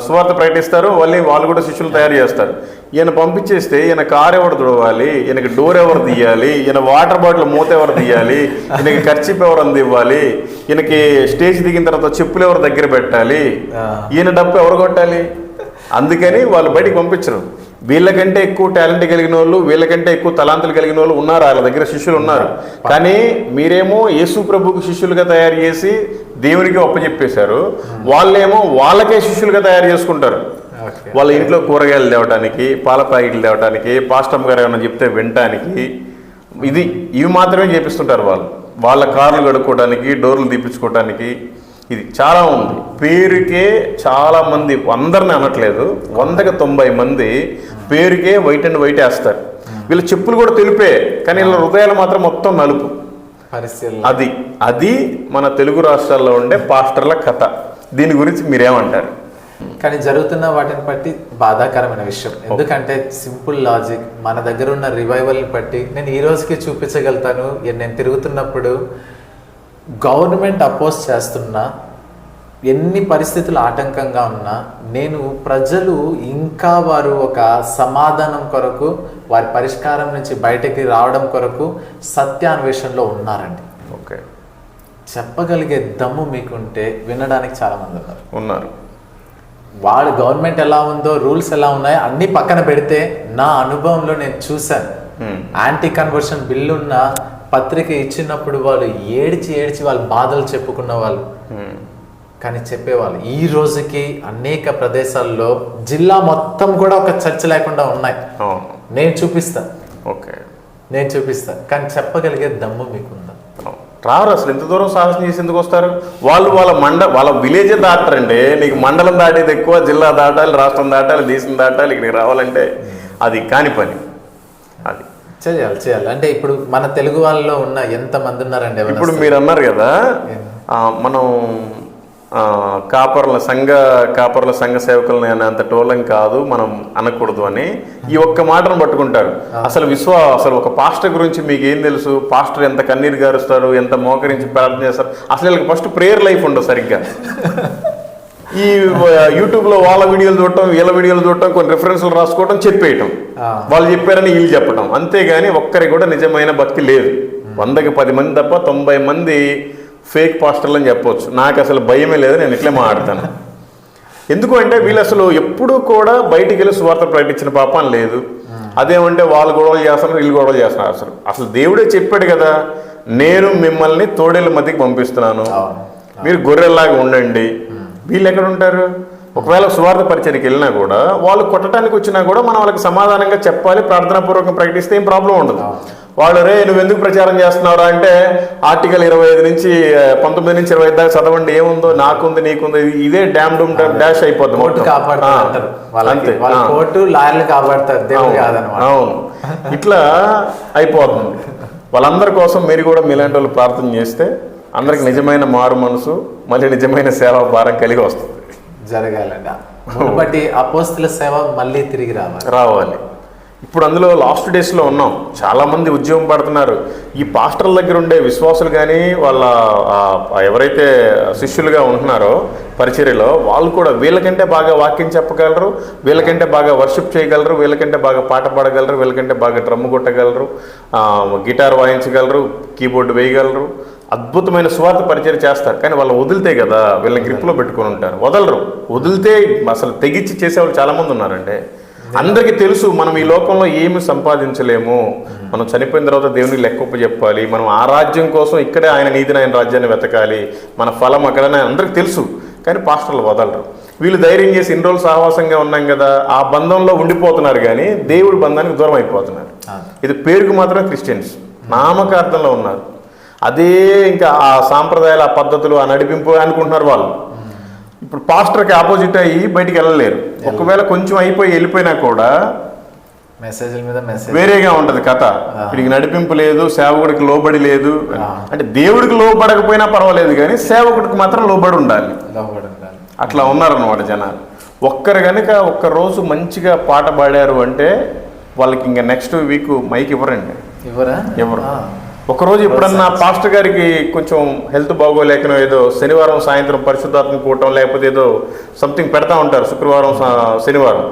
సువార్త ప్రకటిస్తారు, వాళ్ళు కూడా శిష్యులు తయారు చేస్తారు. ఈయన పంపించేస్తే ఈయన కారు ఎవరు తుడవాలి, ఈయనకి డోర్ ఎవరు తీయాలి, ఈయన వాటర్ బాటిల్ మూత ఎవరు తీయాలి, ఈయనకి ఖర్చు ఎవరు అందివ్వాలి, ఈయనకి స్టేజ్ దిగిన తర్వాత చెప్పులు ఎవరు దగ్గర పెట్టాలి, ఈయన డబ్బు ఎవరు కొట్టాలి? అందుకని వాళ్ళు బయటికి పంపించరు. వీళ్ళకంటే ఎక్కువ టాలెంట్ కలిగిన వాళ్ళు, వీళ్ళకంటే ఎక్కువ తలాంతులు కలిగిన వాళ్ళు ఉన్నారు, వాళ్ళ దగ్గర శిష్యులు ఉన్నారు. కానీ మీరేమో యేసు ప్రభుకు శిష్యులుగా తయారు చేసి దేవునికి ఒప్పచెప్పేశారు, వాళ్ళేమో వాళ్ళకే శిష్యులుగా తయారు చేసుకుంటారు. వాళ్ళ ఇంట్లో కూరగాయలు తేవడానికి, పాల ప్యాకెట్లు తేవడానికి, పాస్టమ్ గారు ఏమైనా చెప్తే వినటానికి, ఇవి మాత్రమే చేపిస్తుంటారు. వాళ్ళ కార్లు కడుక్కోవడానికి, డోర్లు తీపించుకోవడానికి, ఇది చాలా ఉంది. పేరుకే చాలా మంది, అందరిని అనట్లేదు, 100కి 90 మంది పేరుకే వైట్ అండ్ వైట్ వేస్తారు. వీళ్ళ చెప్పులు కూడా తెలిపే, కానీ వీళ్ళ హృదయాలు మాత్రం మొత్తం నలుపు. అది మన తెలుగు రాష్ట్రాల్లో ఉండే పాస్టర్ల కథ. దీని గురించి మీరేమంటారు? కానీ జరుగుతున్న వాటిని బట్టి బాధాకరమైన విషయం. ఎందుకంటే సింపుల్ లాజిక్, మన దగ్గర ఉన్న రివైవల్ని బట్టి నేను ఈ రోజుకి చూపించగలుగుతాను. నేను తిరుగుతున్నప్పుడు గవర్నమెంట్ అపోజ్ చేస్తున్నా, ఎన్ని పరిస్థితులు ఆటంకంగా ఉన్నా, నేను ప్రజలు ఇంకా వారు ఒక సమాధానం కొరకు, వారి పరిష్కారం నుంచి బయటకి రావడం కొరకు సత్యాన్వేషణలో ఉన్నారండి. ఓకే, చెప్పగలిగే దమ్ము మీకుంటే వినడానికి చాలా మంది ఉన్నారు. వాడు గవర్నమెంట్ ఎలా ఉందో, రూల్స్ ఎలా ఉన్నాయో అన్ని పక్కన పెడితే, నా అనుభవంలో నేను చూశాను. యాంటీ కన్వర్షన్ బిల్లున్న పత్రిక ఇచ్చినప్పుడు వాళ్ళు ఏడ్చి వాళ్ళ బాధలు చెప్పుకున్న వాళ్ళు, కానీ చెప్పేవాళ్ళు. ఈ రోజుకి అనేక ప్రదేశాల్లో జిల్లా మొత్తం కూడా ఒక చర్చ లేకుండా ఉన్నాయి. నేను చూపిస్తా, కానీ చెప్పగలిగే దమ్ము మీకుందా? రారు. అసలు ఎంత దూరం సాహసం చేసి ఎందుకు వస్తారు? వాళ్ళ విలేజే దాటరండి. నీకు మండలం దాటేది ఎక్కువ, జిల్లా దాటాలి, రాష్ట్రం దాటాలి, దేశం దాటాలి, ఇక్కడికి రావాలంటే అది కాని పని. అది చేయాలి. అంటే ఇప్పుడు మన తెలుగు వాళ్ళలో ఉన్న ఎంత మంది ఉన్నారండి? ఇప్పుడు మీరు అన్నారు కదా, మనం కాపర్ల సంఘ సేవకులని అంత టోలం కాదు, మనం అనకూడదు అని ఈ ఒక్క మాటను పట్టుకుంటారు. అసలు ఒక పాస్టర్ గురించి మీకు ఏం తెలుసు? పాస్టర్ ఎంత కన్నీరు గారుస్తారు, ఎంత మోకరించి ప్రార్థన చేస్తారు. అసలు వీళ్ళకి ఫస్ట్ ప్రేయర్ లైఫ్ ఉండదు సరిగ్గా. ఈ యూట్యూబ్లో వాళ్ళ వీడియోలు చూడటం, వీళ్ళ వీడియోలు చూడటం, కొన్ని రిఫరెన్స్లు రాసుకోవటం, చెప్పేయటం, వాళ్ళు చెప్పారని వీళ్ళు చెప్పటం, అంతేగాని ఒక్కరికి కూడా నిజమైన భక్తి లేదు. 100కి 10 మంది తప్ప 90 మంది ఫేక్ పాస్టర్లు అని చెప్పవచ్చు. నాకు అసలు భయమే లేదు, నేను ఇట్లే మాట్లాడతాను. ఎందుకు అంటే వీళ్ళు అసలు ఎప్పుడూ కూడా బయటికి వెళ్ళి సువార్త ప్రకటించిన పాపం లేదు. అదేమంటే వాళ్ళు గొడవలు చేస్తున్నారు, వీళ్ళు గొడవలు చేస్తున్నారు. అసలు దేవుడే చెప్పాడు కదా, నేను మిమ్మల్ని తోడేళ్ళ మధ్యకి పంపిస్తున్నాను, మీరు గొర్రెల్లాగా ఉండండి. వీళ్ళు ఎక్కడ ఉంటారు? ఒకవేళ సువార్త పరిచయకి వెళ్ళినా కూడా, వాళ్ళు కొట్టడానికి వచ్చినా కూడా మనం వాళ్ళకి సమాధానంగా చెప్పాలి, ప్రార్థనాపూర్వకంగా ప్రకటిస్తే ఏం ప్రాబ్లం ఉండదు. వాళ్ళు నువ్వు ఎందుకు ప్రచారం చేస్తున్నావురా అంటే, ఆర్టికల్ 25 నుంచి 19 నుంచి 25 దాకా చదవండి, ఏముందో నాకుంది నీకుంది, ఇదే డ్యామ్ డూమ్ డాష్ అయిపోద్ది. అవును, ఇట్లా అయిపోతుంది. వాళ్ళందరి కోసం మీరు కూడా మీలాంటి వాళ్ళు ప్రార్థన చేస్తే అందరికి నిజమైన మారు మనసు, మళ్ళీ నిజమైన సేవ భారం కలిగి వస్తుంది, జరగాలండి. బట్టి అపోస్తుల సేవ మళ్ళీ తిరిగి రావాలి. ఇప్పుడు అందులో లాస్ట్ డేస్లో ఉన్నాం, చాలామంది ఉద్యమం పడుతున్నారు. ఈ పాస్టర్ల దగ్గర ఉండే విశ్వాసులు కానీ వాళ్ళ ఎవరైతే శిష్యులుగా ఉంటున్నారో పరిచర్యలో, వాళ్ళు కూడా వీళ్ళకంటే బాగా వాక్యం చెప్పగలరు, వీళ్ళకంటే బాగా వర్షిప్ చేయగలరు, వీళ్ళకంటే బాగా పాట పాడగలరు, వీళ్ళకంటే బాగా డ్రమ్ము కొట్టగలరు, గిటార్ వాయించగలరు, కీబోర్డు వేయగలరు, అద్భుతమైన స్వార్థ పరిచయం చేస్తారు. కానీ వాళ్ళు వదిలితే కదా వీళ్ళని గ్రిప్లో పెట్టుకొని ఉంటారు, వదలరు. వదిలితే అసలు తెగించి చేసేవాళ్ళు చాలామంది ఉన్నారండి. అందరికీ తెలుసు మనం ఈ లోకంలో ఏమి సంపాదించలేము, మనం చనిపోయిన తర్వాత దేవునికి లెక్కొప్ప చెప్పాలి, మనం ఆ రాజ్యం కోసం ఇక్కడే ఆయన నీతిని ఆయన రాజ్యాన్ని వెతకాలి, మన ఫలం అక్కడనే అందరికీ తెలుసు. కానీ పాస్టర్లు వదలరు. వీళ్ళు ధైర్యం చేసి ఇన్ని రోజులు సహవాసంగా ఉన్నాం కదా, ఆ బంధంలో ఉండిపోతున్నారు కానీ దేవుడి బంధానికి దూరం అయిపోతున్నారు. ఇది పేరుకు మాత్రమే క్రిస్టియన్స్, నామకార్థంలో ఉన్నారు. అదే ఇంకా ఆ సాంప్రదాయాలు, ఆ పద్ధతులు, ఆ నడిపింపు అనుకుంటున్నారు వాళ్ళు. ఇప్పుడు పాస్టర్కి ఆపోజిట్ అయ్యి బయటికి వెళ్ళలేరు. ఒకవేళ కొంచెం అయిపోయి వెళ్ళిపోయినా కూడా మెసేజ్ల మీద వేరేగా ఉంటది కథ. వీడికి నడిపింపు లేదు, సేవకుడికి లోబడి లేదు. అంటే దేవుడికి లోబడకపోయినా పర్వాలేదు కానీ సేవకుడికి మాత్రం లోబడి ఉండాలి. అట్లా ఉన్నారన్నమాట జనాలు. ఒక్కరు కనుక ఒక్కరోజు మంచిగా పాట పాడారు అంటే వాళ్ళకి ఇంకా నెక్స్ట్ వీక్ మైక్ ఇవ్వరండి, ఎవరు. ఒకరోజు ఎప్పుడన్నా పాస్టర్ గారికి కొంచెం హెల్త్ బాగోలేకనో ఏదో శనివారం సాయంత్రం పరిశుద్ధాత్మ కూటం లేకపోతే ఏదో సంథింగ్ పెడతా ఉంటారు శుక్రవారం శనివారం,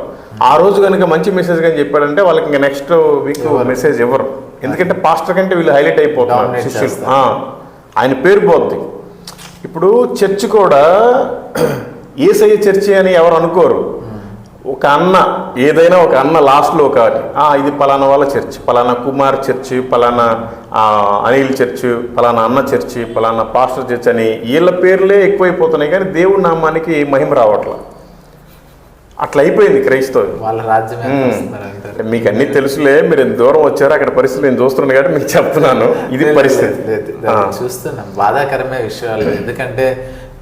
ఆ రోజు కనుక మంచి మెసేజ్ కానీ చెప్పాడంటే వాళ్ళకి ఇంకా నెక్స్ట్ వీక్ మెసేజ్ ఇవ్వరు. ఎందుకంటే పాస్టర్ కంటే వీళ్ళు హైలైట్ అయిపోతున్నారు శిష్యులు, ఆయన పేరు పోద్ది. ఇప్పుడు చర్చ్ కూడా యేసయ్య చర్చి అని ఎవరు అనుకోరు. ఒక అన్న, ఏదైనా ఒక అన్న లాస్ట్లో ఒకటి ఇది పలానా వాళ్ళ చర్చ్, పలానా కుమార్ చర్చి, పలానా అనిల్ చర్చ్, పలానా అన్న చర్చి, పలానా పాస్టర్ చర్చ్ అని వీళ్ళ పేర్లే ఎక్కువైపోతున్నాయి కానీ దేవుడి నామానికి మహిమ రావట్ల. అట్లా అయిపోయింది క్రైస్తవులు. వాళ్ళ రాజ్యం. మీకు అన్ని తెలుసులే, మీరు ఎంత దూరం వచ్చారో అక్కడ పరిస్థితులు నేను చూస్తున్నాను కాబట్టి మీకు చెప్తున్నాను. ఇది పరిస్థితి చూస్తున్నాం. బాధాకరమైన విషయాలు. ఎందుకంటే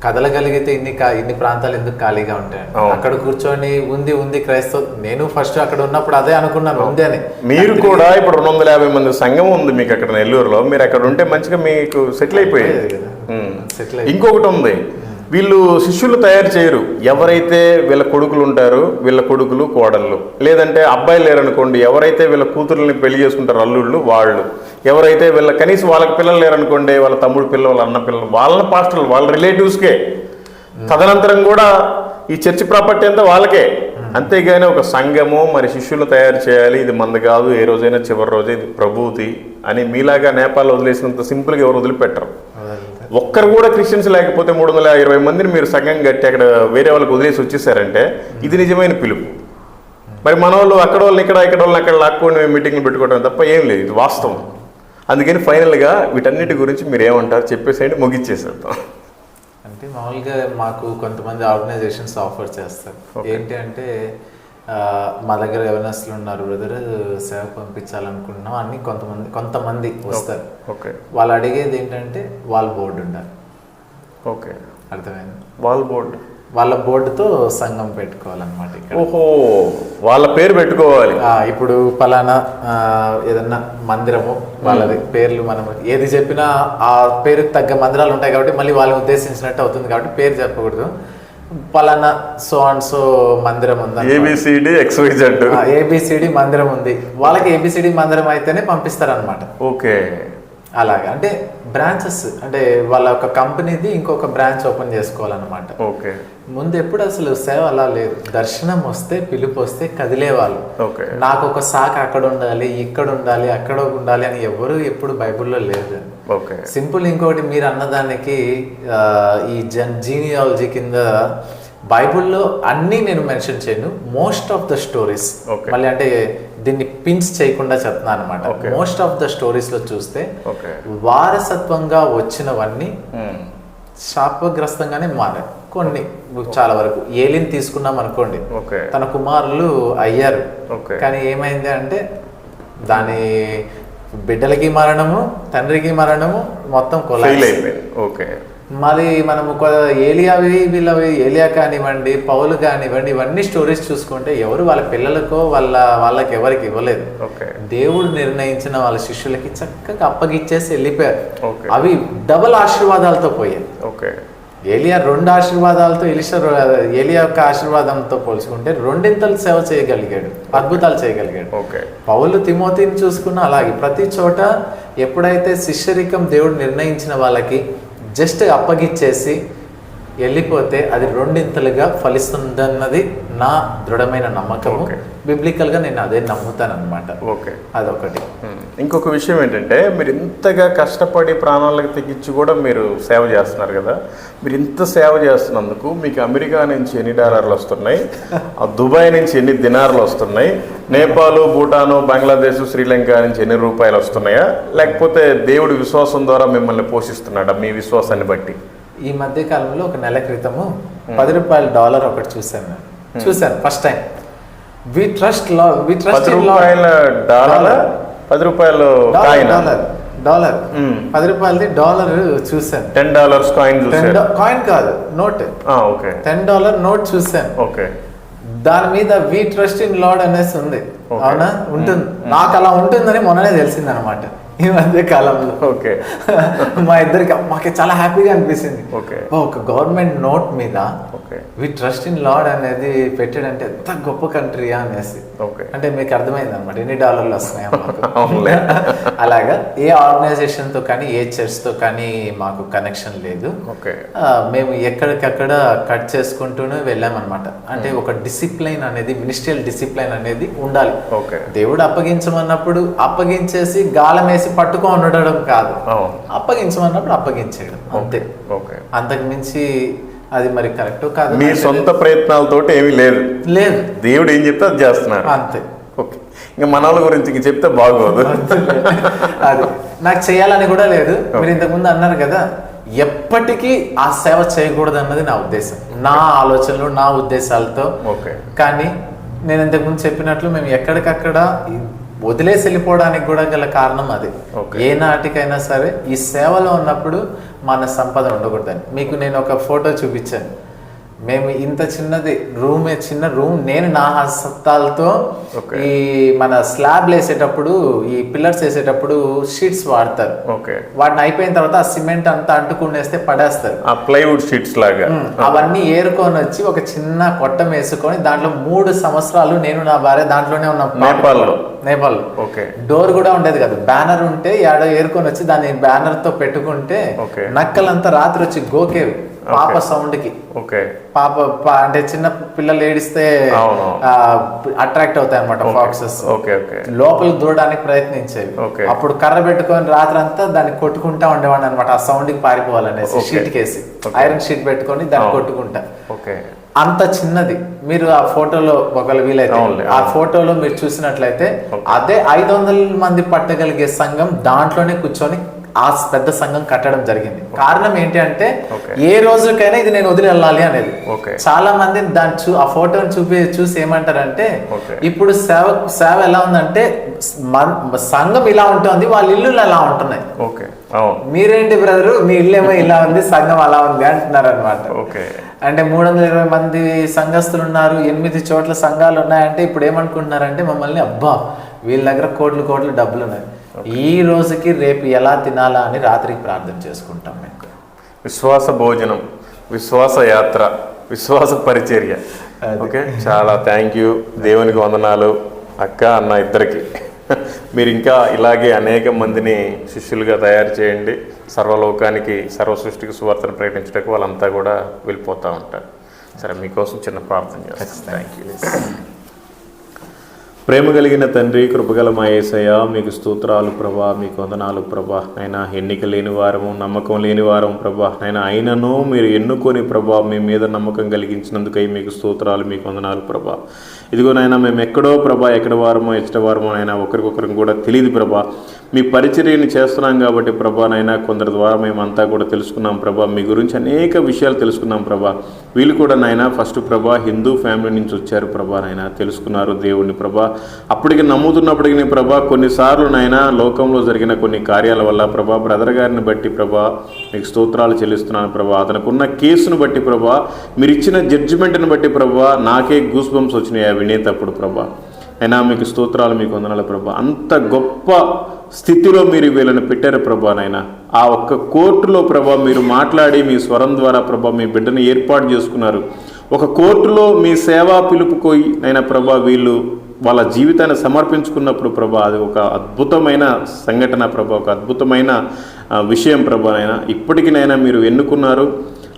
కదలగలిగితే ఇన్ని ప్రాంతాలు ఎందుకు ఖాళీగా ఉంటాయి? అక్కడ కూర్చొని ఉంది క్రైస్తవ. నేను ఫస్ట్ అక్కడ ఉన్నప్పుడు అదే అనుకున్నాను, ఉంది అని. మీరు కూడా ఇప్పుడు 250 మంది సంఘం ఉంది మీకు అక్కడ నెల్లూరులో, మీరు అక్కడ ఉంటే మంచిగా మీకు సెటిల్ అయిపోయేది. ఇంకొకటి ఉంది, వీళ్ళు శిష్యులు తయారు చేయరు. ఎవరైతే వీళ్ళ కొడుకులు ఉంటారో వీళ్ళ కొడుకులు కోడళ్ళు, లేదంటే అబ్బాయిలు లేరనుకోండి, ఎవరైతే వీళ్ళ కూతుర్ని పెళ్లి చేసుకుంటారు అల్లుళ్ళు వాళ్ళు, ఎవరైతే వీళ్ళ కనీసం వాళ్ళకి పిల్లలు లేరనుకోండి వాళ్ళ తమ్ముడు పిల్లలు, వాళ్ళ అన్న పిల్లలు, వాళ్ళ పాస్టర్లు, వాళ్ళ రిలేటివ్స్కే. తదనంతరం కూడా ఈ చర్చి ప్రాపర్టీ అంతా వాళ్ళకే. అంతేగాని ఒక సంఘము మరి శిష్యులు తయారు చేయాలి, ఇది మంది కాదు, ఏ రోజైనా చివరి రోజే ఇది ప్రభువుది అని మీలాగా నేపాల్లో వదిలేసినంత సింపుల్గా ఎవరు వదిలిపెట్టరు. ఒక్కరు కూడా క్రిస్టియన్స్ లేకపోతే 320 మందిని మీరు సంఘం కట్టి అక్కడ వేరే వాళ్ళకి వదిలేసి వచ్చేసారంటే ఇది నిజమైన పిలుపు. మరి మన వాళ్ళు అక్కడ వాళ్ళని ఇక్కడ వాళ్ళని అక్కడ లాక్కొని మీటింగ్లు పెట్టుకోవడం తప్ప ఏం లేదు, ఇది వాస్తవం. అందుకని ఫైనల్గా వీటన్నిటి గురించి మీరు ఏమంటారు చెప్పేసేయండి, ముగిచ్చేసేద్దాం. అంటే మామూలుగా మాకు కొంతమంది ఆర్గనైజేషన్స్ ఆఫర్ చేస్తారు. ఏంటి అంటే మా దగ్గర యవనస్తులు ఉన్నారు బ్రదర్, సేవ పంపించాలనుకుంటున్నాం అని కొంతమంది వస్తారు. వాళ్ళు అడిగేది ఏంటంటే వాళ్ళ బోర్డు ఉండాలి. ఓకే, అర్థమైంది? వాళ్ళ బోర్డుతో సంఘం పెట్టుకోవాలన్నమాట. ఓహో, వాళ్ళ పేరు పెట్టుకోవాలి. ఇప్పుడు పలానా ఏదన్నా మందిరము, వాళ్ళది పేర్లు మనం ఏది చెప్పినా ఆ పేరుకి తగ్గ మందిరాలు ఉంటాయి కాబట్టి మళ్ళీ వాళ్ళని ఉద్దేశించినట్టు అవుతుంది కాబట్టి పేరు చెప్పకూడదు. పలానా సో అండ్ సో మందిరం ఉంది, ఏబిసిడి మందిరం ఉంది, వాళ్ళకి ఏబిసిడి మందిరం అయితేనే పంపిస్తారనమాట. ఓకే, అలాగా. అంటే బ్రాంచెస్, అంటే వాళ్ళ ఒక కంపెనీది ఇంకొక బ్రాంచ్ ఓపెన్ చేసుకోవాలన్నమాట. ఓకే, ముందు ఎప్పుడు అసలు సేవ అలా లేదు. దర్శనం వస్తే, పిలుపు వస్తే కదిలేవాళ్ళు. నాకు ఒక శాఖ అక్కడ ఉండాలి, ఇక్కడ ఉండాలి, అక్కడ ఉండాలి అని ఎవరు ఎప్పుడు బైబుల్లో లేదు. సింపుల్. ఇంకొకటి మీరు అన్నదానికి ఈ జీనియాలజీ కింద బైబుల్లో అన్నీ నేను మెన్షన్ చేయను, మోస్ట్ ఆఫ్ ద స్టోరీస్, మళ్ళీ అంటే దీన్ని పిన్స్ చేయకుండా చెప్తున్నాను అనమాట. మోస్ట్ ఆఫ్ ద స్టోరీస్ లో చూస్తే వారసత్వంగా వచ్చినవన్నీ శాపగ్రస్తంగానే మారాయి. కొన్ని చాలా వరకు ఏలిని తీసుకున్నాం అనుకోండి, తన కుమారులు అయ్యారు, కానీ ఏమైంది అంటే దాని బిడ్డలకి మరణము, తండ్రికి మరణము, మొత్తం ఫెయిల్ కొలాప్స్. అయిపోయింది. ఓకే. మరి మనము ఏలియా కానివ్వండి, పౌలు కానివ్వండి, ఇవన్నీ స్టోరీస్ చూసుకుంటే ఎవరు వాళ్ళ పిల్లలకో వాళ్ళకి ఎవరికి ఇవ్వలేదు. ఓకే. దేవుడు నిర్ణయించిన వాళ్ళ శిష్యులకి చక్కగా అప్పగిచ్చేసి వెళ్ళిపోయారు. ఓకే. అవి డబుల్ ఆశీర్వాదాలతో పోయాయి. ఓకే. ఏలియా 2 ఆశీర్వాదాలతో, ఏలియా యొక్క ఆశీర్వాదంతో పోల్చుకుంటే 2 సేవ చేయగలిగాడు, అద్భుతాలు చేయగలిగాడు. ఓకే. పౌలు తిమోతిని చూసుకున్న అలాగే ప్రతి చోట ఎప్పుడైతే శిష్యరికం దేవుడు నిర్ణయించిన వాళ్ళకి జస్ట్ అప్పగిచ్చేసి వెళ్ళిపోతే అది 2 ఫలిస్తుందన్నది నా దృఢమైన నమ్మకము. బిబ్లికల్గా నేను అదే నమ్ముతాను అనమాట. ఓకే. అదొకటి. ఇంకొక విషయం ఏంటంటే, మీరు ఇంతగా కష్టపడి ప్రాణాలకు తెగించి కూడా మీరు సేవ చేస్తున్నారు కదా. మీరు ఇంత సేవ చేస్తున్నందుకు మీకు అమెరికా నుంచి ఎన్ని డాలర్లు వస్తున్నాయి, దుబాయ్ నుంచి ఎన్ని దినార్లు వస్తున్నాయి, నేపాల్, భూటాను, బంగ్లాదేశ్, శ్రీలంక నుంచి ఎన్ని రూపాయలు వస్తున్నాయా, లేకపోతే దేవుడి విశ్వాసం ద్వారా మిమ్మల్ని పోషిస్తున్నాడా మీ విశ్వాసాన్ని బట్టి? ఈ మధ్య కాలంలో ఒక నెల క్రితము $10 ఒకటి చూశాను ఫస్ట్ టైం. వి ట్రస్ట్ $10 చూసాను. $10 కాయిన్ కాదు, నోట్. $10 నోట్ చూసాను. ఓకే. దాని మీద వి ట్రస్ట్ ఇన్ లార్డ్ అనేసి ఉంది. అవునా, ఉంటుంది. నాకు అలా ఉంటుందని మొన్ననే తెలిసింది అనమాట ఈ మధ్య కాలంలో. ఓకే. మా ఇద్దరికి మాకు చాలా హ్యాపీగా అనిపిస్తుంది. ఒక గవర్నమెంట్ నోట్ మీద వి ట్రస్ట్ ఇన్ లార్డ్ అనేది పెట్టాడంటే ఎంత గొప్ప కంట్రీయా అనేసి. అంటే మీకు అర్థమైంది అనమాట ఎన్ని డాలర్లు వస్తున్నాయి మాకు. అలాగా ఏ ఆర్గనైజేషన్ తో కానీ ఏ చర్చ్ తో కానీ మాకు కనెక్షన్ లేదు. మేము ఎక్కడికక్కడ కట్ చేసుకుంటూనే వెళ్ళామన్నమాట. అంటే ఒక డిసిప్లైన్ అనేది, మినిస్ట్రియల్ డిసిప్లైన్ అనేది ఉండాలి. దేవుడు అప్పగించమన్నప్పుడు అప్పగించేసి గాలం వేసి పట్టుకో ఉండడం కాదు, అప్పగించమన్నప్పుడు అప్పగించేయడం అంతే. అంతకు మించి అది మరి కరెక్ట్ కాదు. మీ సొంత ప్రయత్నాలతో ఏమీ లేదు. దేవుడు ఏం చెప్తే అది చేస్తున్నారు అంతే. ఓకే. ఇంకా మన వాళ్ళ గురించి చెప్తే బాగోదు. అది నాకు చేయాలని కూడా లేదు. మీరు ఇంతకుముందు అన్నారు కదా, ఎప్పటికీ ఆ సేవ చేయకూడదు అన్నది నా ఉద్దేశం, నా ఆలోచనలు, నా ఉద్దేశాలతో. కానీ నేను ఇంతకుముందు చెప్పినట్లు మేము ఎక్కడికక్కడ వదిలేసి వెళ్ళిపోవడానికి కూడా గల కారణం అది. ఏ నాటికైనా సరే ఈ సేవలో ఉన్నప్పుడు మన సంపద ఉండకూడదని. మీకు నేను ఒక ఫోటో చూపించాను. మేము ఇంత చిన్న రూమ్ నేను నా హస్తాలతో ఈ మన స్లాబ్లు వేసేటప్పుడు, ఈ పిల్లర్స్ వేసేటప్పుడు షీట్స్ వాడతారు. వాటిని అయిపోయిన తర్వాత ఆ సిమెంట్ అంతా అంటుకునేస్తే పడేస్తారు, ప్లైవుడ్ షీట్స్ లాగా. అవన్నీ ఏరుకొని వచ్చి ఒక చిన్న కొట్టం వేసుకొని దాంట్లో 3 సంవత్సరాలు నేను నా భార్య దాంట్లోనే ఉన్నాం. నేపాల్ డోర్ కూడా ఉండేది కదా, బ్యానర్ ఉంటే ఏరుకొని వచ్చి దాన్ని బ్యానర్ తో పెట్టుకుంటే నక్కలంతా రాత్రి వచ్చి గోకేవి పాప సౌండ్ కి. పాప అంటే చిన్న పిల్లలు ఏడిస్తే అట్రాక్ట్ అవుతాయి అనమాట ఫాక్సెస్. లోపలికి దూరడానికి ప్రయత్నించేవి. అప్పుడు కర్ర పెట్టుకొని రాత్రి అంతా దాన్ని కొట్టుకుంటా ఉండేవాడిని అనమాట, ఆ సౌండ్ కి పారిపోవాలనేసి. షీట్ కేసి ఐరన్ షీట్ పెట్టుకొని దాన్ని కొట్టుకుంటా. అంత చిన్నది. మీరు ఆ ఫోటోలో ఒకవేళ వీలైతే ఆ ఫోటోలో మీరు చూసినట్లయితే అదే 500 మంది పట్టగలిగే సంఘం దాంట్లోనే కూర్చొని ఆ పెద్ద సంఘం కట్టడం జరిగింది. కారణం ఏంటి అంటే ఏ రోజుకైనా ఇది నేను వదిలి వెళ్ళాలి అనేది. చాలా మంది దాన్ని ఆ ఫోటోని చూసి ఏమంటారంటే, ఇప్పుడు సేవ ఎలా ఉందంటే సంఘం ఇలా ఉంటుంది, వాళ్ళ ఇల్లు అలా ఉంటున్నాయి. మీరేంటి బ్రదరు, మీ ఇల్లు ఏమో ఇలా ఉంది, సంఘం అలా ఉంది అంటున్నారు అనమాట. అంటే 320 మంది సంఘస్థులు ఉన్నారు, 8 చోట్ల సంఘాలు ఉన్నాయంటే ఇప్పుడు ఏమనుకుంటున్నారంటే మమ్మల్ని, అబ్బా వీళ్ళ దగ్గర కోట్లు డబ్బులు ఉన్నాయి, ఈ రోజుకి రేపు ఎలా తినాలా అని రాత్రికి ప్రార్థన చేసుకుంటాం. మేము విశ్వాస భోజనం, విశ్వాస యాత్ర, విశ్వాస పరిచర్య. ఓకే, చాలా థ్యాంక్ యూ. దేవునికి వందనాలు అక్క అన్న ఇద్దరికి. మీరు ఇంకా ఇలాగే అనేక మందిని శిష్యులుగా తయారు చేయండి. సర్వలోకానికి, సర్వ సృష్టికి సువార్తను ప్రకటించడానికి వాళ్ళంతా కూడా వెళ్ళిపోతూ ఉంటారు. సరే, మీకోసం చిన్న ప్రార్థన చేస్తాను. Thank you. ప్రేమ కలిగిన తండ్రి, కృపగల మా యేసయ్య, మీకు స్తోత్రాలు ప్రభా, మీకు వందనాలు ప్రభా. అయినా ఎన్నిక లేని వారము, నమ్మకం లేని వారం ప్రభా. అయినా అయినను మీరు ఎన్నుకొని ప్రభా మీ మీద నమ్మకం కలిగించినందుకై మీకు స్తోత్రాలు, మీకు వందనాలు ప్రభా. ఇదిగోనైనా మేము ఎక్కడో ప్రభా, ఎక్కడ వారమో ఎచ్చట వారమో అయినా ఒకరికొకరికి కూడా తెలియదు ప్రభా. మీ పరిచర్యని చేస్తున్నాం కాబట్టి ప్రభా నైనా కొందరి ద్వారా మేమంతా కూడా తెలుసుకున్నాం ప్రభా. మీ గురించి అనేక విషయాలు తెలుసుకున్నాం ప్రభా. వీళ్ళు కూడా నాయన ఫస్ట్ ప్రభా హిందూ ఫ్యామిలీ నుంచి వచ్చారు ప్రభా. నాయన తెలుసుకున్నారు దేవుడిని ప్రభా. అప్పటికి నమ్ముతున్నప్పటికీ ప్రభా కొన్నిసార్లు నాయన లోకంలో జరిగిన కొన్ని కార్యాల వల్ల ప్రభా బ్రదర్ గారిని బట్టి ప్రభా మీకు స్తోత్రాలు చెల్లిస్తున్నాను ప్రభా. అతనుకున్న కేసును బట్టి ప్రభా మీరు ఇచ్చిన జడ్జిమెంట్ని బట్టి ప్రభా నాకే గూస్ బంప్స్ వచ్చినాయి ఆ వినేటప్పుడు ప్రభా. అయినా మీకు స్తోత్రాలు, మీకు వందనాలు ప్రభా. అంత గొప్ప స్థితిలో మీరు వీళ్ళని పెట్టారు ప్రభా. నైనా ఆ ఒక్క కోర్టులో ప్రభా మీరు మాట్లాడి మీ స్వరం ద్వారా ప్రభా మీ బిడ్డను ఏర్పాటు చేసుకున్నారు. ఒక కోర్టులో మీ సేవా పిలుపుకోయి అయినా ప్రభా వీళ్ళు వాళ్ళ జీవితాన్ని సమర్పించుకున్నప్పుడు ప్రభా అది ఒక అద్భుతమైన సంఘటన ప్రభా, ఒక అద్భుతమైన విషయం ప్రభా. నైనా ఇప్పటికినైనా మీరు ఎన్నుకున్నారు,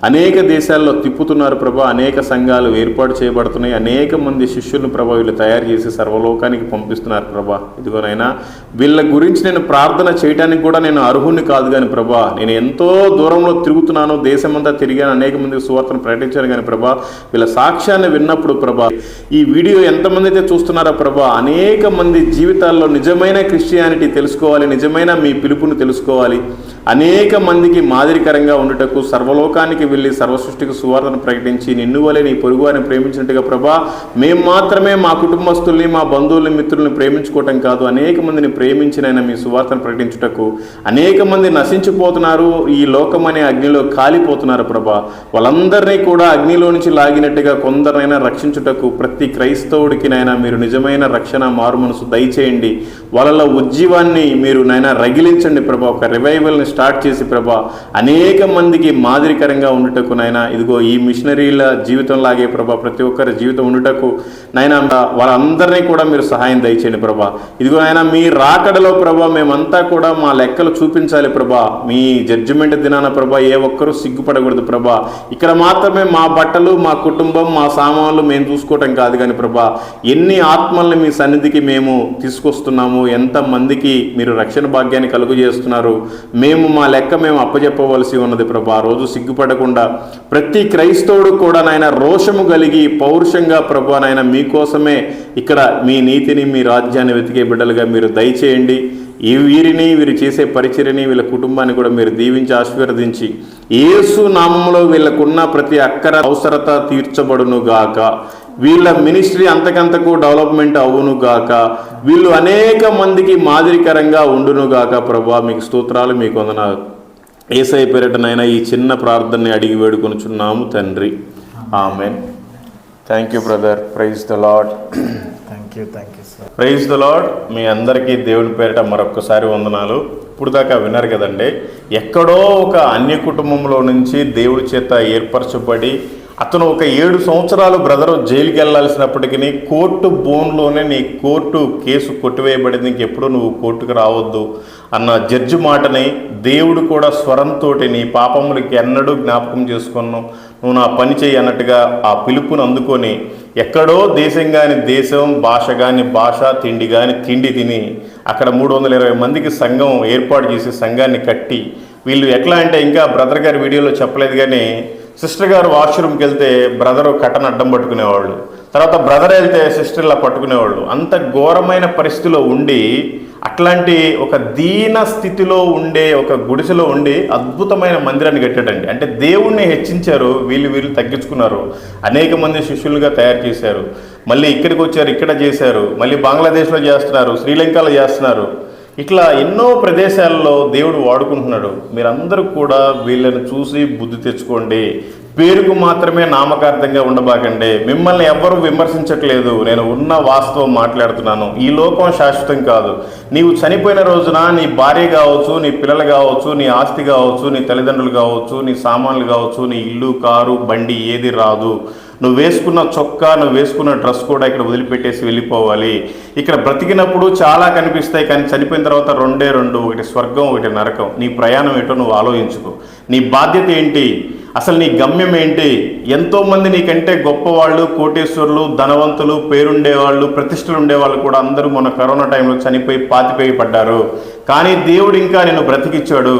అనేక దేశాల్లో తిప్పుతున్నారు ప్రభా, అనేక సంఘాలు ఏర్పాటు చేయబడుతున్నాయి, అనేక మంది శిష్యులను ప్రభా వీళ్ళు తయారు చేసి సర్వలోకానికి పంపిస్తున్నారు ప్రభా. ఇదిగోనైనా వీళ్ళ గురించి నేను ప్రార్థన చేయడానికి కూడా నేను అర్హుని కాదు కానీ ప్రభా, నేను ఎంతో దూరంలో తిరుగుతున్నాను, దేశమంతా తిరిగాను, అనేక మందికి సువార్తను ప్రకటించాను కానీ ప్రభా వీళ్ళ సాక్ష్యాన్ని విన్నప్పుడు ప్రభా ఈ వీడియో ఎంతమంది అయితే చూస్తున్నారో ప్రభా అనేక మంది జీవితాల్లో నిజమైన క్రిస్టియానిటీ తెలుసుకోవాలి, నిజమైన మీ పిలుపుని తెలుసుకోవాలి, అనేక మందికి మాదిరికరంగా ఉండుటకు సర్వలోకానికి వెళ్ళి సర్వసృష్టికి సువార్తను ప్రకటించి నిన్ను వలె నీ పొరుగువారిని ప్రేమించినట్టుగా ప్రభా మేము మాత్రమే మా కుటుంబస్తుల్ని మా బంధువుల్ని మిత్రుల్ని ప్రేమించుకోవటం కాదు, అనేక మందిని ప్రేమించినైనా మీ సువార్తను ప్రకటించుటకు అనేక మంది నశించిపోతున్నారు, ఈ లోకం అనే అగ్నిలో కాలిపోతున్నారు ప్రభా. వాళ్ళందరినీ కూడా అగ్నిలో నుంచి లాగినట్టుగా కొందరైనా రక్షించుటకు ప్రతి క్రైస్తవుడికినైనా మీరు నిజమైన రక్షణ మారు మనసు దయచేయండి, వాళ్ళలో ఉజ్జీవాన్ని మీరు నైనా రగిలించండి ప్రభా. ఒక రివైవల్ని స్టార్ట్ చేసి ప్రభా అనేక మందికి మాదిరికరంగా ఉండుటకు నాయన ఇదిగో ఈ మిషనరీల జీవితం లాగే ప్రభా ప్రతి ఒక్కరి జీవితం ఉండుటకు నాయన వాళ్ళందరినీ కూడా మీరు సహాయం దయచేయండి ప్రభా. ఇదిగో నాయన మీ రాకడలో ప్రభా మేమంతా కూడా మా లెక్కలు చూపించాలి ప్రభా. మీ జడ్జిమెంట్ దినాన ప్రభా ఏ ఒక్కరూ సిగ్గుపడకూడదు ప్రభా. ఇక్కడ మాత్రమే మా బట్టలు మా కుటుంబం మా సామాన్లు మేము చూసుకోవటం కాదు కానీ ప్రభా ఎన్ని ఆత్మల్ని మీ సన్నిధికి మేము తీసుకొస్తున్నాము, ఎంతమందికి మీరు రక్షణ భాగ్యాన్ని కలుగు చేస్తున్నారు, మేము మా లెక్క మేము అప్పచెప్పవలసి ఉన్నది ప్రభా. రోజు సిగ్గుపడకుండా ప్రతి క్రైస్తవుడు కూడా నాయన రోషము కలిగి పౌరుషంగా ప్రభా నాయన మీకోసమే ఇక్కడ మీ నీతిని మీ రాజ్యాన్ని వెతికే బిడ్డలుగా మీరు దయచేయండి. ఈ వీరు చేసే పరిచర్యని వీళ్ళ కుటుంబాన్ని కూడా మీరు దీవించి ఆశీర్వదించి యేసు నామములో వీళ్ళకున్న ప్రతి అక్కర అవసరత తీర్చబడును గాక, వీళ్ళ మినిస్ట్రీ అంతకంతకు డెవలప్మెంట్ అవును గాక, వీళ్ళు అనేక మందికి మాదిరికరంగా ఉండును గాక ప్రభా. మీకు స్తోత్రాలు, మీకు వందనాలు. యేసయ్య పేరిటనైనా ఈ చిన్న ప్రార్థనని అడిగి వేడుకొనుచున్నాము తండ్రి, ఆమేన్. Thank you brother. Praise the Lord. Thank you sir. Praise the Lord. మీ అందరికీ దేవుని పేరిట మరొక్కసారి వందనాలు. ఇప్పుడు దాకా విన్నారు కదండి, ఎక్కడో ఒక అన్య కుటుంబంలో నుంచి దేవుడి చేత ఏర్పరచబడి అతను ఒక 7 సంవత్సరాలు బ్రదరు జైలుకి వెళ్ళాల్సినప్పటికీ కోర్టు బోన్లోనే నీ కోర్టు కేసు కొట్టివేయబడింది, ఇంకెప్పుడు నువ్వు కోర్టుకు రావద్దు అన్న జడ్జి మాటని దేవుడు కూడా స్వరంతో నీ పాపములకి ఎన్నడూ జ్ఞాపకం చేసుకున్నావు, నువ్వు నా పని చేయి అన్నట్టుగా ఆ పిలుపుని అందుకొని ఎక్కడో దేశం కాని దేశం, భాష కాని భాష, తిండి కాని తిండి తిని అక్కడ 320 మందికి సంఘం ఏర్పాటు చేసి సంఘాన్ని కట్టి వీళ్ళు ఎట్లా అంటే ఇంకా బ్రదర్ గారి వీడియోలో చెప్పలేదు కానీ సిస్టర్ గారు వాష్రూమ్కి వెళ్తే బ్రదరు కట్టను అడ్డం పట్టుకునేవాళ్ళు, తర్వాత బ్రదర్ వెళ్తే సిస్టర్లా పట్టుకునేవాళ్ళు. అంత ఘోరమైన పరిస్థితిలో ఉండి అట్లాంటి ఒక దీన స్థితిలో ఉండే ఒక గుడిసెలో ఉండి అద్భుతమైన మందిరాన్ని కట్టాడండి. అంటే దేవుణ్ణి హెచ్చించారు, వీళ్ళు తగ్గించుకున్నారు, అనేక మంది శిష్యులుగా తయారు చేశారు, మళ్ళీ ఇక్కడికి వచ్చారు, ఇక్కడ చేశారు, మళ్ళీ బంగ్లాదేశ్లో చేస్తున్నారు, శ్రీలంకలో చేస్తున్నారు. ఇట్లా ఎన్నో ప్రదేశాల్లో దేవుడు వాడుకుంటున్నాడు. మీరందరూ కూడా వీళ్ళని చూసి బుద్ధి తెచ్చుకోండి, పేరుకు మాత్రమే నామకార్థంగా ఉండబాకండి. మిమ్మల్ని ఎవరు విమర్శించట్లేదు, నేను ఉన్న వాస్తవం మాట్లాడుతున్నాను. ఈ లోకం శాశ్వతం కాదు. నీవు చనిపోయిన రోజున నీ భార్య కావచ్చు, నీ పిల్లలు కావచ్చు, నీ ఆస్తి కావచ్చు, నీ తల్లిదండ్రులు కావచ్చు, నీ సామాన్లు కావచ్చు, నీ ఇల్లు కారు బండి ఏది రాదు. నువ్వు వేసుకున్న చొక్కా, నువ్వు వేసుకున్న డ్రెస్ కూడా ఇక్కడ వదిలిపెట్టేసి వెళ్ళిపోవాలి. ఇక్కడ బ్రతికినప్పుడు చాలా కనిపిస్తాయి కానీ చనిపోయిన తర్వాత రెండే రెండు, ఒకటి స్వర్గం ఒకటి నరకం. నీ ప్రయాణం ఏంటో నువ్వు ఆలోచించుకో. నీ బాధ్యత ఏంటి, అసలు నీ గమ్యం ఏంటి? ఎంతోమంది నీకంటే గొప్పవాళ్ళు, కోటేశ్వరులు, ధనవంతులు, పేరుండేవాళ్ళు, ప్రతిష్టలు ఉండేవాళ్ళు కూడా అందరూ మన కరోనా టైంలో చనిపోయి పాతిపోయి పడ్డారు. కానీ దేవుడు ఇంకా నిన్ను బ్రతికిచ్చాడు.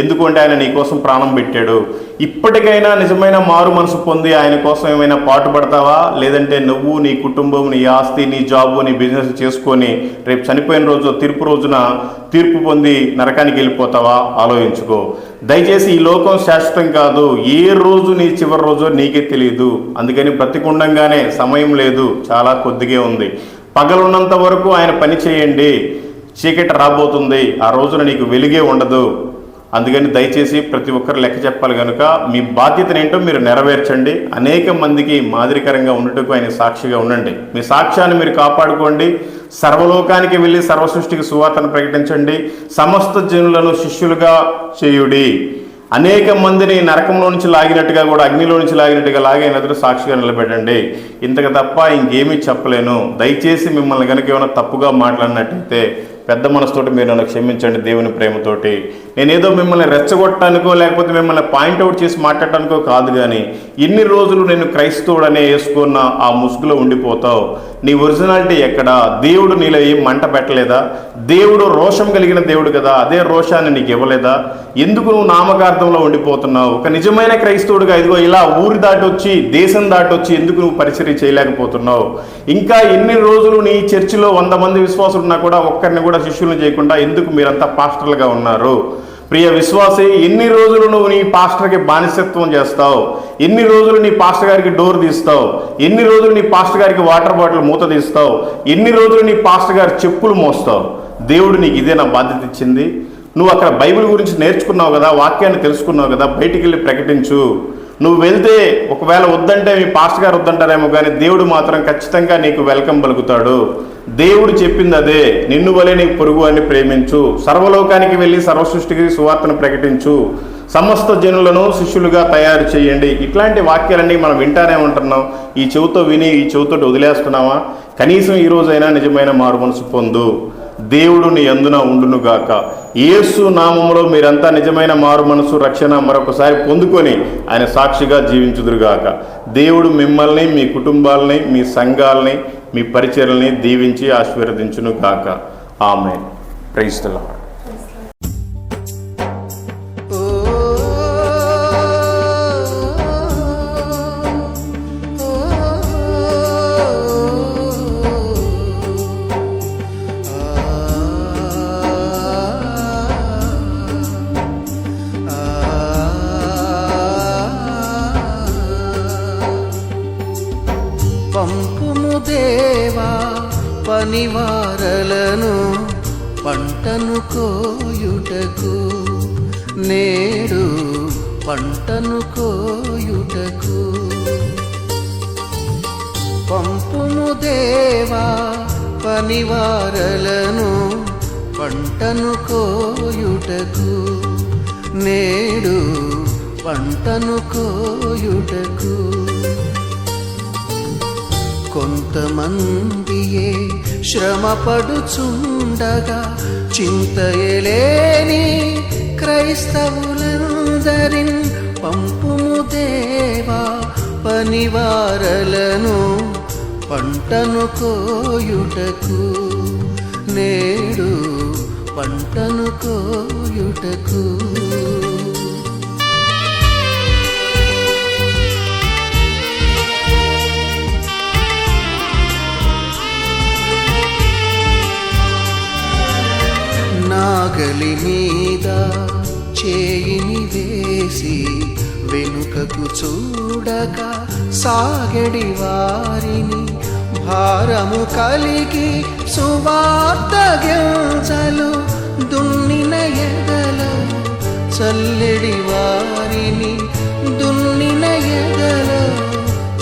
ఎందుకంటే ఆయన నీ కోసం ప్రాణం పెట్టాడు. ఇప్పటికైనా నిజమైన మారు మనసు పొంది ఆయన కోసం ఏమైనా పాటుపడతావా? లేదంటే నువ్వు, నీ కుటుంబం, నీ ఆస్తి, నీ జాబు, నీ బిజినెస్ చేసుకొని రేపు చనిపోయిన రోజు తీర్పు రోజున తీర్పు పొంది నరకానికి వెళ్ళిపోతావా? ఆలోచించుకో. దయచేసి ఈ లోకం శాశ్వతం కాదు. ఏ రోజు నీ చివరి రోజు నీకే తెలియదు. అందుకని బ్రతికుండంగానే సమయం లేదు, చాలా కొద్దిగా ఉంది. పగలున్నంత వరకు ఆయన పని చేయండి. చీకటి రాబోతుంది, ఆ రోజున నీకు వెలుగే ఉండదు. అందుకని దయచేసి ప్రతి ఒక్కరు లెక్క చెప్పాలి కనుక మీ బాధ్యతనేంటో మీరు నెరవేర్చండి. అనేక మందికి మాదిరికరంగా ఉండటకు ఆయన సాక్షిగా ఉండండి. మీ సాక్ష్యాన్ని మీరు కాపాడుకోండి. సర్వలోకానికి వెళ్ళి సర్వసృష్టికి సువార్తను ప్రకటించండి. సమస్త జనులను శిష్యులుగా చేయుడి. అనేక మందిని నరకంలో నుంచి లాగినట్టుగా కూడా అగ్నిలో నుంచి లాగినట్టుగా లాగే ఎదురు సాక్షిగా నిలబెట్టండి. ఇంతకు తప్ప ఇంకేమీ చెప్పలేను. దయచేసి మిమ్మల్ని కనుక ఏమైనా తప్పుగా మాట్లాడినట్టయితే పెద్ద మనసుతోటి మీరు నన్ను క్షమించండి దేవుని ప్రేమతోటి. నేనేదో మిమ్మల్ని రెచ్చగొట్టడానికో లేకపోతే మిమ్మల్ని పాయింట్అవుట్ చేసి మాట్లాడటానికో కాదు, కానీ ఇన్ని రోజులు నేను క్రైస్తవుడనే వేసుకున్న ఆ ముసుగులో ఉండిపోతావు. నీ ఒరిజినాలిటీ ఎక్కడా? దేవుడు నీలో ఏం మంట పెట్టలేదా? దేవుడు రోషం కలిగిన దేవుడు కదా, అదే రోషాన్ని నీకు ఇవ్వలేదా? ఎందుకు నువ్వు నామకార్థంలో ఉండిపోతున్నావు? ఒక నిజమైన క్రైస్తవుడిగా ఇదిగో ఇలా ఊరి దాటొచ్చి దేశం దాటొచ్చి ఎందుకు నువ్వు పరిచర్య చేయలేకపోతున్నావు? ఇంకా ఎన్ని రోజులు నీ చర్చిలో 100 మంది విశ్వాసులు ఉన్నా కూడా ఒక్కరిని కూడా శిష్యులను చేయకుండా ఎందుకు మీరంతా పాస్టర్లుగా ఉన్నారు? ప్రియ విశ్వాసి, ఎన్ని రోజులు నువ్వు నీ పాస్టర్కి బానిసత్వం చేస్తావు? ఎన్ని రోజులు నీ పాస్టర్ గారికి డోర్ తీస్తావు? ఎన్ని రోజులు నీ పాస్టర్ గారికి వాటర్ బాటిల్ మూత తీస్తావు? ఎన్ని రోజులు నీ పాస్టర్ గారి చెప్పులు మోస్తావు? దేవుడు నీకు ఇదే నా బాధ్యత ఇచ్చింది. నువ్వు అక్కడ బైబిల్ గురించి నేర్చుకున్నావు కదా, వాక్యాన్ని తెలుసుకున్నావు కదా, బయటికి వెళ్ళి ప్రకటించు. నువ్వు వెళ్తే ఒకవేళ వద్దంటే మీ పాస్టర్ గారు వద్దంటారేమో, కానీ దేవుడు మాత్రం ఖచ్చితంగా నీకు వెల్కమ్ పలుకుతాడు. దేవుడు చెప్పింది అదే, నిన్ను వలె నీ పొరుగు అని ప్రేమించు, సర్వలోకానికి వెళ్ళి సర్వసృష్టికి సువార్తను ప్రకటించు, సమస్త జనులను శిష్యులుగా తయారు చేయండి. ఇట్లాంటి వాక్యాలన్నీ మనం వింటానే ఉంటున్నాం. ఈ చెవితో విని ఈ చెవితో వదిలేస్తున్నామా? కనీసం ఈ రోజైనా నిజమైన మారు మనసు పొందు. దేవుడు నీ యందున ఉండునుగాక. యేసు నామములో మీరంతా నిజమైన మారు మనసు రక్షణ మరొకసారి పొందుకొని ఆయన సాక్షిగా జీవించుదురుగాక. దేవుడు మిమ్మల్ని, మీ కుటుంబాలని, మీ సంఘాలని, మీ పరిచర్యల్ని దీవించి ఆశీర్వదించును గాక. ఆమేన్. Praise the Lord. పంపుము దేవా పనివారలను పంటను కోయుటకు, నేడు పంటను కోయుటకు. పంపుము దేవా పనివారలను పంటను కోయుటకు, నేడు పంటను కోయుటకు. కొంతమందియే శ్రమపడుచుండగా చింతయలేని క్రైస్తవులందరిన్ పంపుము దేవా పనివారలను పంటను కోయుటకు, నేడు పంటను కోయుటకు. నాగలి మీద చేయిని వేసి వెనుకకు చూడక సాగడి వారిని, భారము కలిగి సువార్త గింజలు దున్నిన ఎదలో చల్లెడి వారిని, దున్నిన ఎదలో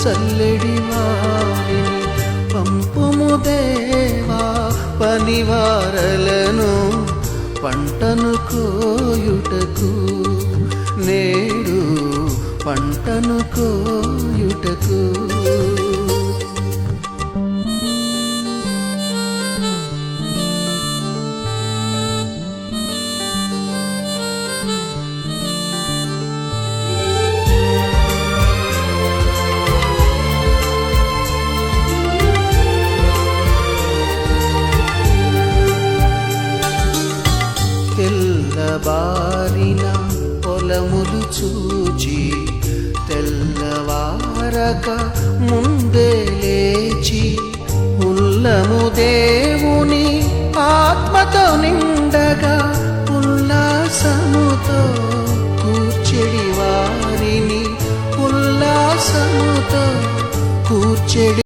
చల్లెడి వారిని పంపుము దేవా పనివారలను పంటను కోయుటకు, నేడు పంటను కోయుటకు. తెల్లబారిన పొలములు చూచి తెల్లవారక ముందే లేచి, ఉల్లము దేవుని ఆత్మతో నిండగా ఉల్లాసముతో కూర్చెడి వారిని, ఉల్లాసముతో కూర్చెడి